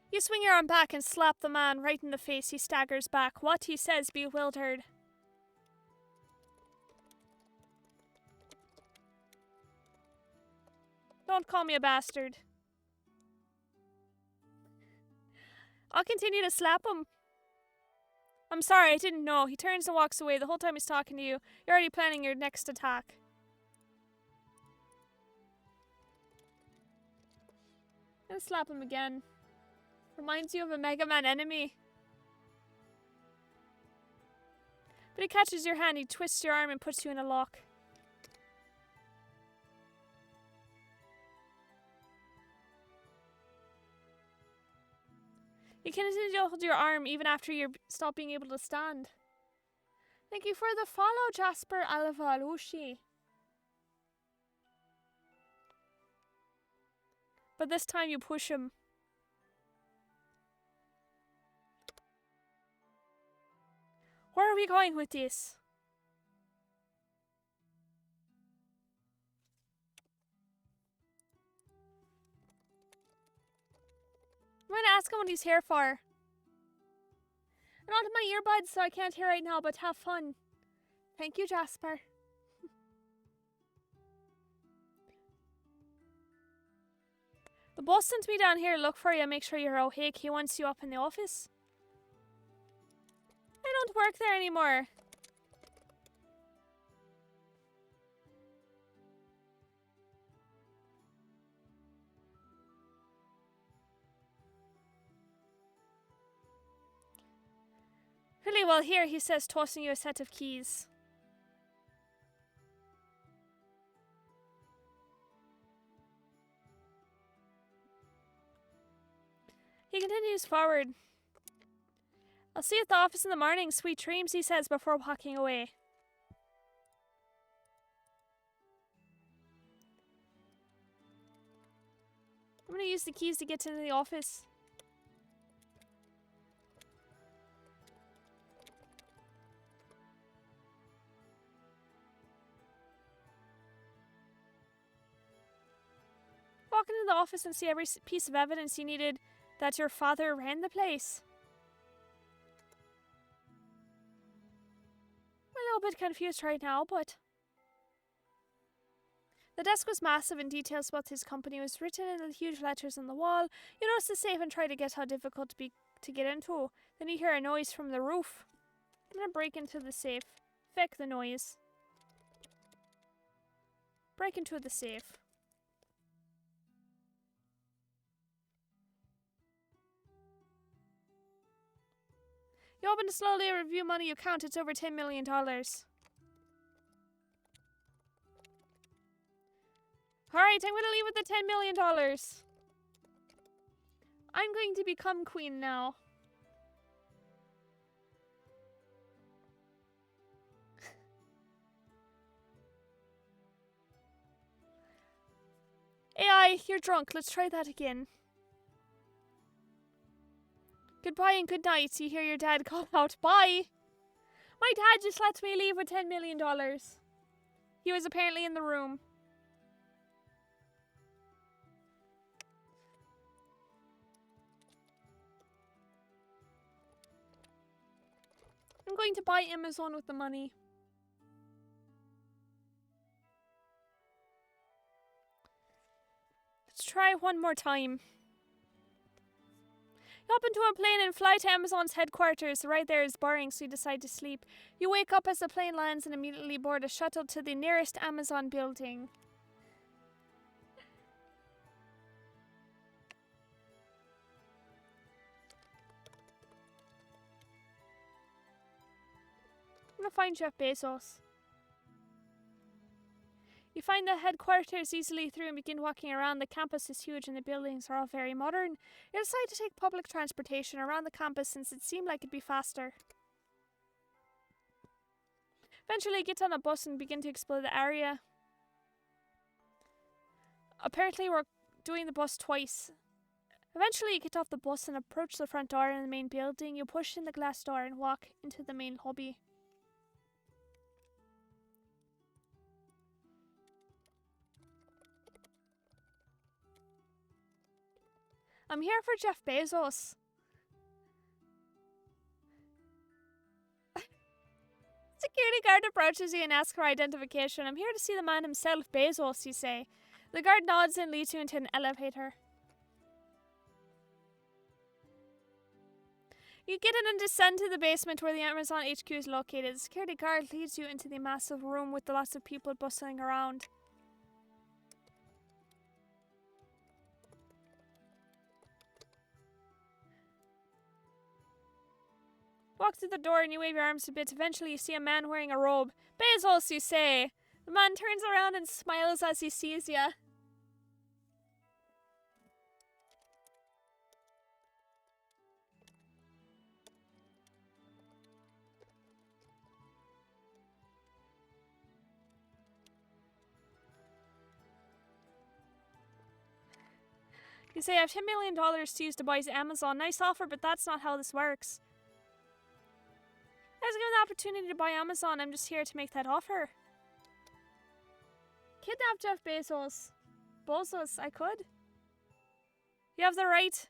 Speaker 1: You swing your arm back and slap the man right in the face. He staggers back. What he says, bewildered. Don't call me a bastard. I'll continue to slap him. I'm sorry, I didn't know. He turns and walks away. The whole time he's talking to you, you're already planning your next attack. And slap him again. Reminds you of a Mega Man enemy. But he catches your hand, he twists your arm and puts you in a lock. You continue to hold your arm even after you stop being able to stand. Thank you for the follow, Jasper Alvalushi. But this time you push him. Where are we going with this? I'm going to ask him what he's here for. I'm not in my earbuds, so I can't hear right now, but have fun. Thank you, Jasper. The boss sent me down here to look for you and make sure you're okay. He wants you up in the office. I don't work there anymore. Really well here, he says, tossing you a set of keys. He continues forward. I'll see you at the office in the morning. Sweet dreams, he says before walking away. I'm going to use the keys to get to the office. Walk into the office and see every piece of evidence you needed that your father ran the place. I'm a little bit confused right now, but... The desk was massive and details about his company was written in huge letters on the wall. You notice the safe and try to guess how difficult to get into. Then you hear a noise from the roof. I'm gonna break into the safe. Fake the noise. Break into the safe. You open to slowly review money you count. It's over $10 million. Alright, I'm gonna leave with the $10 million. I'm going to become queen now. AI, you're drunk. Let's try that again. Goodbye and good night. You hear your dad call out, bye! My dad just let me leave with $10 million. He was apparently in the room. I'm going to buy Amazon with the money. Let's try one more time. You hop into a plane and fly to Amazon's headquarters. Right there is boring, so you decide to sleep. You wake up as the plane lands and immediately board a shuttle to the nearest Amazon building. I'm gonna find Jeff Bezos. You find the headquarters easily through and begin walking around. The campus is huge and the buildings are all very modern. You decide to take public transportation around the campus since it seemed like it'd be faster. Eventually you get on a bus and begin to explore the area. Apparently we're doing the bus twice. Eventually you get off the bus and approach the front door in the main building. You push in the glass door and walk into the main lobby. I'm here for Jeff Bezos. Security guard approaches you and asks for identification. I'm here to see the man himself, Bezos, you say. The guard nods and leads you into an elevator. You get in and descend to the basement where the Amazon HQ is located. The security guard leads you into the massive room with lots of people bustling around. Walk through the door and you wave your arms a bit. Eventually you see a man wearing a robe. Bezos, you say. The man turns around and smiles as he sees you. You say, I have $10 million to use to buy Amazon. Nice offer, but that's not how this works. I was given the opportunity to buy Amazon. I'm just here to make that offer. Kidnap Jeff Bezos. Bezos, I could. You have the right.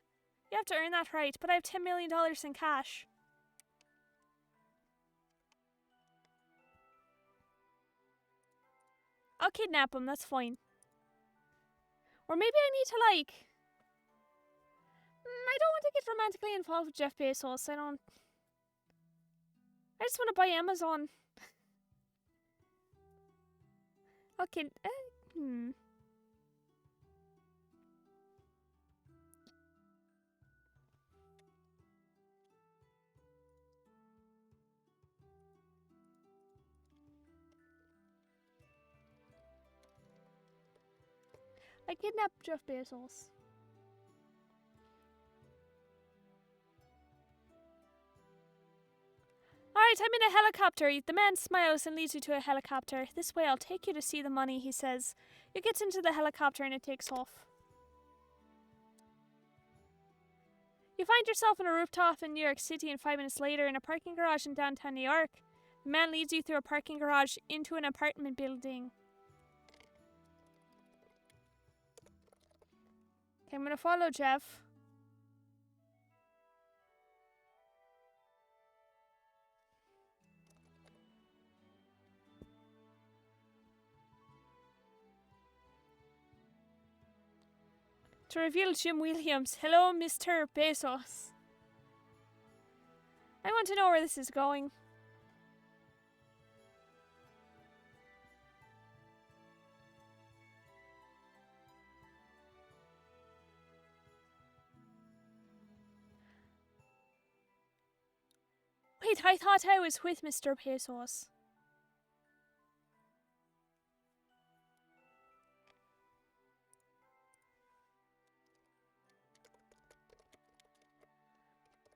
Speaker 1: You have to earn that right, but I have $10 million in cash. I'll kidnap him, that's fine. Or maybe I need to, like... I don't want to get romantically involved with Jeff Bezos. I just want to buy Amazon. Okay. I kidnapped Jeff Bezos. Alright, I'm in a helicopter. The man smiles and leads you to a helicopter. This way, I'll take you to see the money, he says. You get into the helicopter and it takes off. You find yourself on a rooftop in New York City, and 5 minutes later in a parking garage in downtown New York. The man leads you through a parking garage into an apartment building. Okay, I'm gonna follow Jeff. To reveal Jim Williams. Hello, Mr. Bezos. I want to know where this is going. Wait, I thought I was with Mr. Bezos.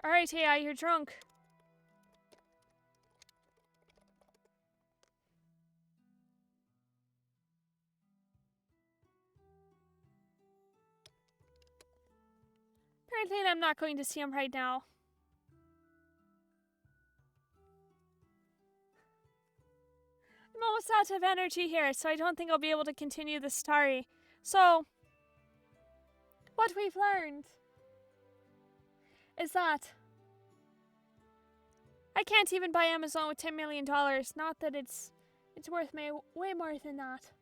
Speaker 1: Alright, AI, you're drunk. Apparently I'm not going to see him right now. I'm almost out of energy here, so I don't think I'll be able to continue the story. So, what we've learned is that I can't even buy Amazon with $10 million. Not that it's worth me way more than that.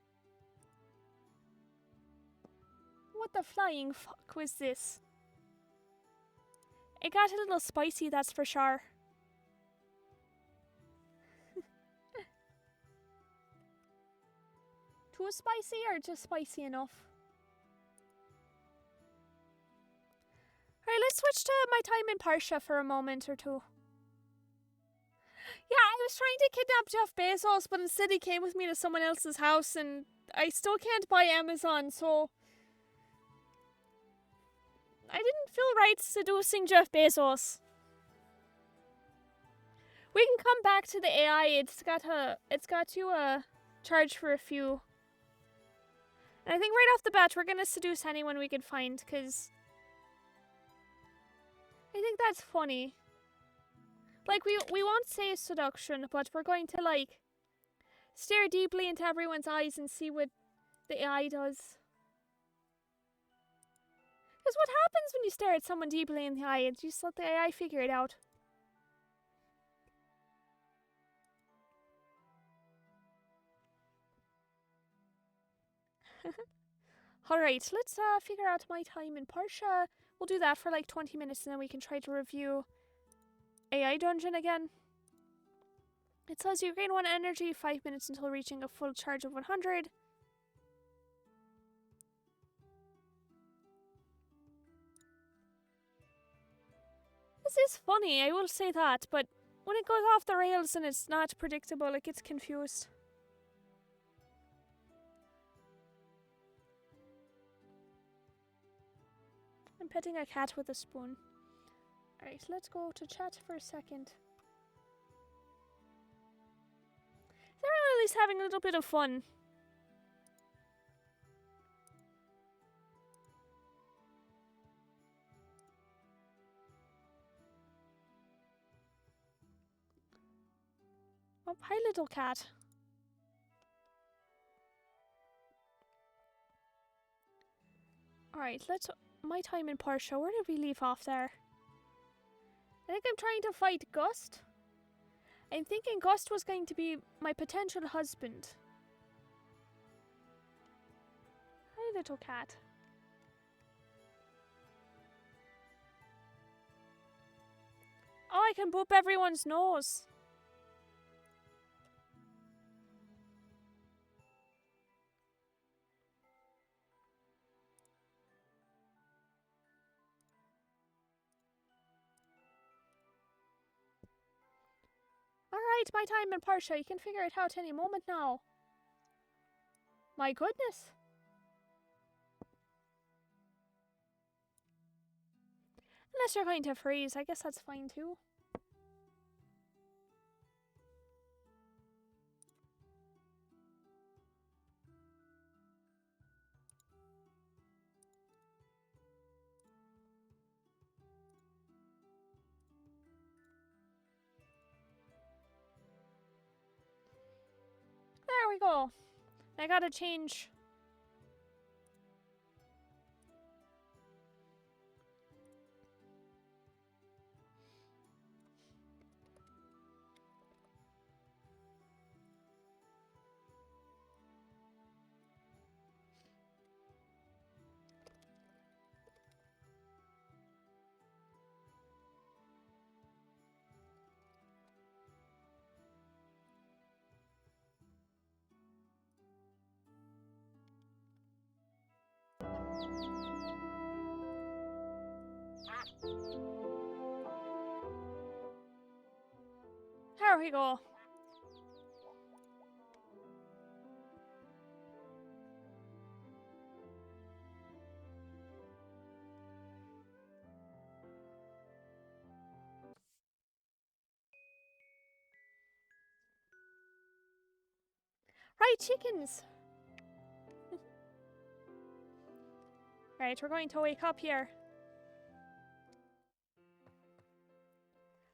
Speaker 1: What the flying fuck was this? It got a little spicy, that's for sure. Too spicy or just spicy enough? Alright, let's switch to my time in Portia for a moment or two. Yeah, I was trying to kidnap Jeff Bezos, but instead he came with me to someone else's house, and I still can't buy Amazon, so I didn't feel right seducing Jeff Bezos. We can come back to the AI. It's got to charge for a few. And I think right off the bat we're gonna seduce anyone we can find, because I think that's funny. Like, we won't say seduction, but we're going to, like, stare deeply into everyone's eyes and see what the AI does. Because what happens when you stare at someone deeply in the eye? You just let the AI figure it out. Alright, let's figure out my time in Portia. We'll do that for like 20 minutes and then we can try to review AI Dungeon again. It says you gain 1 energy, 5 minutes until reaching a full charge of 100. This is funny, I will say that, but when it goes off the rails and it's not predictable, it gets confused. I'm petting a cat with a spoon. Alright, let's go to chat for a second. Is everyone at least having a little bit of fun? Oh, hi little cat. Alright, my time in Portia. Where did we leave off there? I think I'm trying to fight Gust. I'm thinking Gust was going to be my potential husband. Hi, little cat. Oh, I can boop everyone's nose. Alright, my time in Portia. You can figure it out any moment now. My goodness. Unless you're going to freeze, I guess that's fine too. There we go. I gotta change. There we go. Right, chickens. Right, we're going to wake up here.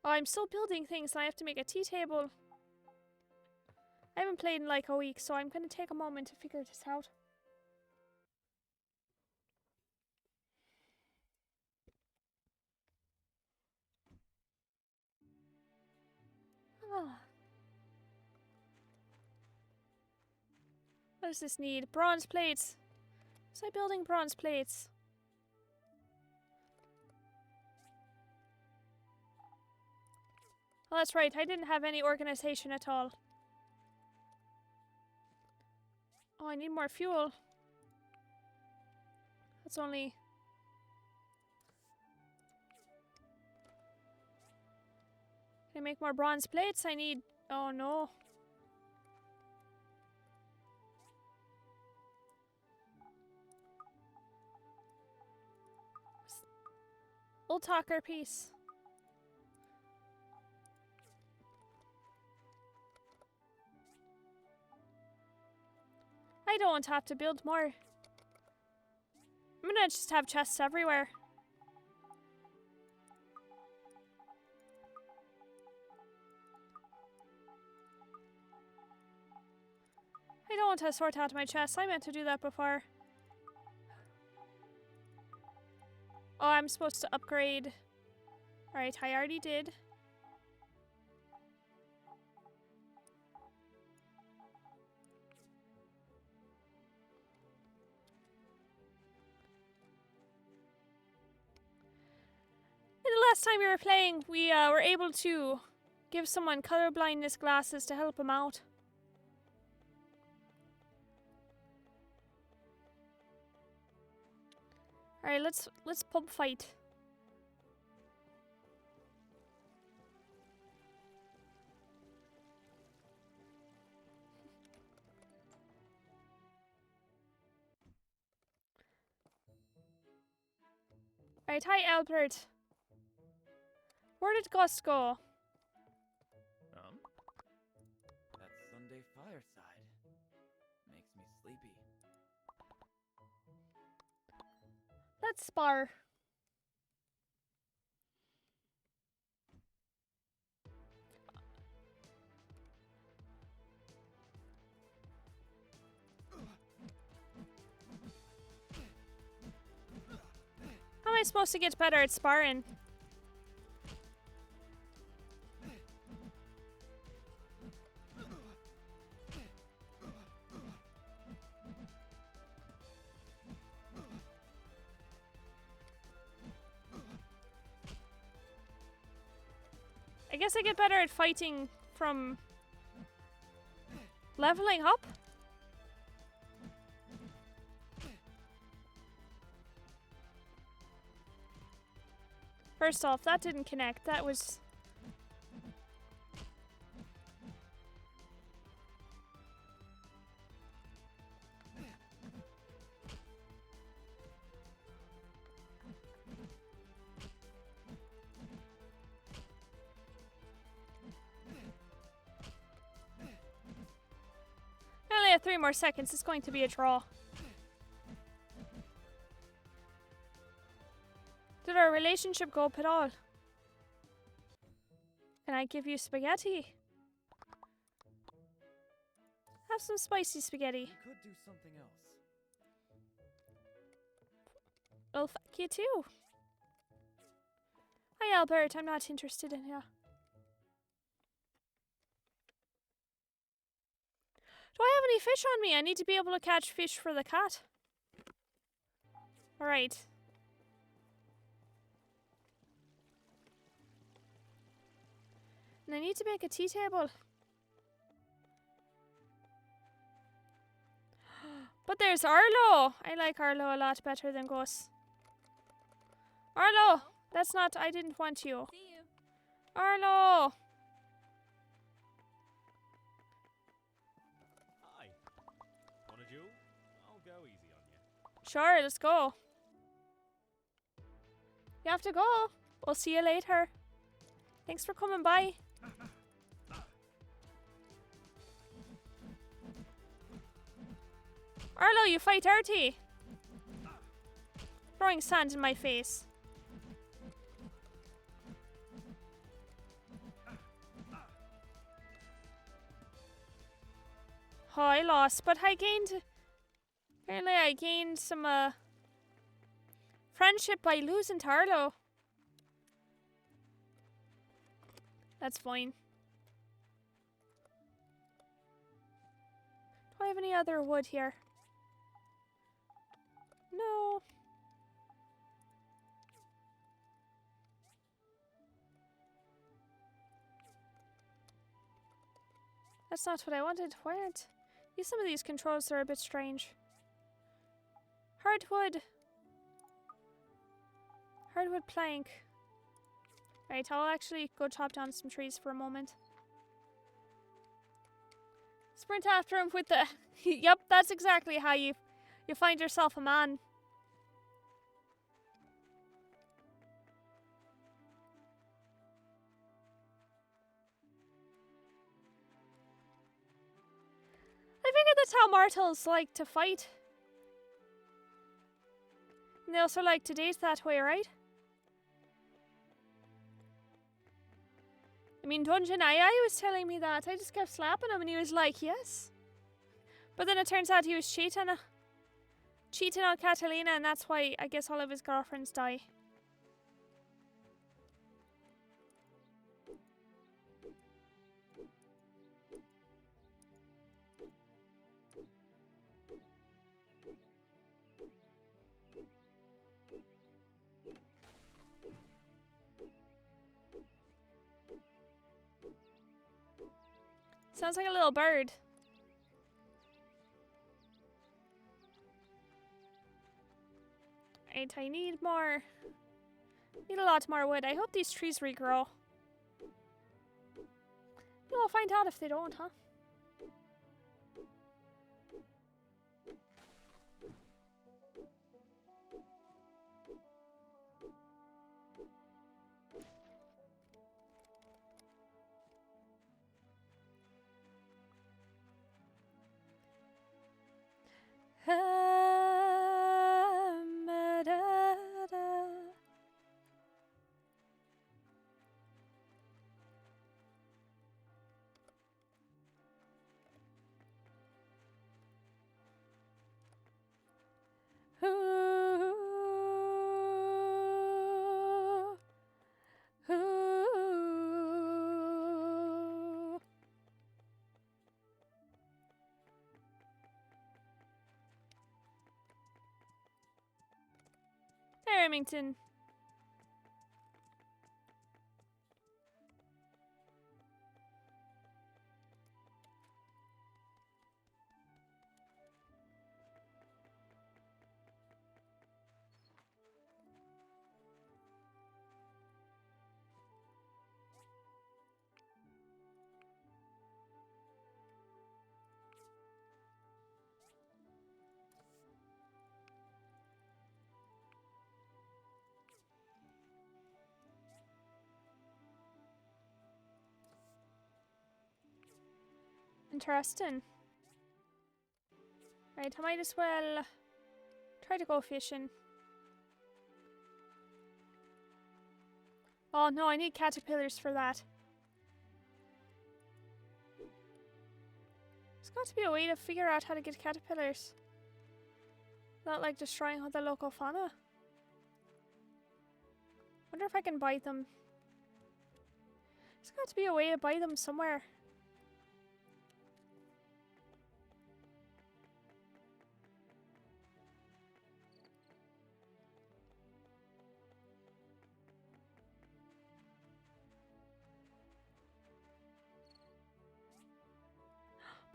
Speaker 1: Oh, I'm still building things and I have to make a tea table. I haven't played in like a week, so I'm going to take a moment to figure this out. Ah. What does this need? Bronze plates. Was I building bronze plates? Oh, that's right. I didn't have any organization at all. Oh, I need more fuel. That's only... Can I make more bronze plates? I need... Oh, no. Old talker piece. I don't have to build more. I'm gonna just have chests everywhere. I don't want to sort out my chests. I meant to do that before. Oh, I'm supposed to upgrade. Alright, I already did. In the last time we were playing, we were able to give someone color blindness glasses to help him out. Alright, let's pub fight. Alright, hi Albert. Where did Gus go?
Speaker 2: That Sunday fireside makes me sleepy.
Speaker 1: Let's spar. How am I supposed to get better at sparring? I guess I get better at fighting from leveling up. First off, that didn't connect. That was... 3 more seconds. It's going to be a draw. Did our relationship go up at all? Can I give you spaghetti? Have some spicy spaghetti.
Speaker 2: We could do something else.
Speaker 1: Well, fuck you too. Hi, Albert. I'm not interested in you. Do I have any fish on me? I need to be able to catch fish for the cat. Alright. And I need to make a tea table. But there's Arlo. I like Arlo a lot better than Gus. Arlo! That's not... I didn't want you.
Speaker 3: See you.
Speaker 1: Arlo!
Speaker 4: Hi. Want a duel? I'll go easy on you.
Speaker 1: Sure, let's go. You have to go. We'll see you later. Thanks for coming by. Arlo, you fight dirty. Throwing sand in my face. Oh, I lost, but I gained... Apparently I gained some, friendship by losing to Arlo. That's fine. Do I have any other wood here? No. That's not what I wanted. Why aren't... Some of these controls are a bit strange. Hardwood. Hardwood plank. Right, I'll actually go chop down some trees for a moment. Sprint after him with the... Yep, that's exactly how you find yourself a man. I figured that's how mortals like to fight. And they also like to date that way, right? I mean, Dungeon AI was telling me that. I just kept slapping him and he was like, yes. But then it turns out he was cheating on Catalina, and that's why I guess all of his girlfriends die. Sounds like a little bird. Right, I need more. Need a lot more wood. I hope these trees regrow. We'll find out if they don't, huh? Remington. Interesting. Right, I might as well try to go fishing. Oh no, I need caterpillars for that. There's got to be a way to figure out how to get caterpillars. Not like destroying all the local fauna. Wonder if I can buy them. There's got to be a way to buy them somewhere.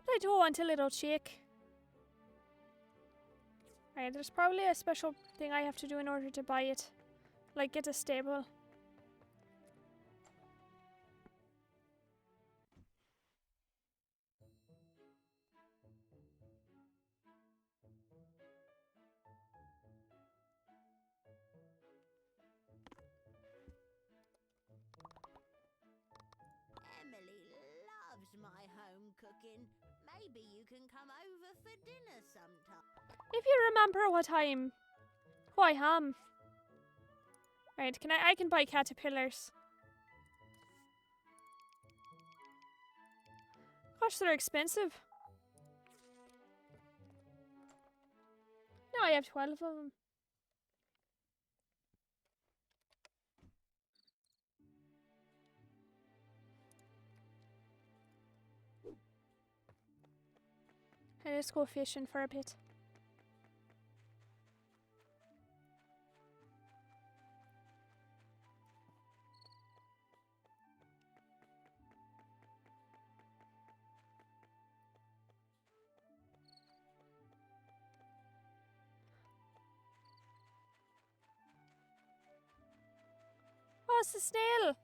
Speaker 1: But I do want a little chick. Right, there's probably a special thing I have to do in order to buy it. Like get a stable.
Speaker 3: Emily loves my home cooking. Maybe you can come over for dinner sometime.
Speaker 1: If you remember who I am. Right, I can buy caterpillars. Gosh, they're expensive. Now I have 12 of them. Let's go fishing for a bit. Oh, it's a snail!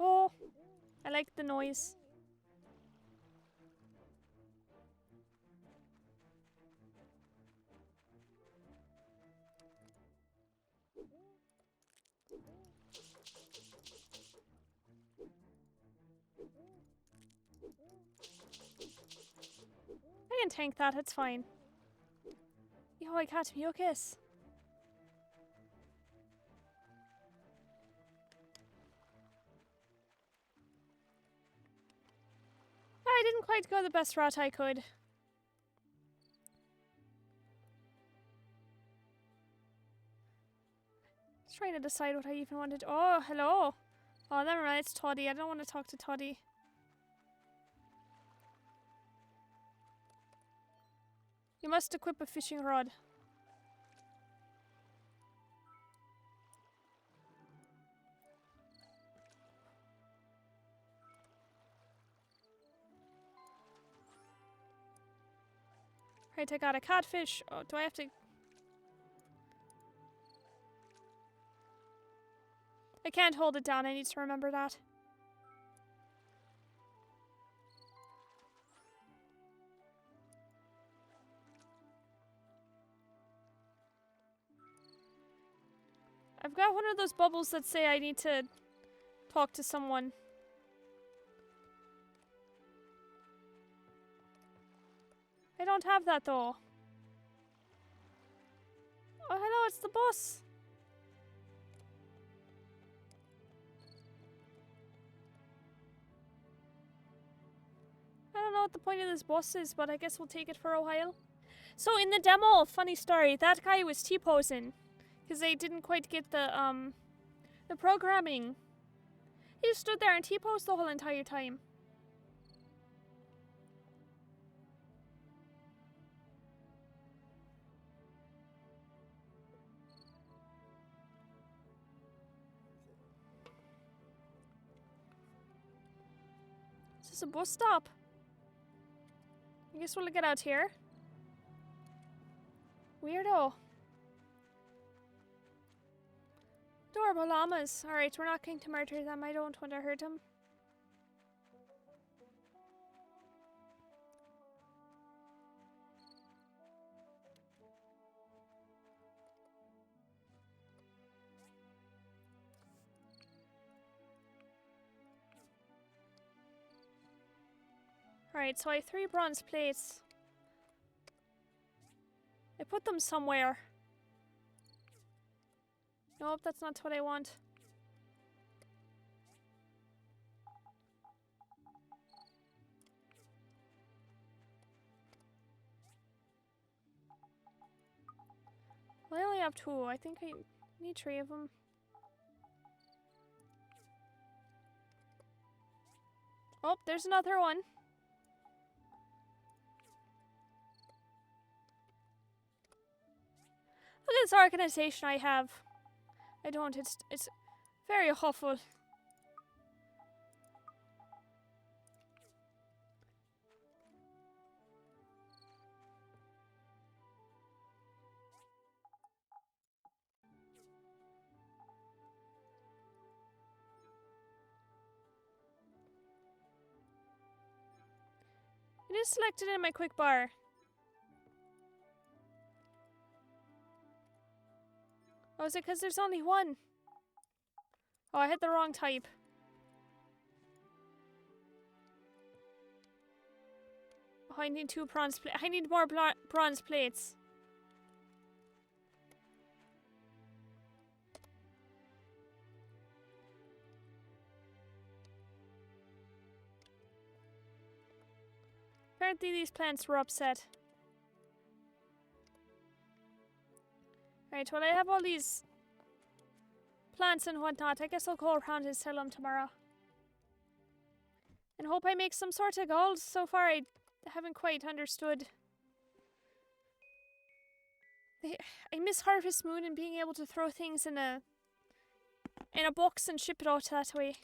Speaker 1: Oh, I like the noise. I can tank that, it's fine. Yo, I got mucus. I didn't quite go the best route I could. Just trying to decide what I even wanted. Oh, hello. Oh, never mind, it's Toddy. I don't want to talk to Toddy. You must equip a fishing rod. Right, I got a catfish. Oh, do I have to... I can't hold it down. I need to remember that. I've got one of those bubbles that say I need to talk to someone. I don't have that though. Oh, hello, it's the boss. I don't know what the point of this boss is, but I guess we'll take it for a while. So in the demo, funny story, that guy was T-posing. Because they didn't quite get the programming. He just stood there and T-posed the whole entire time. Is this a bus stop? I guess we'll get out here. Weirdo. Adorable llamas. Alright, we're not going to murder them. I don't want to hurt them. Right, so I have 3 bronze plates. I put them somewhere. Nope, that's not what I want. Well, I only have 2. I think I need 3 of them. Oh, there's another one. Look at this organization I have. I don't. It's very awful. It is selected in my quick bar. Oh, is it because there's only one? Oh, I had the wrong type. Oh, I need 2 bronze plates. I need more bronze plates. Apparently these plants were upset. Right, well I have all these plants and whatnot. I guess I'll go around and sell them tomorrow. And hope I make some sort of gold. So far I haven't quite understood. I miss Harvest Moon and being able to throw things in a box and ship it out that way.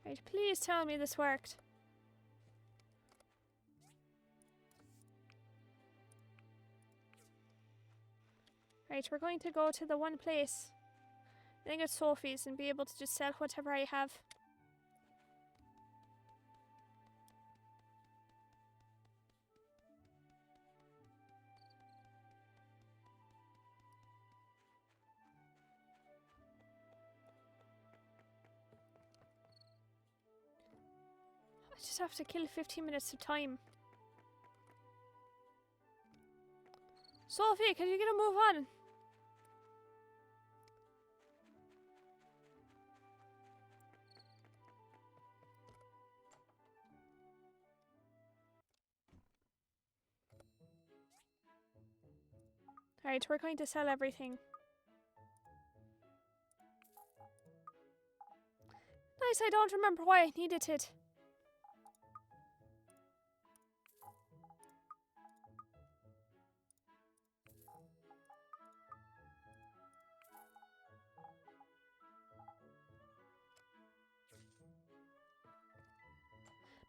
Speaker 1: Right, please tell me this worked. Right, we're going to go to the one place. I think it's Sophie's and be able to just sell whatever I have. I just have to kill 15 minutes of time. Sophie, can you get a move on? Alright, we're going to sell everything. Nice, I don't remember why I needed it.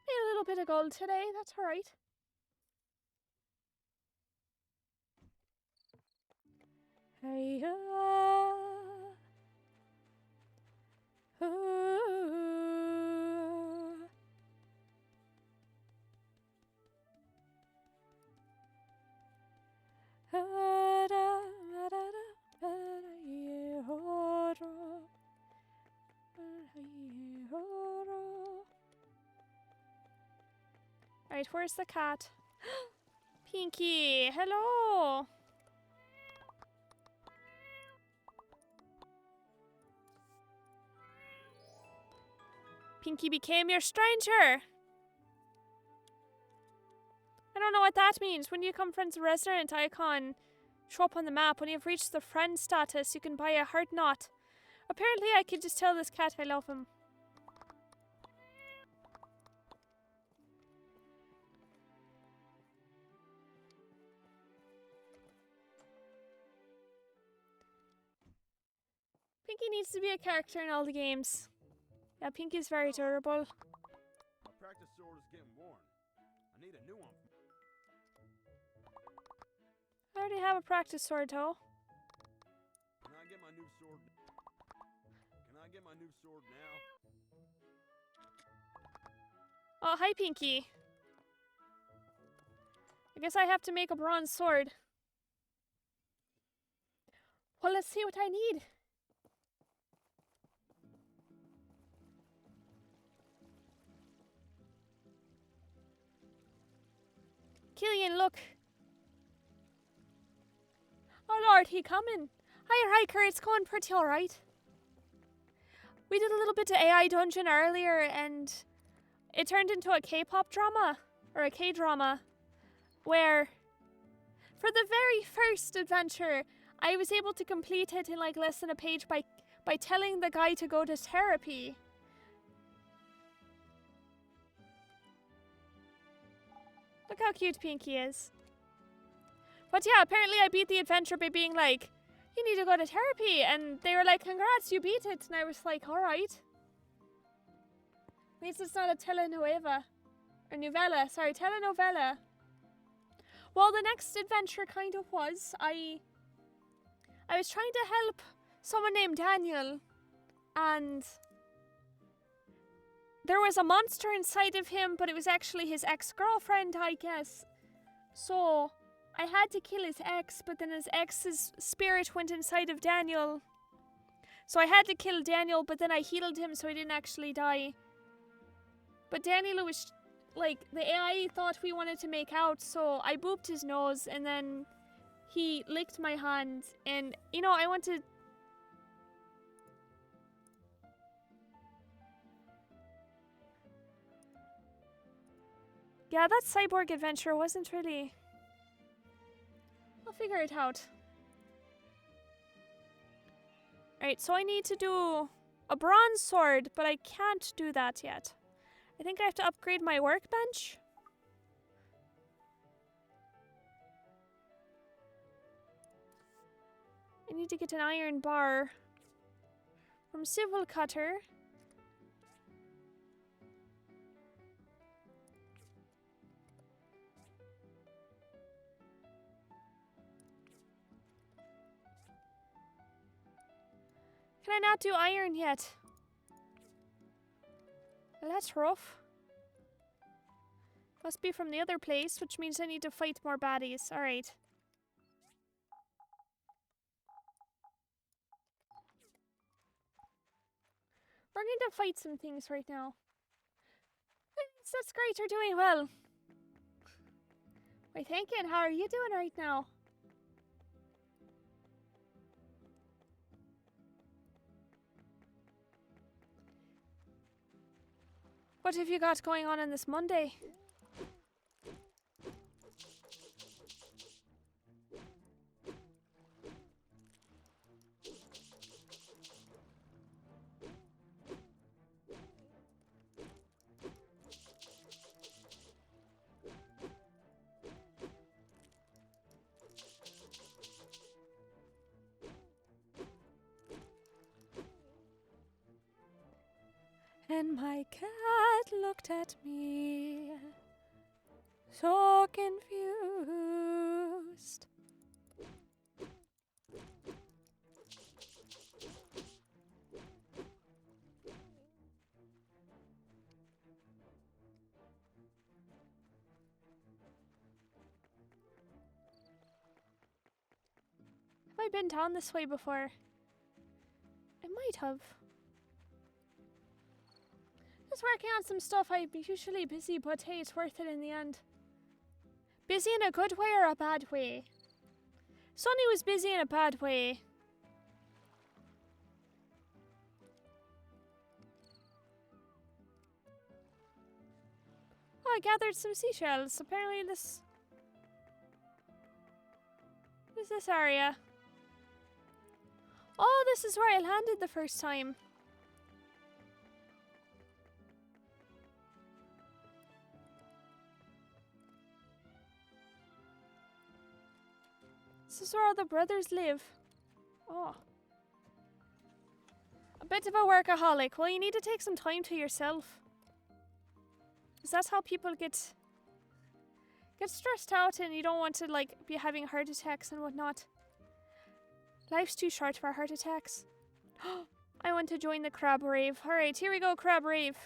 Speaker 1: Made a little bit of gold today, that's alright. Hey, Right, where's the cat? Pinky, hello! Pinky became your stranger! I don't know what that means. When you become friends with a resident icon, show up on the map. When you've reached the friend status, you can buy a heart knot. Apparently I could just tell this cat I love him. Pinky needs to be a character in all the games. Yeah, Pinky's very durable.
Speaker 5: My practice sword is getting worn. I need a new one.
Speaker 1: I already have a practice sword though.
Speaker 5: Can I get my new sword? Can I get my new sword now?
Speaker 1: Oh, hi Pinky. I guess I have to make a bronze sword. Well, let's see what I need. Killian, look. Oh Lord, he coming. Hiya, hiker, it's going pretty alright. We did a little bit of AI dungeon earlier and it turned into a K-pop drama, or a K-drama, where for the very first adventure, I was able to complete it in like less than a page by telling the guy to go to therapy. Look how cute Pinky is. But yeah, apparently I beat the adventure by being like, you need to go to therapy. And they were like, congrats, you beat it. And I was like, alright. At least it's not a telenovela. Or novella, sorry, telenovela. Well, the next adventure kind of was, I was trying to help someone named Daniel. And there was a monster inside of him, but it was actually his ex-girlfriend, I guess. So I had to kill his ex, but then his ex's spirit went inside of Daniel. So I had to kill Daniel, but then I healed him so he didn't actually die. But Daniel was, like, the AI thought we wanted to make out, so I booped his nose, and then he licked my hand, and, you know, I want to... Yeah, that cyborg adventure wasn't really... I'll figure it out. Alright, so I need to do a bronze sword, but I can't do that yet. I think I have to upgrade my workbench. I need to get an iron bar from Civil Cutter. Can I not do iron yet? Well, that's rough. Must be from the other place, which means I need to fight more baddies. Alright. We're going to fight some things right now. That's great, you're doing well. Wait, thank you, and how are you doing right now? What have you got going on this Monday? And my cat looked at me, so confused. Have I been down this way before? I might have. Just working on some stuff. I'm usually busy, but hey, it's worth it in the end. Busy in a good way or a bad way? Sonny was busy in a bad way. Oh, I gathered some seashells. Apparently this... What is this area? Oh, this is where I landed the first time. This is where all the brothers live. Oh. A bit of a workaholic. Well, you need to take some time to yourself. Because that's how people get stressed out and you don't want to, like, be having heart attacks and whatnot. Life's too short for heart attacks. I want to join the crab rave. Alright, here we go, crab rave.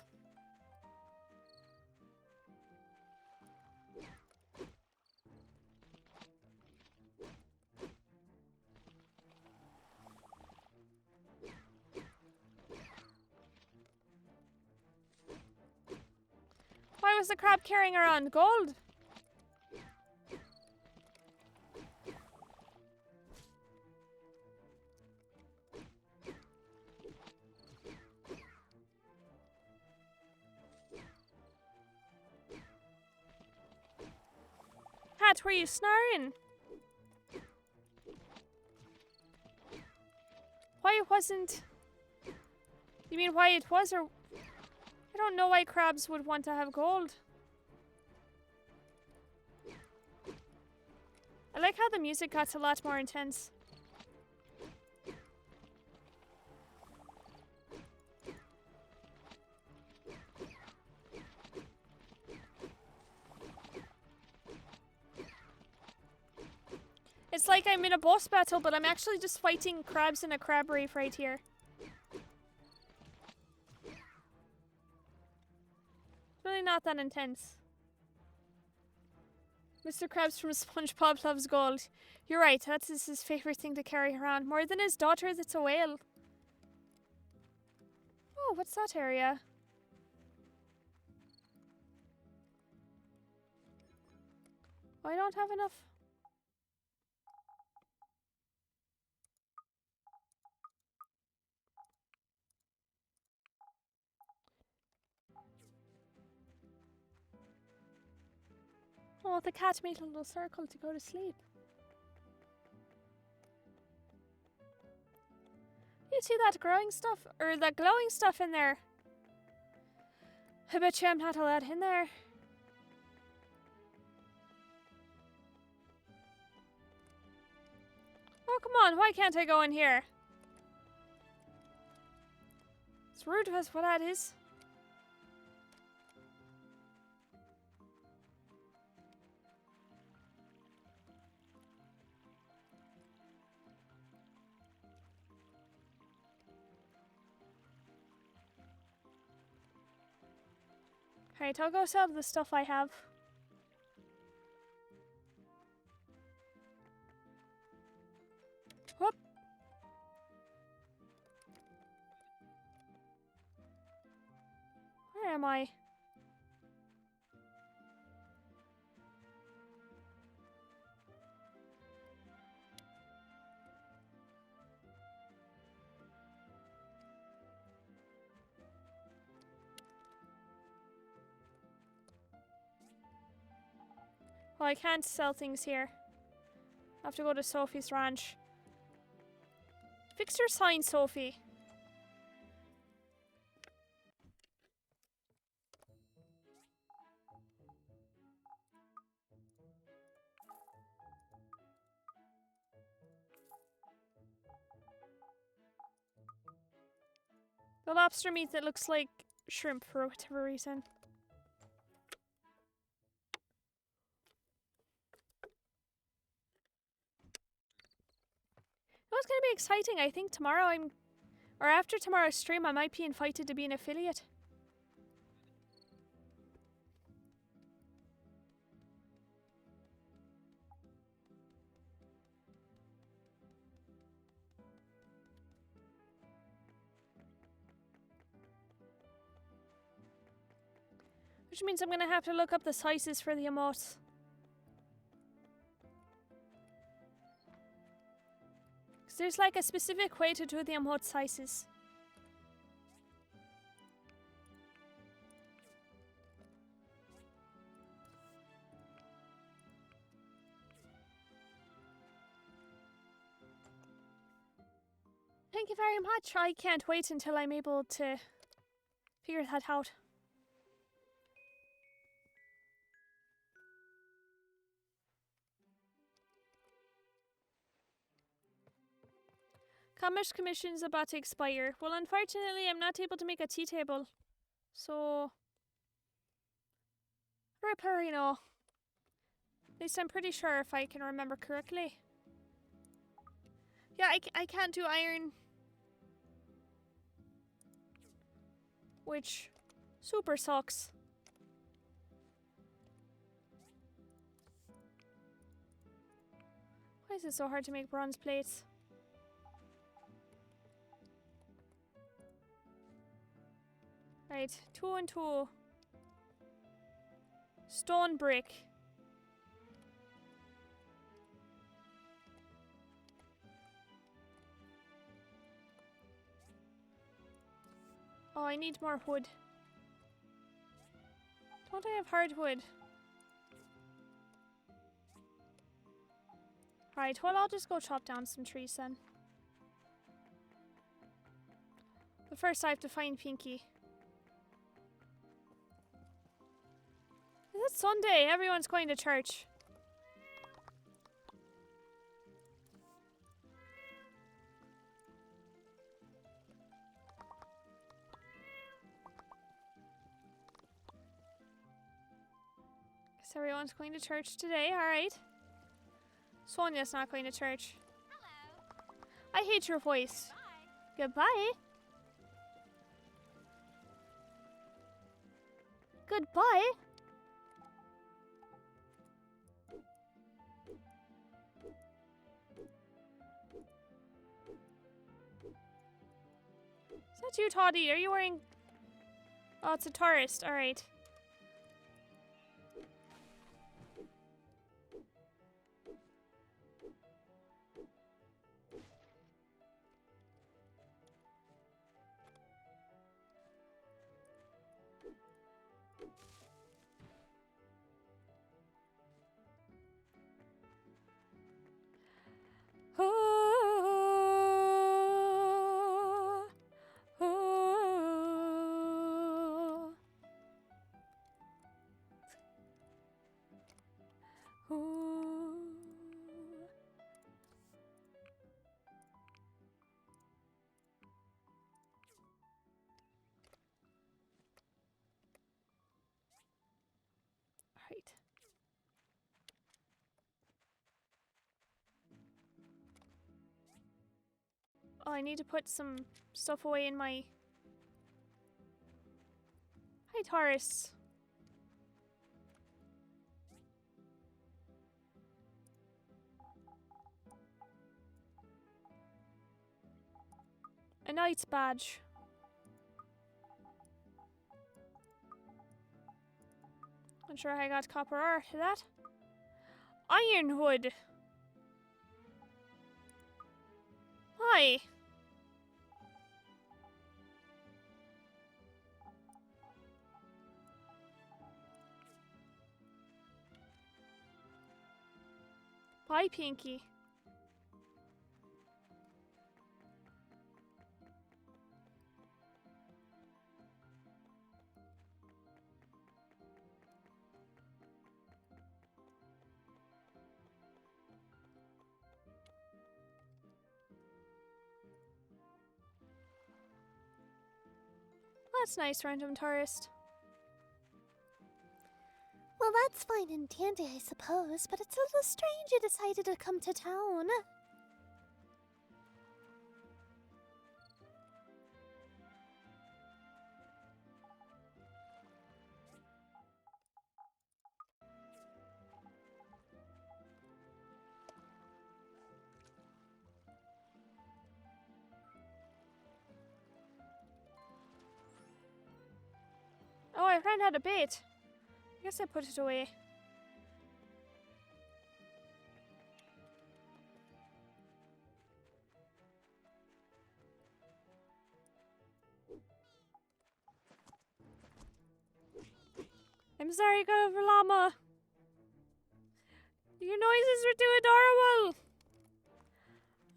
Speaker 1: is the crab carrying around? Gold? Hat, were you snoring? Why it wasn't... You mean why it was, or... I don't know why crabs would want to have gold. I like how the music got a lot more intense. It's like I'm in a boss battle, but I'm actually just fighting crabs in a crab reef right here. It's really not that intense. Mr. Krabs from SpongeBob loves gold. You're right, that's his favorite thing to carry around. More than his daughter that's a whale. Oh, what's that area? Oh, I don't have enough. Oh, the cat made a little circle to go to sleep. You see that growing stuff? Or that glowing stuff in there? I bet you I'm not allowed in there. Oh, come on. Why can't I go in here? It's rude as what that is. Alright, I'll go sell the stuff I have. Whoop. Where am I? Well, I can't sell things here. I have to go to Sophie's ranch. Fix your sign, Sophie. The lobster meat that looks like shrimp for whatever reason. It's going to be exciting. I think tomorrow or after tomorrow's stream, I might be invited to be an affiliate. Which means I'm going to have to look up the sizes for the emotes. There's like a specific way to do the emote sizes. Thank you very much. I can't wait until I'm able to figure that out. Commerce commission's about to expire. Well, unfortunately, I'm not able to make a tea table. So... Reparino. At least I'm pretty sure if I can remember correctly. Yeah, I can't do iron. Which super sucks. Why is it so hard to make bronze plates? Right, 2 and 2. Stone brick. Oh, I need more wood. Don't I have hardwood? Right, well, I'll just go chop down some trees then. But first I have to find Pinky. It's Sunday. Everyone's going to church. Guess everyone's going to church today. Alright. Sonia's not going to church.
Speaker 3: Hello.
Speaker 1: I hate your voice.
Speaker 3: Bye.
Speaker 1: Goodbye. Goodbye. Is that you, Toddy? Are you wearing... Oh, it's a tourist. Alright. Right. Oh, I need to put some stuff away in my... Hi, Taurus. A knight's badge. Not sure how I got copper ore to that. Ironwood. Hi. Bye, Pinky. That's nice, random tourist.
Speaker 6: Well, that's fine and dandy, I suppose, but it's a little strange you decided to come to town.
Speaker 1: Oh, I ran out of bait. I guess I put it away. I'm sorry, God of Llama. Your noises are too adorable.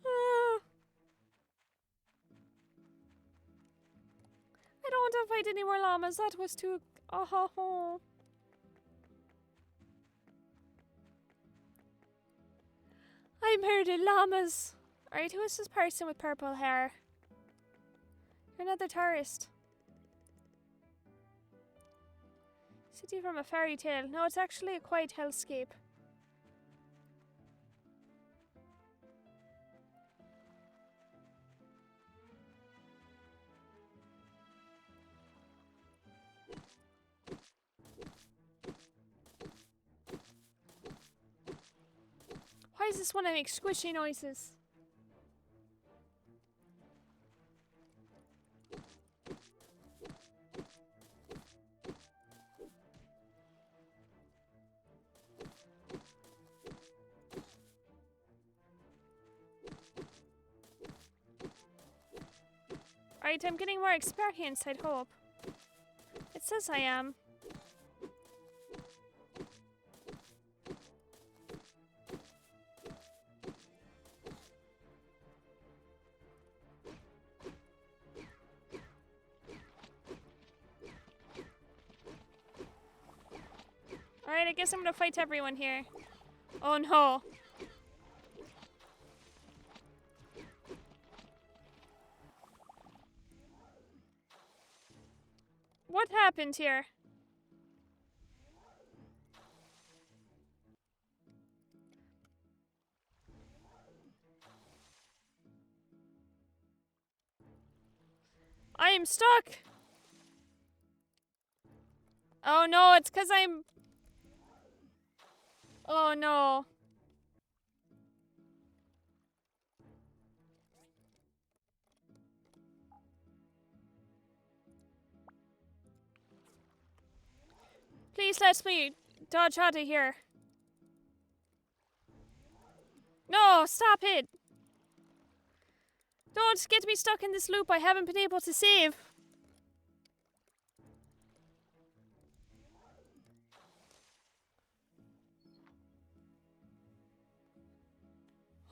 Speaker 1: Ah. I don't want to fight any more llamas. That was too... Oh. I murdered llamas. Alright, who is this person with purple hair? You're another tourist. City from a fairy tale. No, it's actually a quiet hellscape. Why is this one that makes squishy noises? Alright, I'm getting more experience, I'd hope. It says I am. Alright, I guess I'm gonna fight everyone here. Oh no. What happened here? I am stuck! Oh no, it's because I'm... Oh no. Please let me dodge out of here. No, stop it! Don't get me stuck in this loop I haven't been able to save.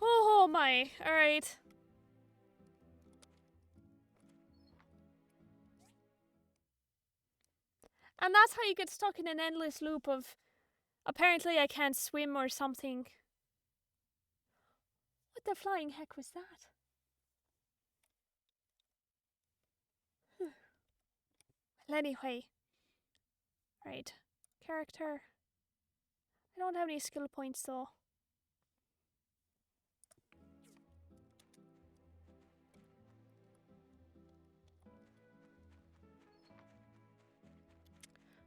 Speaker 1: Oh my, alright. And that's how you get stuck in an endless loop of apparently I can't swim or something. What the flying heck was that? Well, anyway. Right. Character. I don't have any skill points though.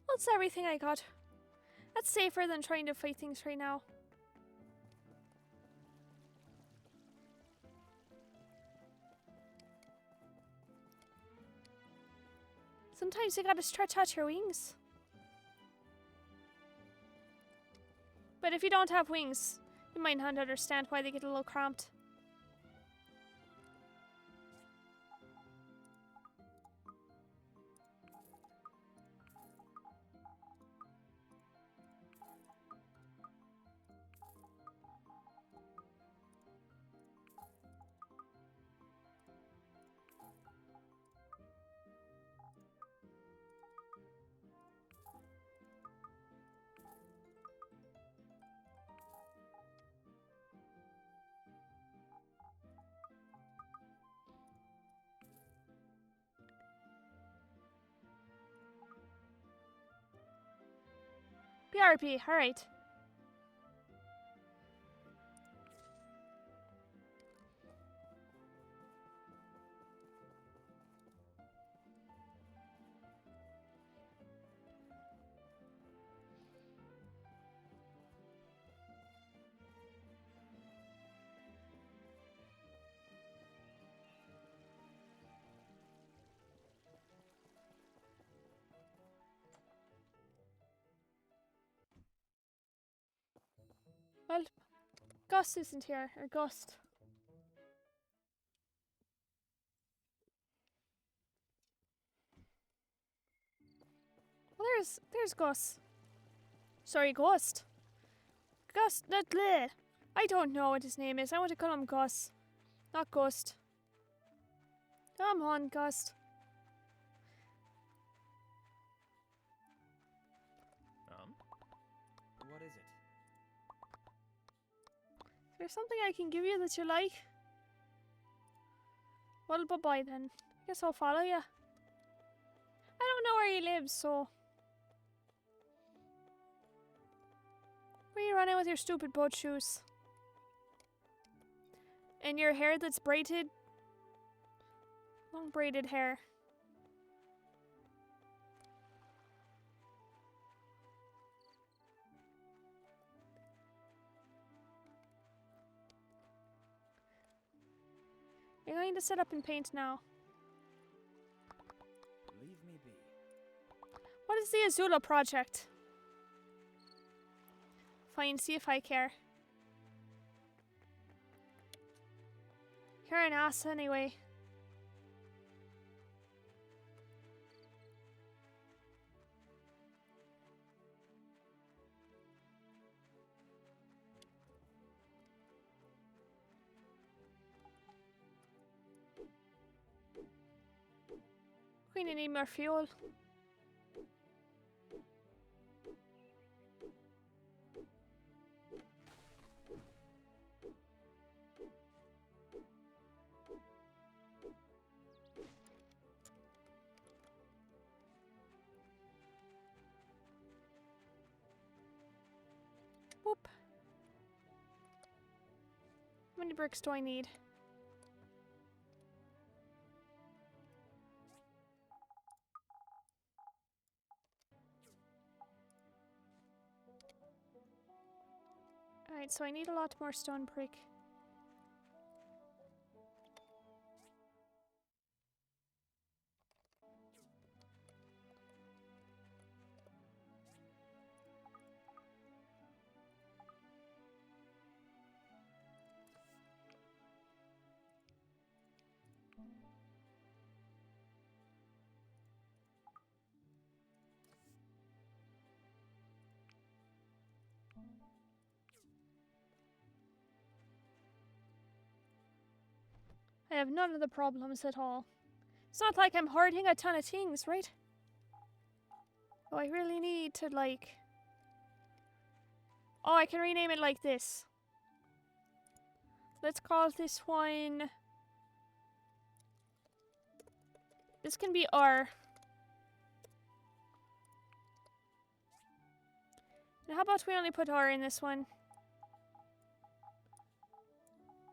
Speaker 1: That's everything I got. That's safer than trying to fight things right now. Sometimes you gotta stretch out your wings. But if you don't have wings, you might not understand why they get a little cramped. BRB, alright. Well, Gus isn't here, or Gust. Well, there's Gus. Sorry, Gust. Gus, not bleh. I don't know what his name is. I want to call him Gus, not Gust. Come on, Gust.
Speaker 2: What is it?
Speaker 1: Is there something I can give you that you like? Well, bye-bye then. Guess I'll follow you. I don't know where he lives, so... Where you running with your stupid boat shoes? And your hair that's braided? Long braided hair. You're going to set up and paint now.
Speaker 2: Leave me be.
Speaker 1: What is the Azula project? Fine, see if I care. You're an ass anyway. We need more fuel. Whoop. How many bricks do I need? Alright, so I need a lot more stone brick. I have none of the problems at all. It's not like I'm hoarding a ton of things, right? Oh, I really need to, like... Oh, I can rename it like this. Let's call this one... This can be R. And how about we only put R in this one?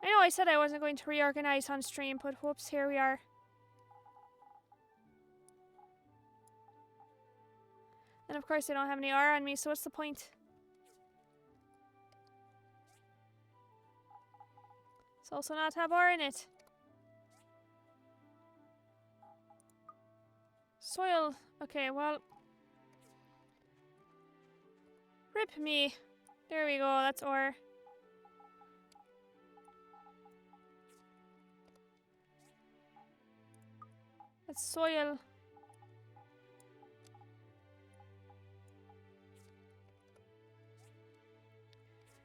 Speaker 1: I know I said I wasn't going to reorganize on stream, but whoops, here we are. And of course I don't have any R on me, so what's the point? It's also not have R in it. Soil. Okay, well. Rip me. There we go, that's ore. That's soil.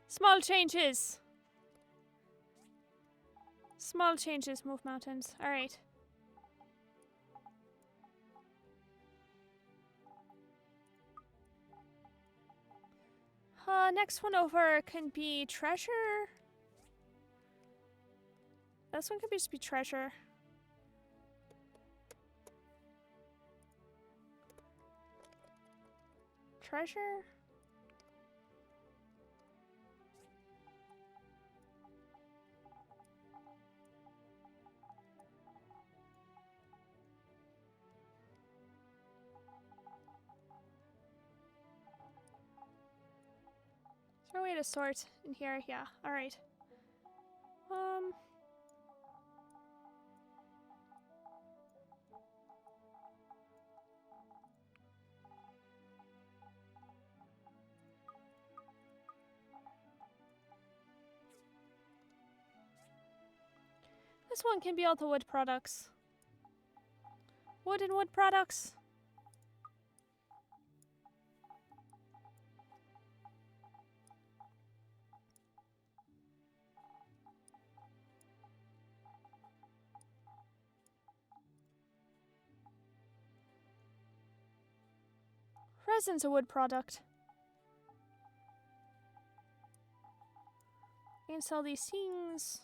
Speaker 1: Small changes. Small changes move mountains. Alright. Next one over can be treasure. This one could just be treasure. Treasure? Is there a way to sort in here? Yeah, alright. This one can be all the wood products. Wood and wood products. Resin's a wood product. I can sell these things.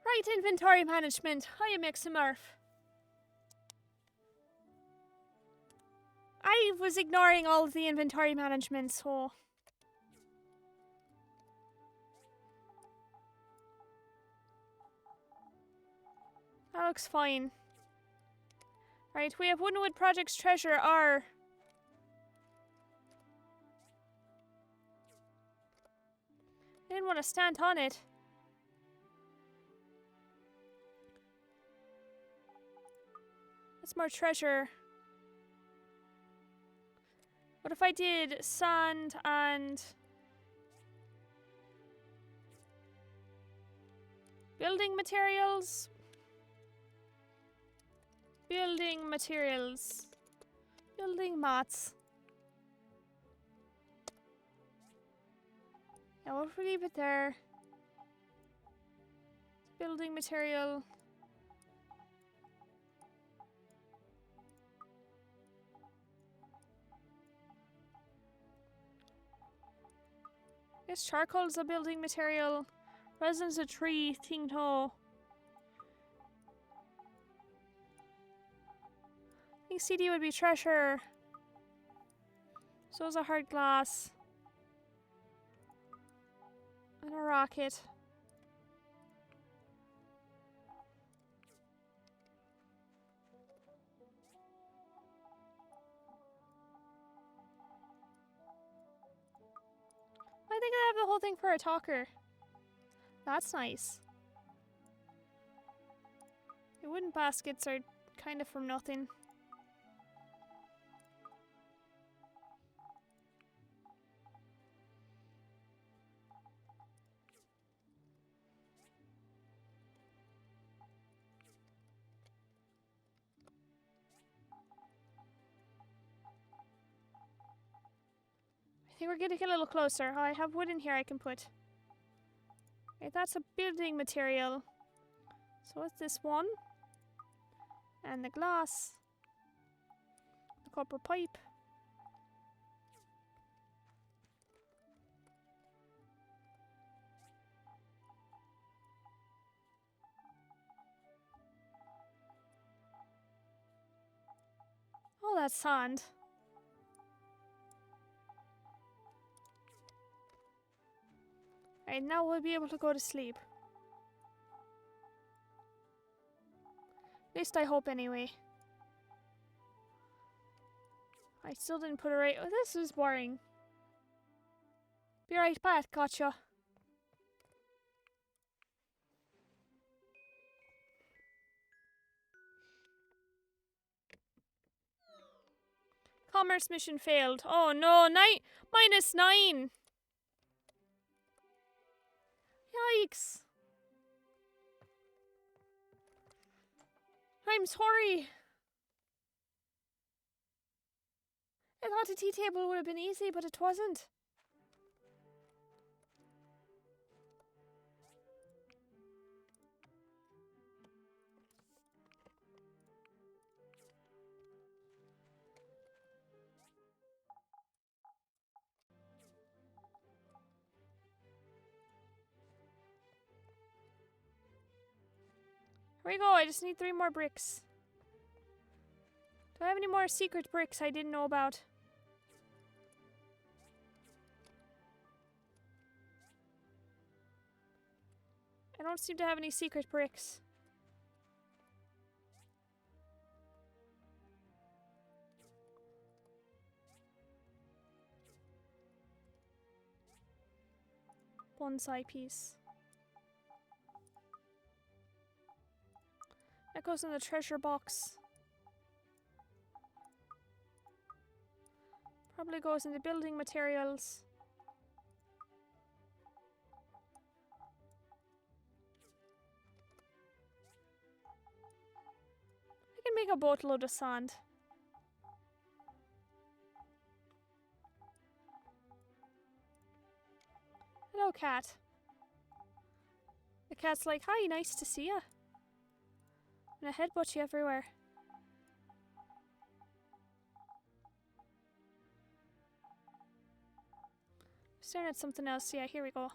Speaker 1: Right, inventory management. Hiya, Mixamurph. I was ignoring all of the inventory management, so... That looks fine. Right, we have Woodwood Projects Treasure R. I didn't want to stand on it. That's more treasure. What if I did sand and... building materials? Building materials. Building mats. Yeah, we'll leave it there. Building material. I guess charcoal is a building material. Resin's a tree thing though. I think CD would be treasure. So is a hard glass. And a rocket. I think I have the whole thing for a talker. That's nice. The wooden baskets are kind of from nothing. I think we're getting a little closer. Oh, I have wood in here I can put. Okay, that's a building material. So what's this one? And the glass. The copper pipe. Oh, that's sand. Alright, now we'll be able to go to sleep. At least I hope anyway. I still didn't put it right. Oh, this is boring. Be right back, gotcha. Commerce mission failed. Oh no, -9! Yikes! I'm sorry. I thought a tea table would have been easy, but it wasn't. Here we go, I just need 3 more bricks. Do I have any more secret bricks I didn't know about? I don't seem to have any secret bricks. Bonsai piece. That goes in the treasure box. Probably goes into building materials. I can make a boatload of sand. Hello, cat. The cat's like, hi, nice to see ya. And I headbutt you everywhere. Staring at something else. Yeah, here we go.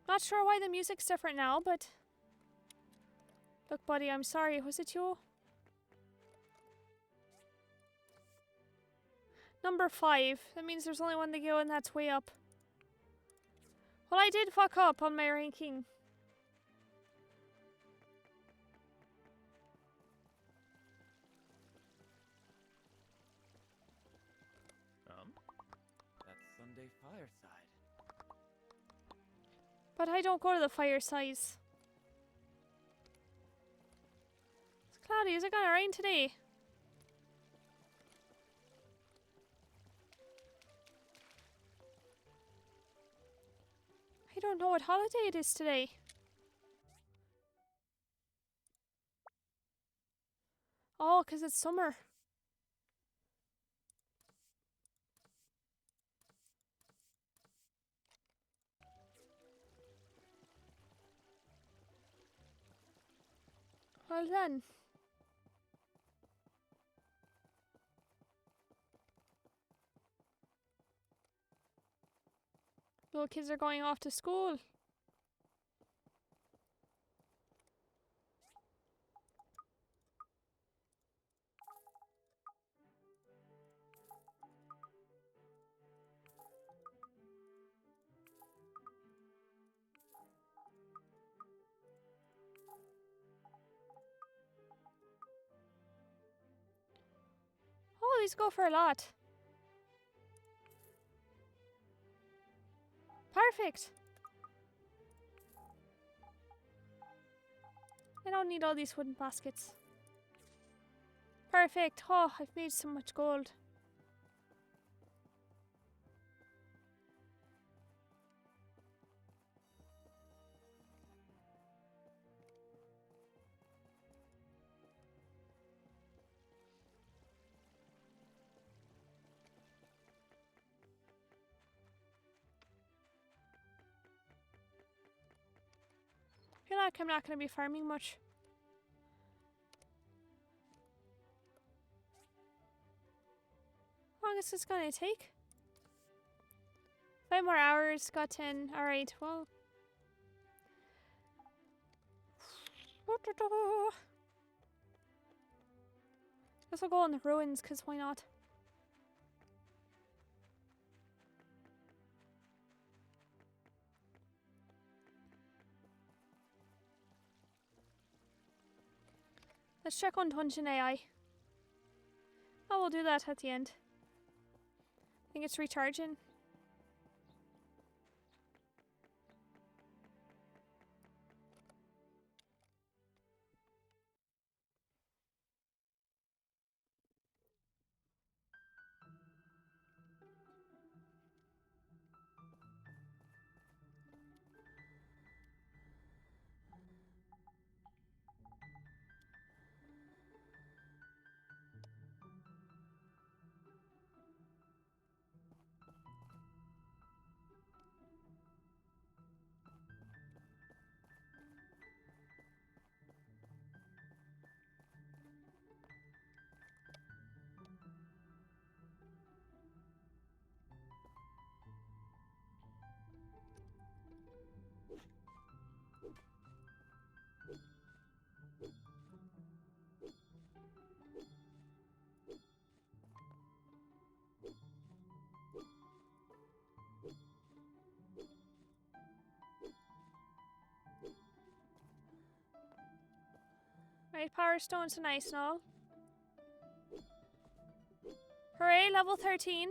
Speaker 1: Not sure why the music's different now, but... Look, buddy, I'm sorry. Was it you? Number 5. That means there's only one to go, and that's way up. Well, I did fuck up on my ranking.
Speaker 2: That's Sunday fireside.
Speaker 1: But I don't go to the firesides. It's cloudy. Is it gonna rain today? I don't know what holiday it is today. Oh, 'cause it's summer. Well done. Little kids are going off to school. Oh, these go for a lot. Perfect. I don't need all these wooden baskets. Perfect. Oh, I've made so much gold. I feel like I'm not going to be farming much. How long is this going to take? 5 more hours, got 10. Alright, well. Guess I'll go on the ruins, because why not? Let's check on Dungeon AI. Oh, we'll do that at the end. I think it's recharging. Right, power stones are nice and all. Hooray, level 13.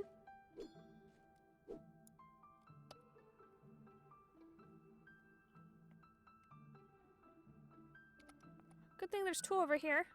Speaker 1: Good thing there's 2 over here.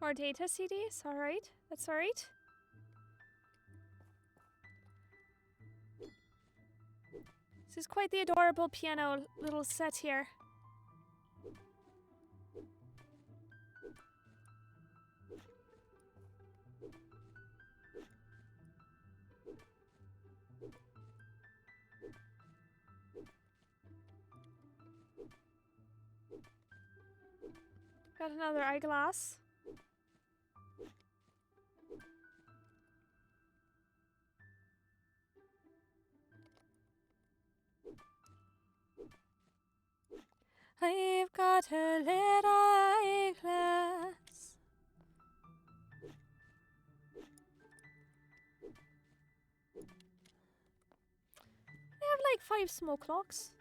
Speaker 1: More data CDs, alright. That's alright. This is quite the adorable piano little set here. Got another eyeglass. I've got a little eyeglass. I have like 5 smoke clocks.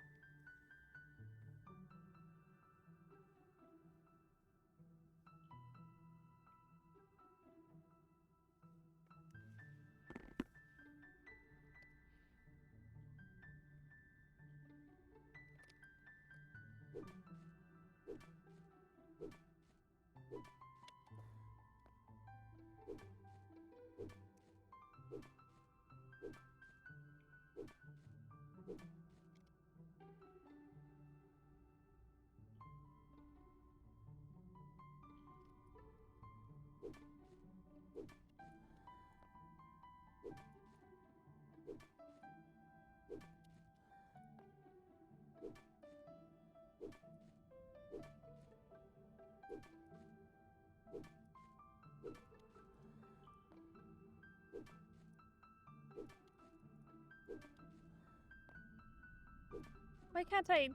Speaker 1: Why can't I?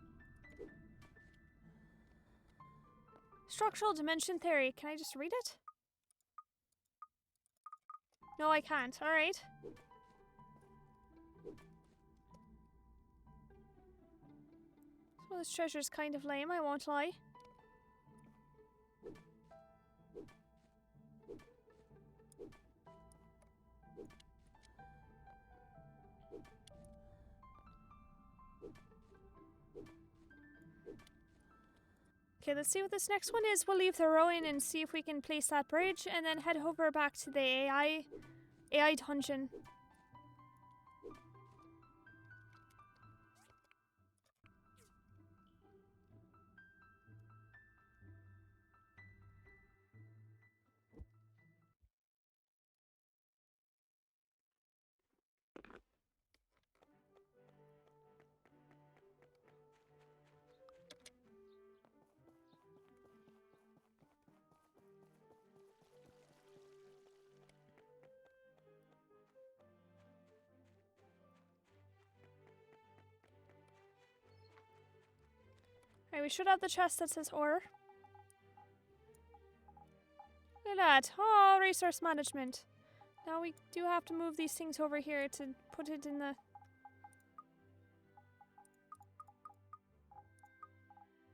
Speaker 1: Structural dimension theory. Can I just read it? No, I can't. Alright. So this treasure's kind of lame, I won't lie. Okay, let's see what this next one is. We'll leave the ruin and see if we can place that bridge and then head over back to the AI dungeon. Right, we should have the chest that says ore. Look at that. Oh, resource management. Now we do have to move these things over here to put it in the...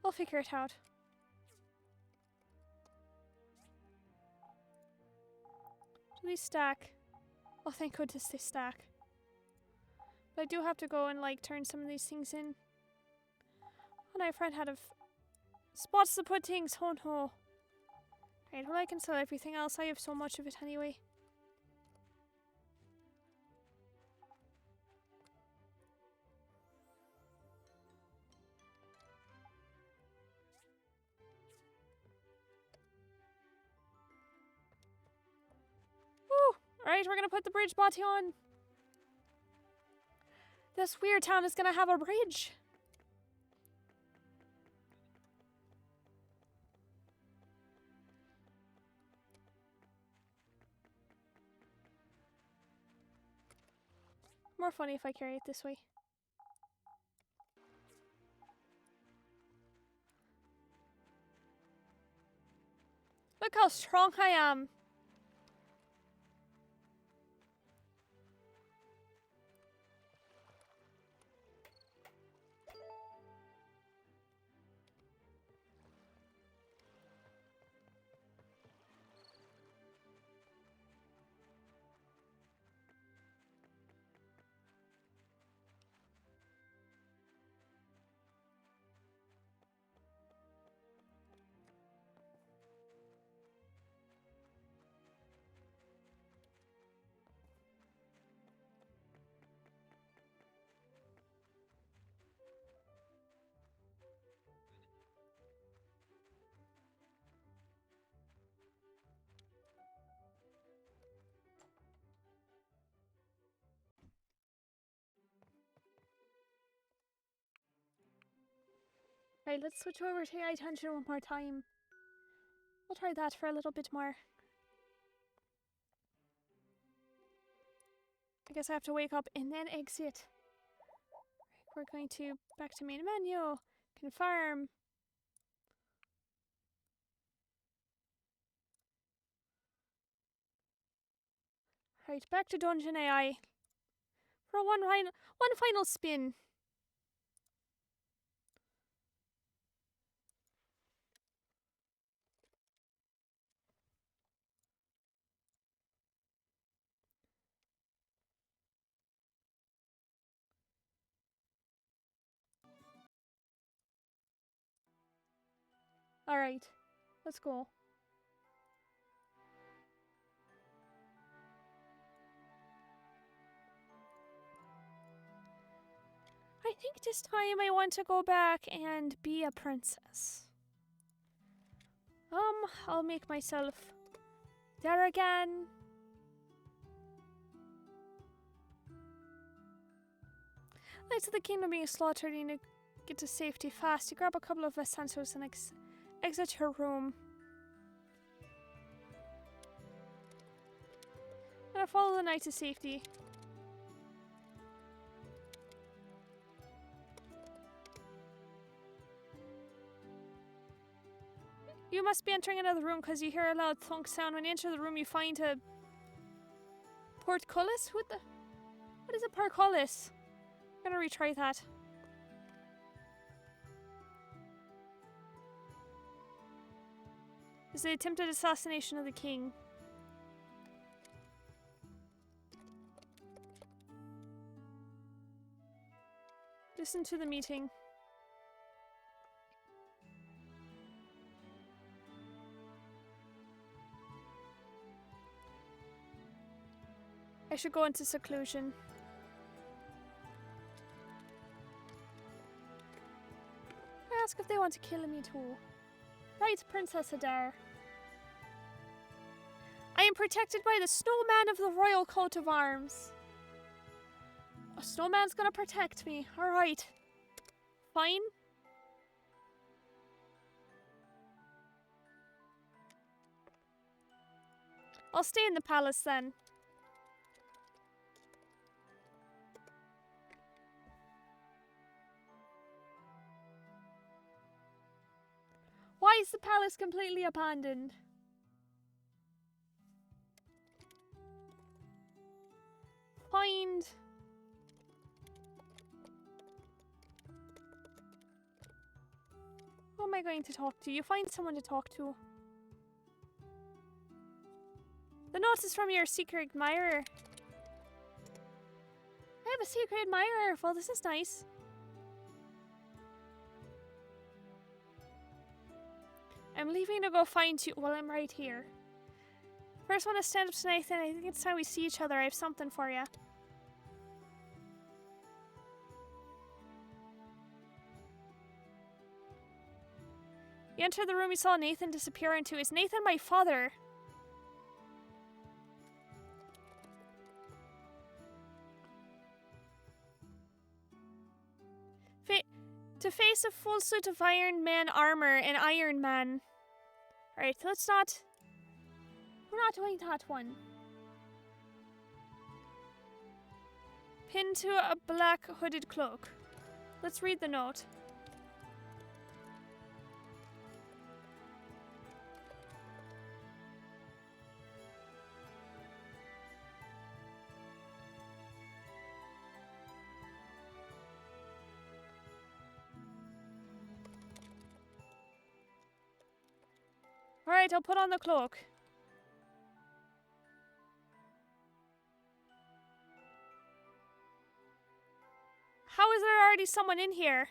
Speaker 1: We'll figure it out. Do these stack? Oh, thank goodness they stack. But I do have to go and, like, turn some of these things in. Oh, my friend had spots to put things. Oh no. Right, well I can sell everything else. I have so much of it anyway. Woo! Alright, we're gonna put the bridge body on. This weird town is gonna have a bridge. More funny if I carry it this way. Look how strong I am. Right, let's switch over to AI tension one more time. We'll try that for a little bit more. I guess I have to wake up and then exit. Right, we're going to back to main menu. Confirm. Right, back to Dungeon AI. For one final spin. Alright, let's go. I think this time I want to go back and be a princess. I'll make myself there again. Knights of the Kingdom being slaughtered, you need to get to safety fast. You grab a couple of essentials and exit your room. I'm gonna follow the knight to safety. must be entering another room because you hear a loud thunk sound. When you enter the room, you find a portcullis? What is a portcullis? I'm gonna retry that. It's the attempted assassination of the king. Listen to the meeting. I should go into seclusion. I ask if they want to kill me too. Right, Princess Adare. I am protected by the snowman of the royal coat of arms. A snowman's gonna protect me. Alright. Fine. I'll stay in the palace then. Why is the palace completely abandoned? Find... Who am I going to talk to? You find someone to talk to. The note is from your secret admirer. I have a secret admirer. Well, this is nice. I'm leaving to go find you. Well, I'm right here. First, want to stand up to Nathan. I think it's time we see each other. I have something for you. You entered the room you saw Nathan disappear into. Is Nathan my father? To face a full suit of Iron Man armor and Iron Man. Alright, let's not... We're not doing that one. Pinned to a black hooded cloak. Let's read the note. Alright, I'll put on the cloak. How is there already someone in here?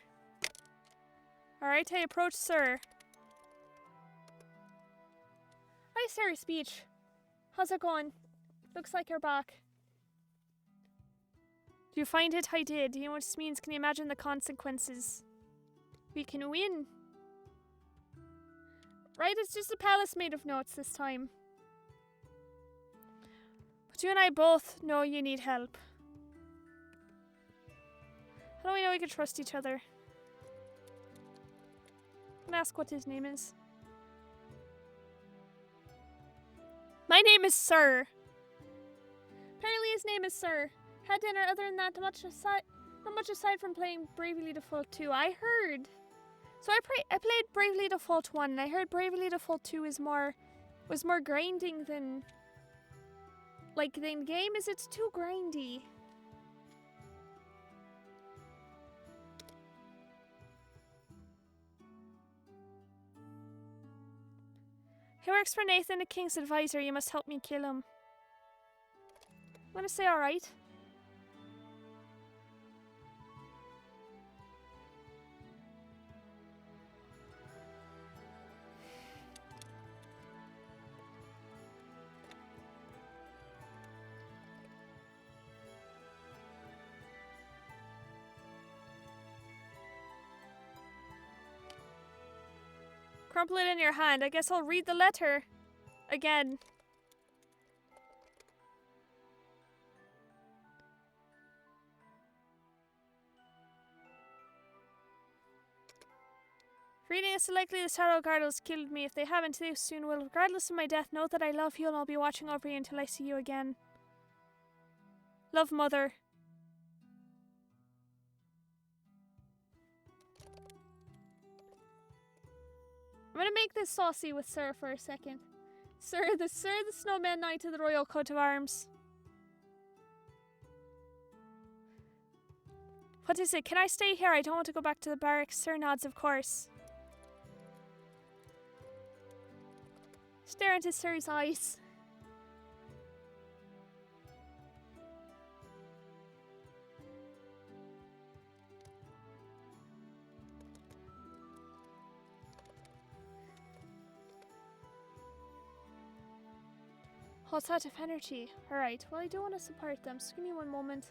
Speaker 1: Alright, I approach Sir. Hi, Sir Speech. How's it going? Looks like you're back. Do you find it? I did. Do you know what this means? Can you imagine the consequences? We can win. Right, it's just a palace made of notes this time. But you and I both know you need help. How do we know we can trust each other? I'm gonna ask what his name is. My name is Sir. Apparently his name is Sir. Had dinner. Other than that, not much aside from playing Bravely Default 2. I heard. So I played Bravely Default 1, and I heard Bravely Default 2 was more grinding than game. Is it's too grindy? He works for Nathan, the king's advisor. You must help me kill him. I'm gonna say alright. Crumple it in your hand. I guess I'll read the letter again. Reading is likely the Sorrow Guardians killed me. If they haven't, they soon will. Regardless of my death, know that I love you and I'll be watching over you until I see you again. Love, Mother. I'm gonna make this saucy with Sir for a second. Sir the Snowman Knight of the Royal Coat of Arms. What is it? Can I stay here? I don't want to go back to the barracks. Sir nods, of course. Stare into Sir's eyes. Oh, it's out of energy. Alright, well I do want to support them, so give me one moment.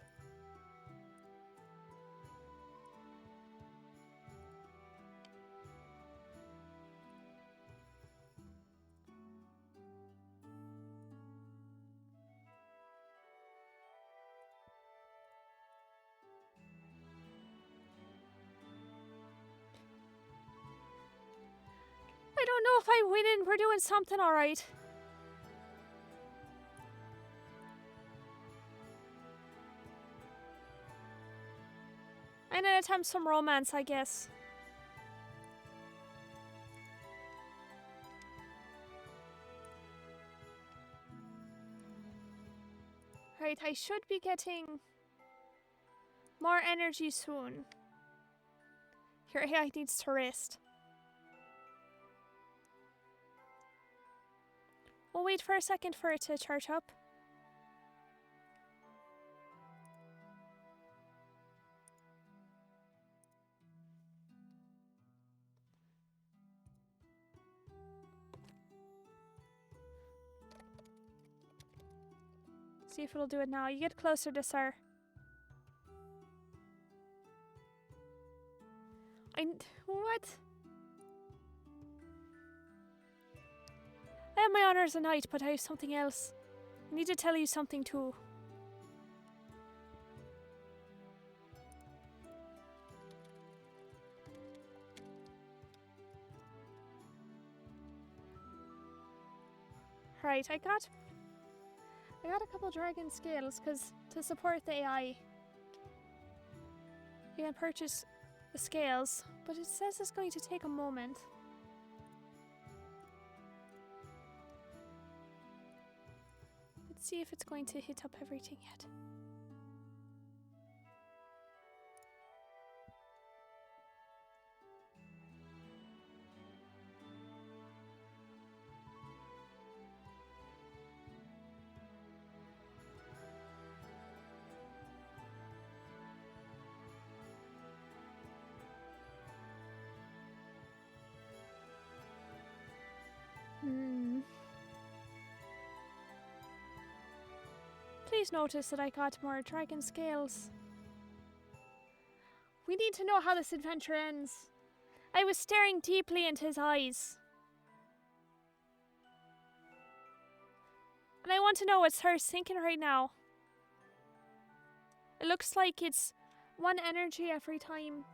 Speaker 1: I don't know if I'm winning. We're doing something alright. I'm gonna attempt some romance, I guess. Right, I should be getting more energy soon. Your AI needs to rest. We'll wait for a second for it to charge up. See if it'll do it now. You get closer to Sir. What? I have my honor as a knight, but I have something else. I need to tell you something too. Right, I got a couple dragon scales because to support the AI, you can purchase the scales, but it says it's going to take a moment. Let's see if it's going to hit up everything yet. Please notice that I got more dragon scales. We need to know how this adventure ends. I was staring deeply into his eyes. And I want to know what Sir's thinking right now. It looks like it's one energy every time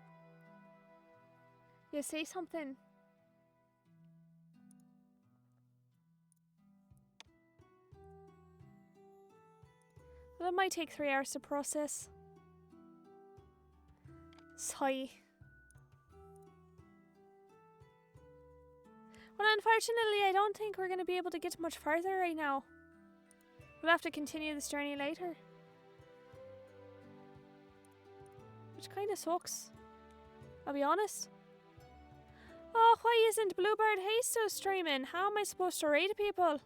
Speaker 1: you say something. Well, it might take 3 hours to process. Sigh. Well, unfortunately, I don't think we're going to be able to get much further right now. We'll have to continue this journey later. Which kind of sucks. I'll be honest. Oh, why isn't Bluebird Haze still streaming? How am I supposed to raid people?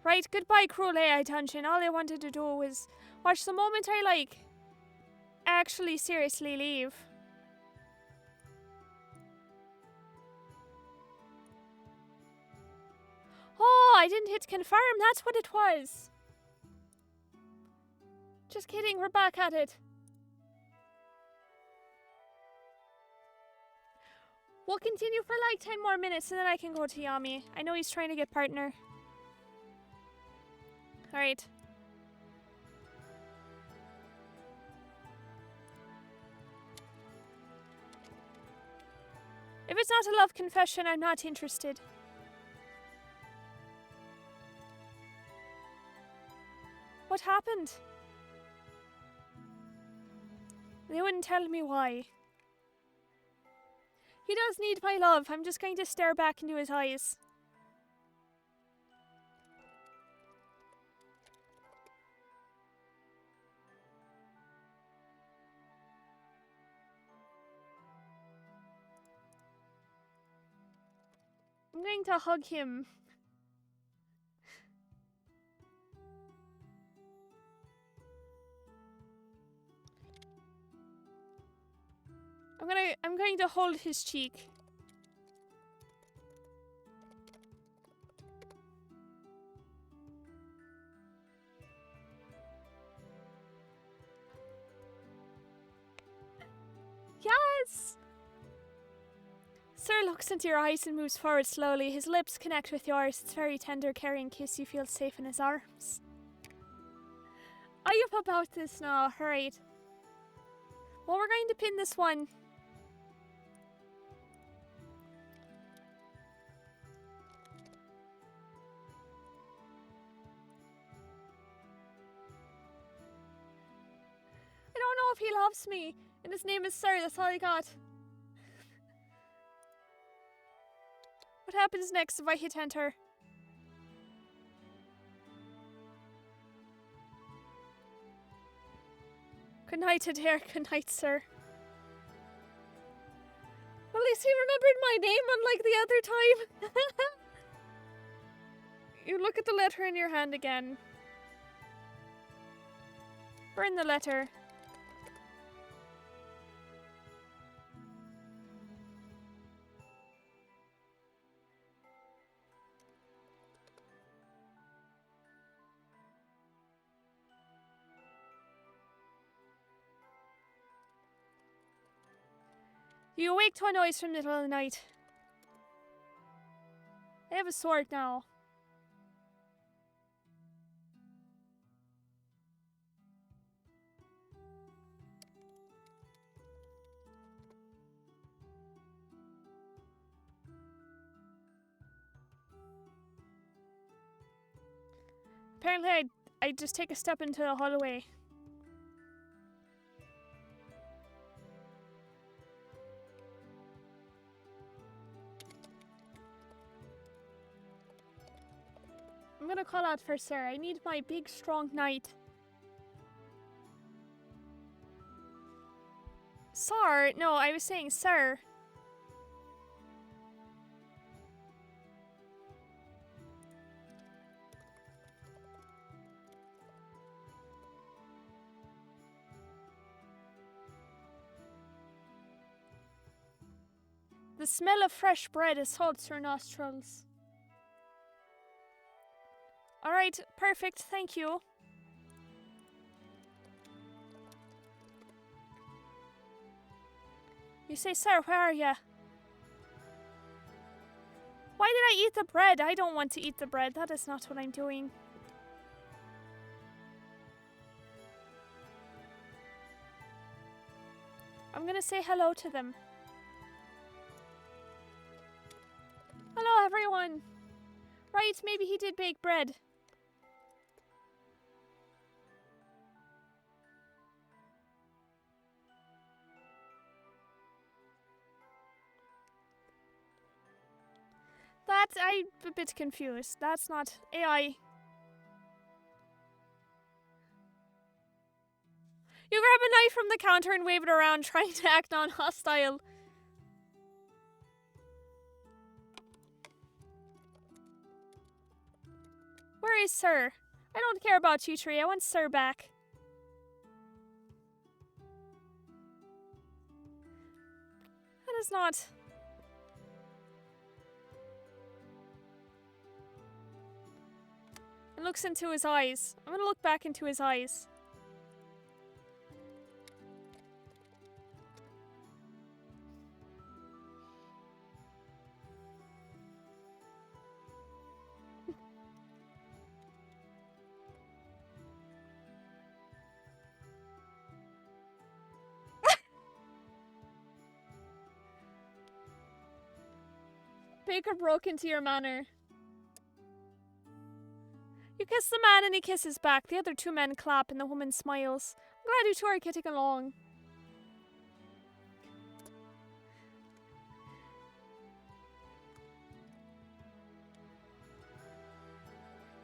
Speaker 1: Right, goodbye cruel AI dungeon. All I wanted to do was watch the moment I, actually seriously leave. Oh, I didn't hit confirm. That's what it was. Just kidding, we're back at it. We'll continue for 10 more minutes and then I can go to Yami. I know he's trying to get partner. Alright. If it's not a love confession, I'm not interested. What happened? They wouldn't tell me why. He does need my love. I'm just going to stare back into his eyes. I'm going to hug him. I'm going to hold his cheek. Yes! Sir looks into your eyes and moves forward slowly. His lips connect with yours. It's a very tender, caring kiss. You feel safe in his arms. Are you about this now? Alright. Well, we're going to pin this one. I don't know if he loves me. And his name is Sir. That's all I got. What happens next if I hit enter? Good night, Adare. Good night, sir. Well, at least he remembered my name, unlike the other time. You look at the letter in your hand again. Burn the letter. You awake to a noise from the middle of the night. I have a sword now. Apparently I just take a step into the hallway. I'm gonna call out for Sir. I need my big, strong knight. Sir? No, I was saying Sir. The smell of fresh bread assaults your nostrils. Alright, perfect, thank you. You say, Sir, where are you? Why did I eat the bread? I don't want to eat the bread. That is not what I'm doing. I'm gonna say hello to them. Hello, everyone. Right, maybe he did bake bread. I'm a bit confused. That's not AI. You grab a knife from the counter and wave it around, trying to act non-hostile. Where is Sir? I don't care about you, Tree. I want Sir back. That is not... And looks into his eyes. I'm gonna look back into his eyes. Baker broke into your manor. You kiss the man and he kisses back. The other two men clap and the woman smiles. I'm glad you two are getting along.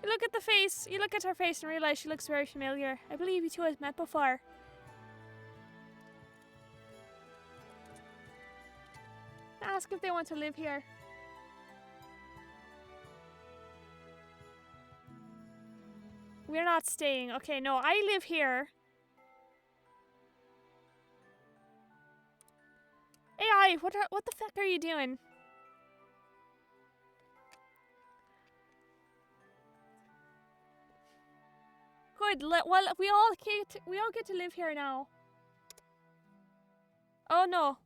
Speaker 1: You look at the face. You look at her face and realize she looks very familiar. I believe you two have met before. Ask if they want to live here. We're not staying. Okay, no, I live here. AI, what the fuck are you doing? Good. Well, we all get to live here now. Oh no.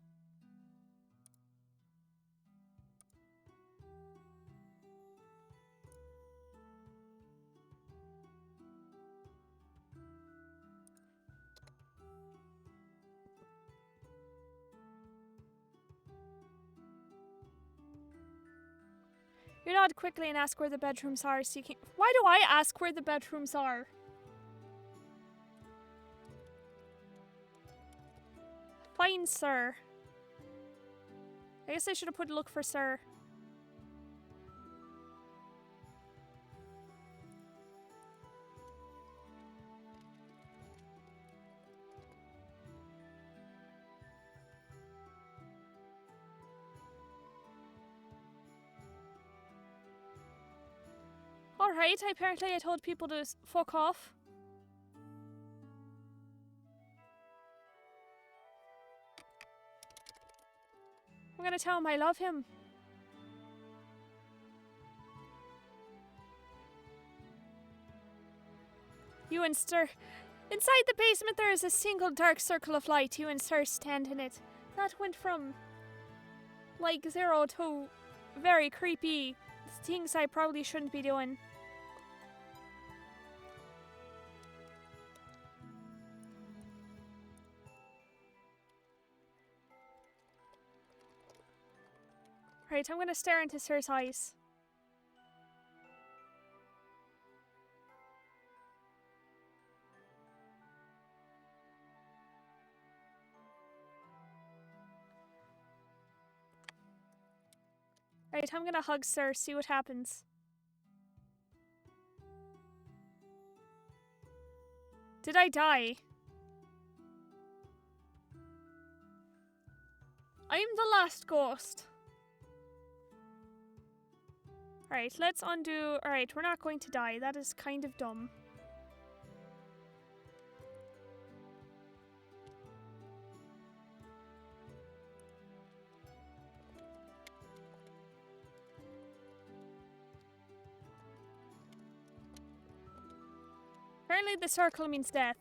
Speaker 1: You nod quickly and ask where the bedrooms are, seeking. Why do I ask where the bedrooms are? Fine, sir. I guess I should have put look for sir. Alright, apparently I told people to fuck off. I'm gonna tell him I love him. You and Sir... Inside the basement there is a single dark circle of light. You and Sir stand in it. That went from... like 0 to... very creepy things I probably shouldn't be doing. Right, I'm gonna stare into Sir's eyes. Right, I'm gonna hug Sir, see what happens. Did I die? I'm the last ghost. Alright, let's undo... Alright, we're not going to die. That is kind of dumb. Apparently the circle means death.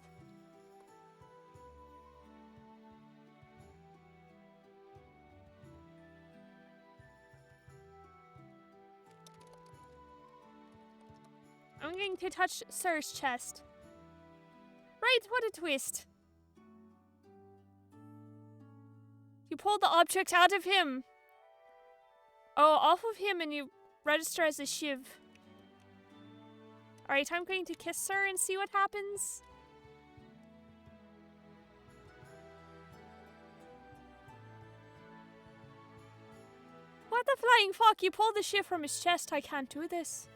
Speaker 1: I'm going to touch Sir's chest. Right, what a twist. You pulled the object out of him. Oh, off of him and you register as a shiv. Alright, I'm going to kiss Sir and see what happens. What the flying fuck? You pulled the shiv from his chest. I can't do this.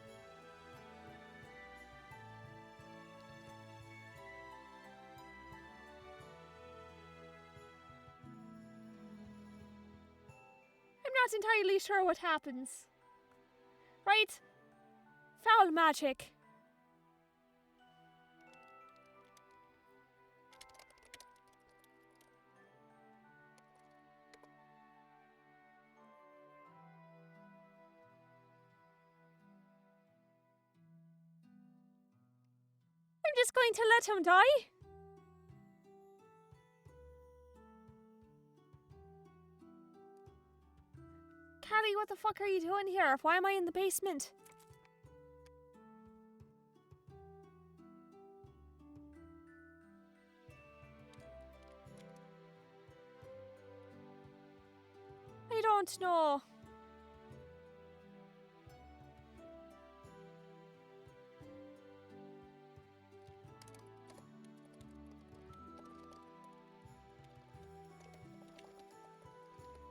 Speaker 1: I'm not entirely sure what happens. Right? Foul magic. I'm just going to let him die? Callie, what the fuck are you doing here? Why am I in the basement? I don't know.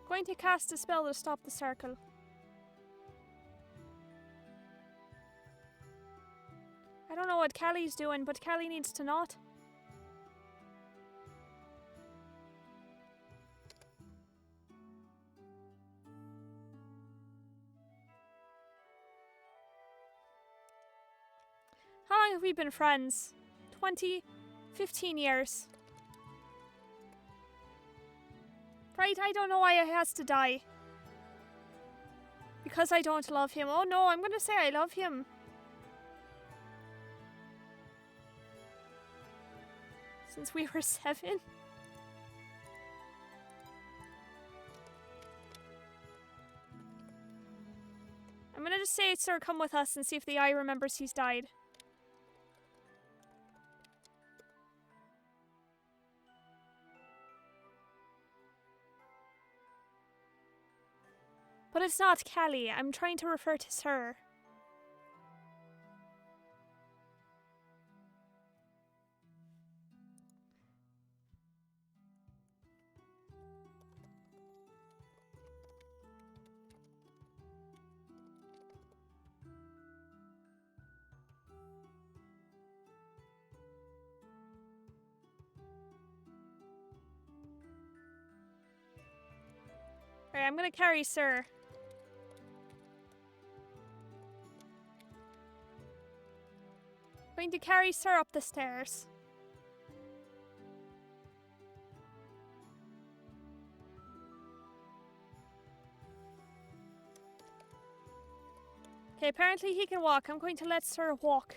Speaker 1: Going to cast a spell to stop the circle. I don't know what Callie's doing, but Callie needs to not. How long have we been friends? 20, 15 years. Right, I don't know why he has to die. Because I don't love him. Oh no, I'm gonna say I love him. Since we were 7. I'm gonna just say, sir, come with us and see if the eye remembers he's died. But it's not Callie. I'm trying to refer to Sir. Alright, I'm gonna carry Sir. Going to carry Sir up the stairs. Okay, apparently he can walk. I'm going to let Sir walk.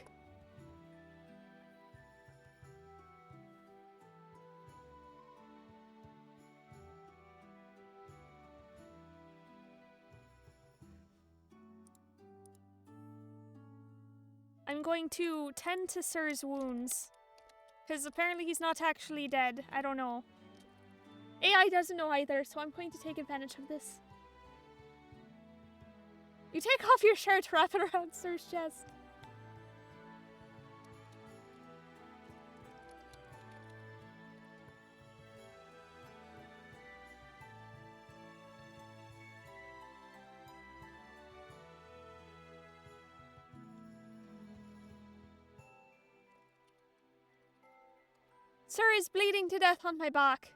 Speaker 1: I'm going to tend to Sir's wounds. Because apparently he's not actually dead. I don't know. AI doesn't know either, so I'm going to take advantage of this. You take off your shirt, wrap it around Sir's chest. Sir is bleeding to death on my back.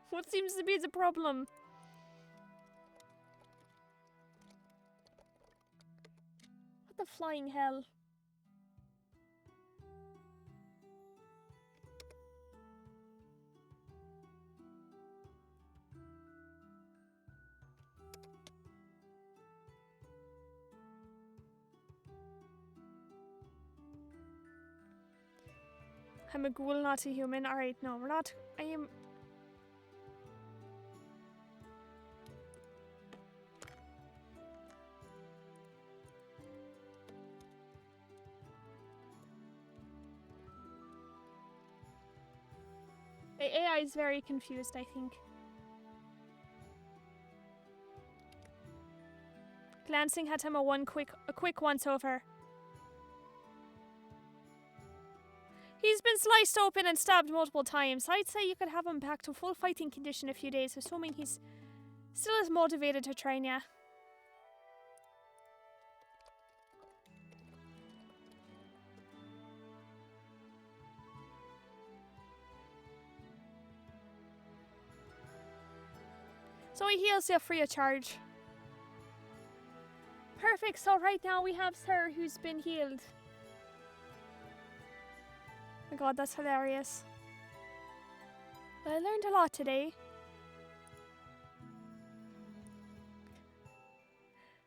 Speaker 1: What seems to be the problem? What the flying hell? I'm a ghoul, not a human. Alright, no, we're not. I am. The AI is very confused, I think. Glancing at him a quick once over. He's been sliced open and stabbed multiple times. I'd say you could have him back to full fighting condition in a few days, assuming he's still as motivated to train ya. So he heals you free of charge. Perfect, so right now we have Sir who's been healed. Oh my god, that's hilarious. But I learned a lot today.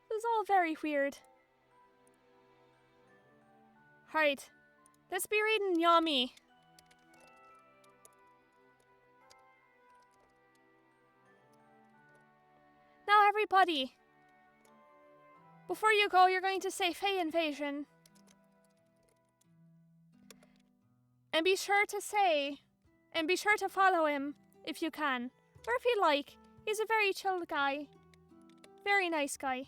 Speaker 1: It was all very weird. Right, let's be reading Yami. Now everybody, before you go, you're going to say Fey Invasion. And be sure to say, and be sure to follow him if you can. Or if you like. He's a very chill guy. Very nice guy.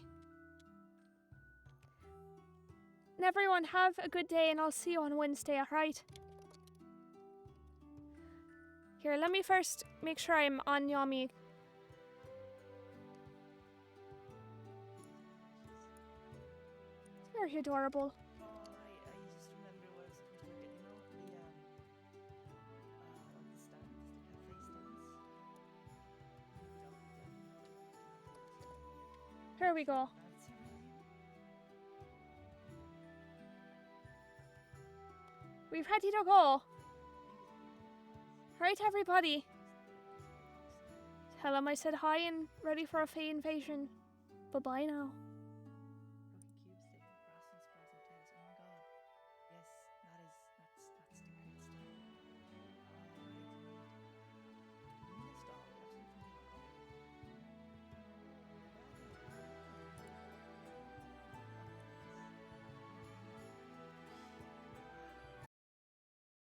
Speaker 1: And everyone have a good day and I'll see you on Wednesday, alright? Here, let me first make sure I'm on Yummy. You're adorable.
Speaker 7: Oh, I just remember what I was supposed to get, you know, the stands, the cafe stands.
Speaker 1: Here we go.
Speaker 7: Fancy really?
Speaker 1: We're ready to go. Right, everybody. Tell them I said hi and ready for a Fae invasion. Bye-bye now.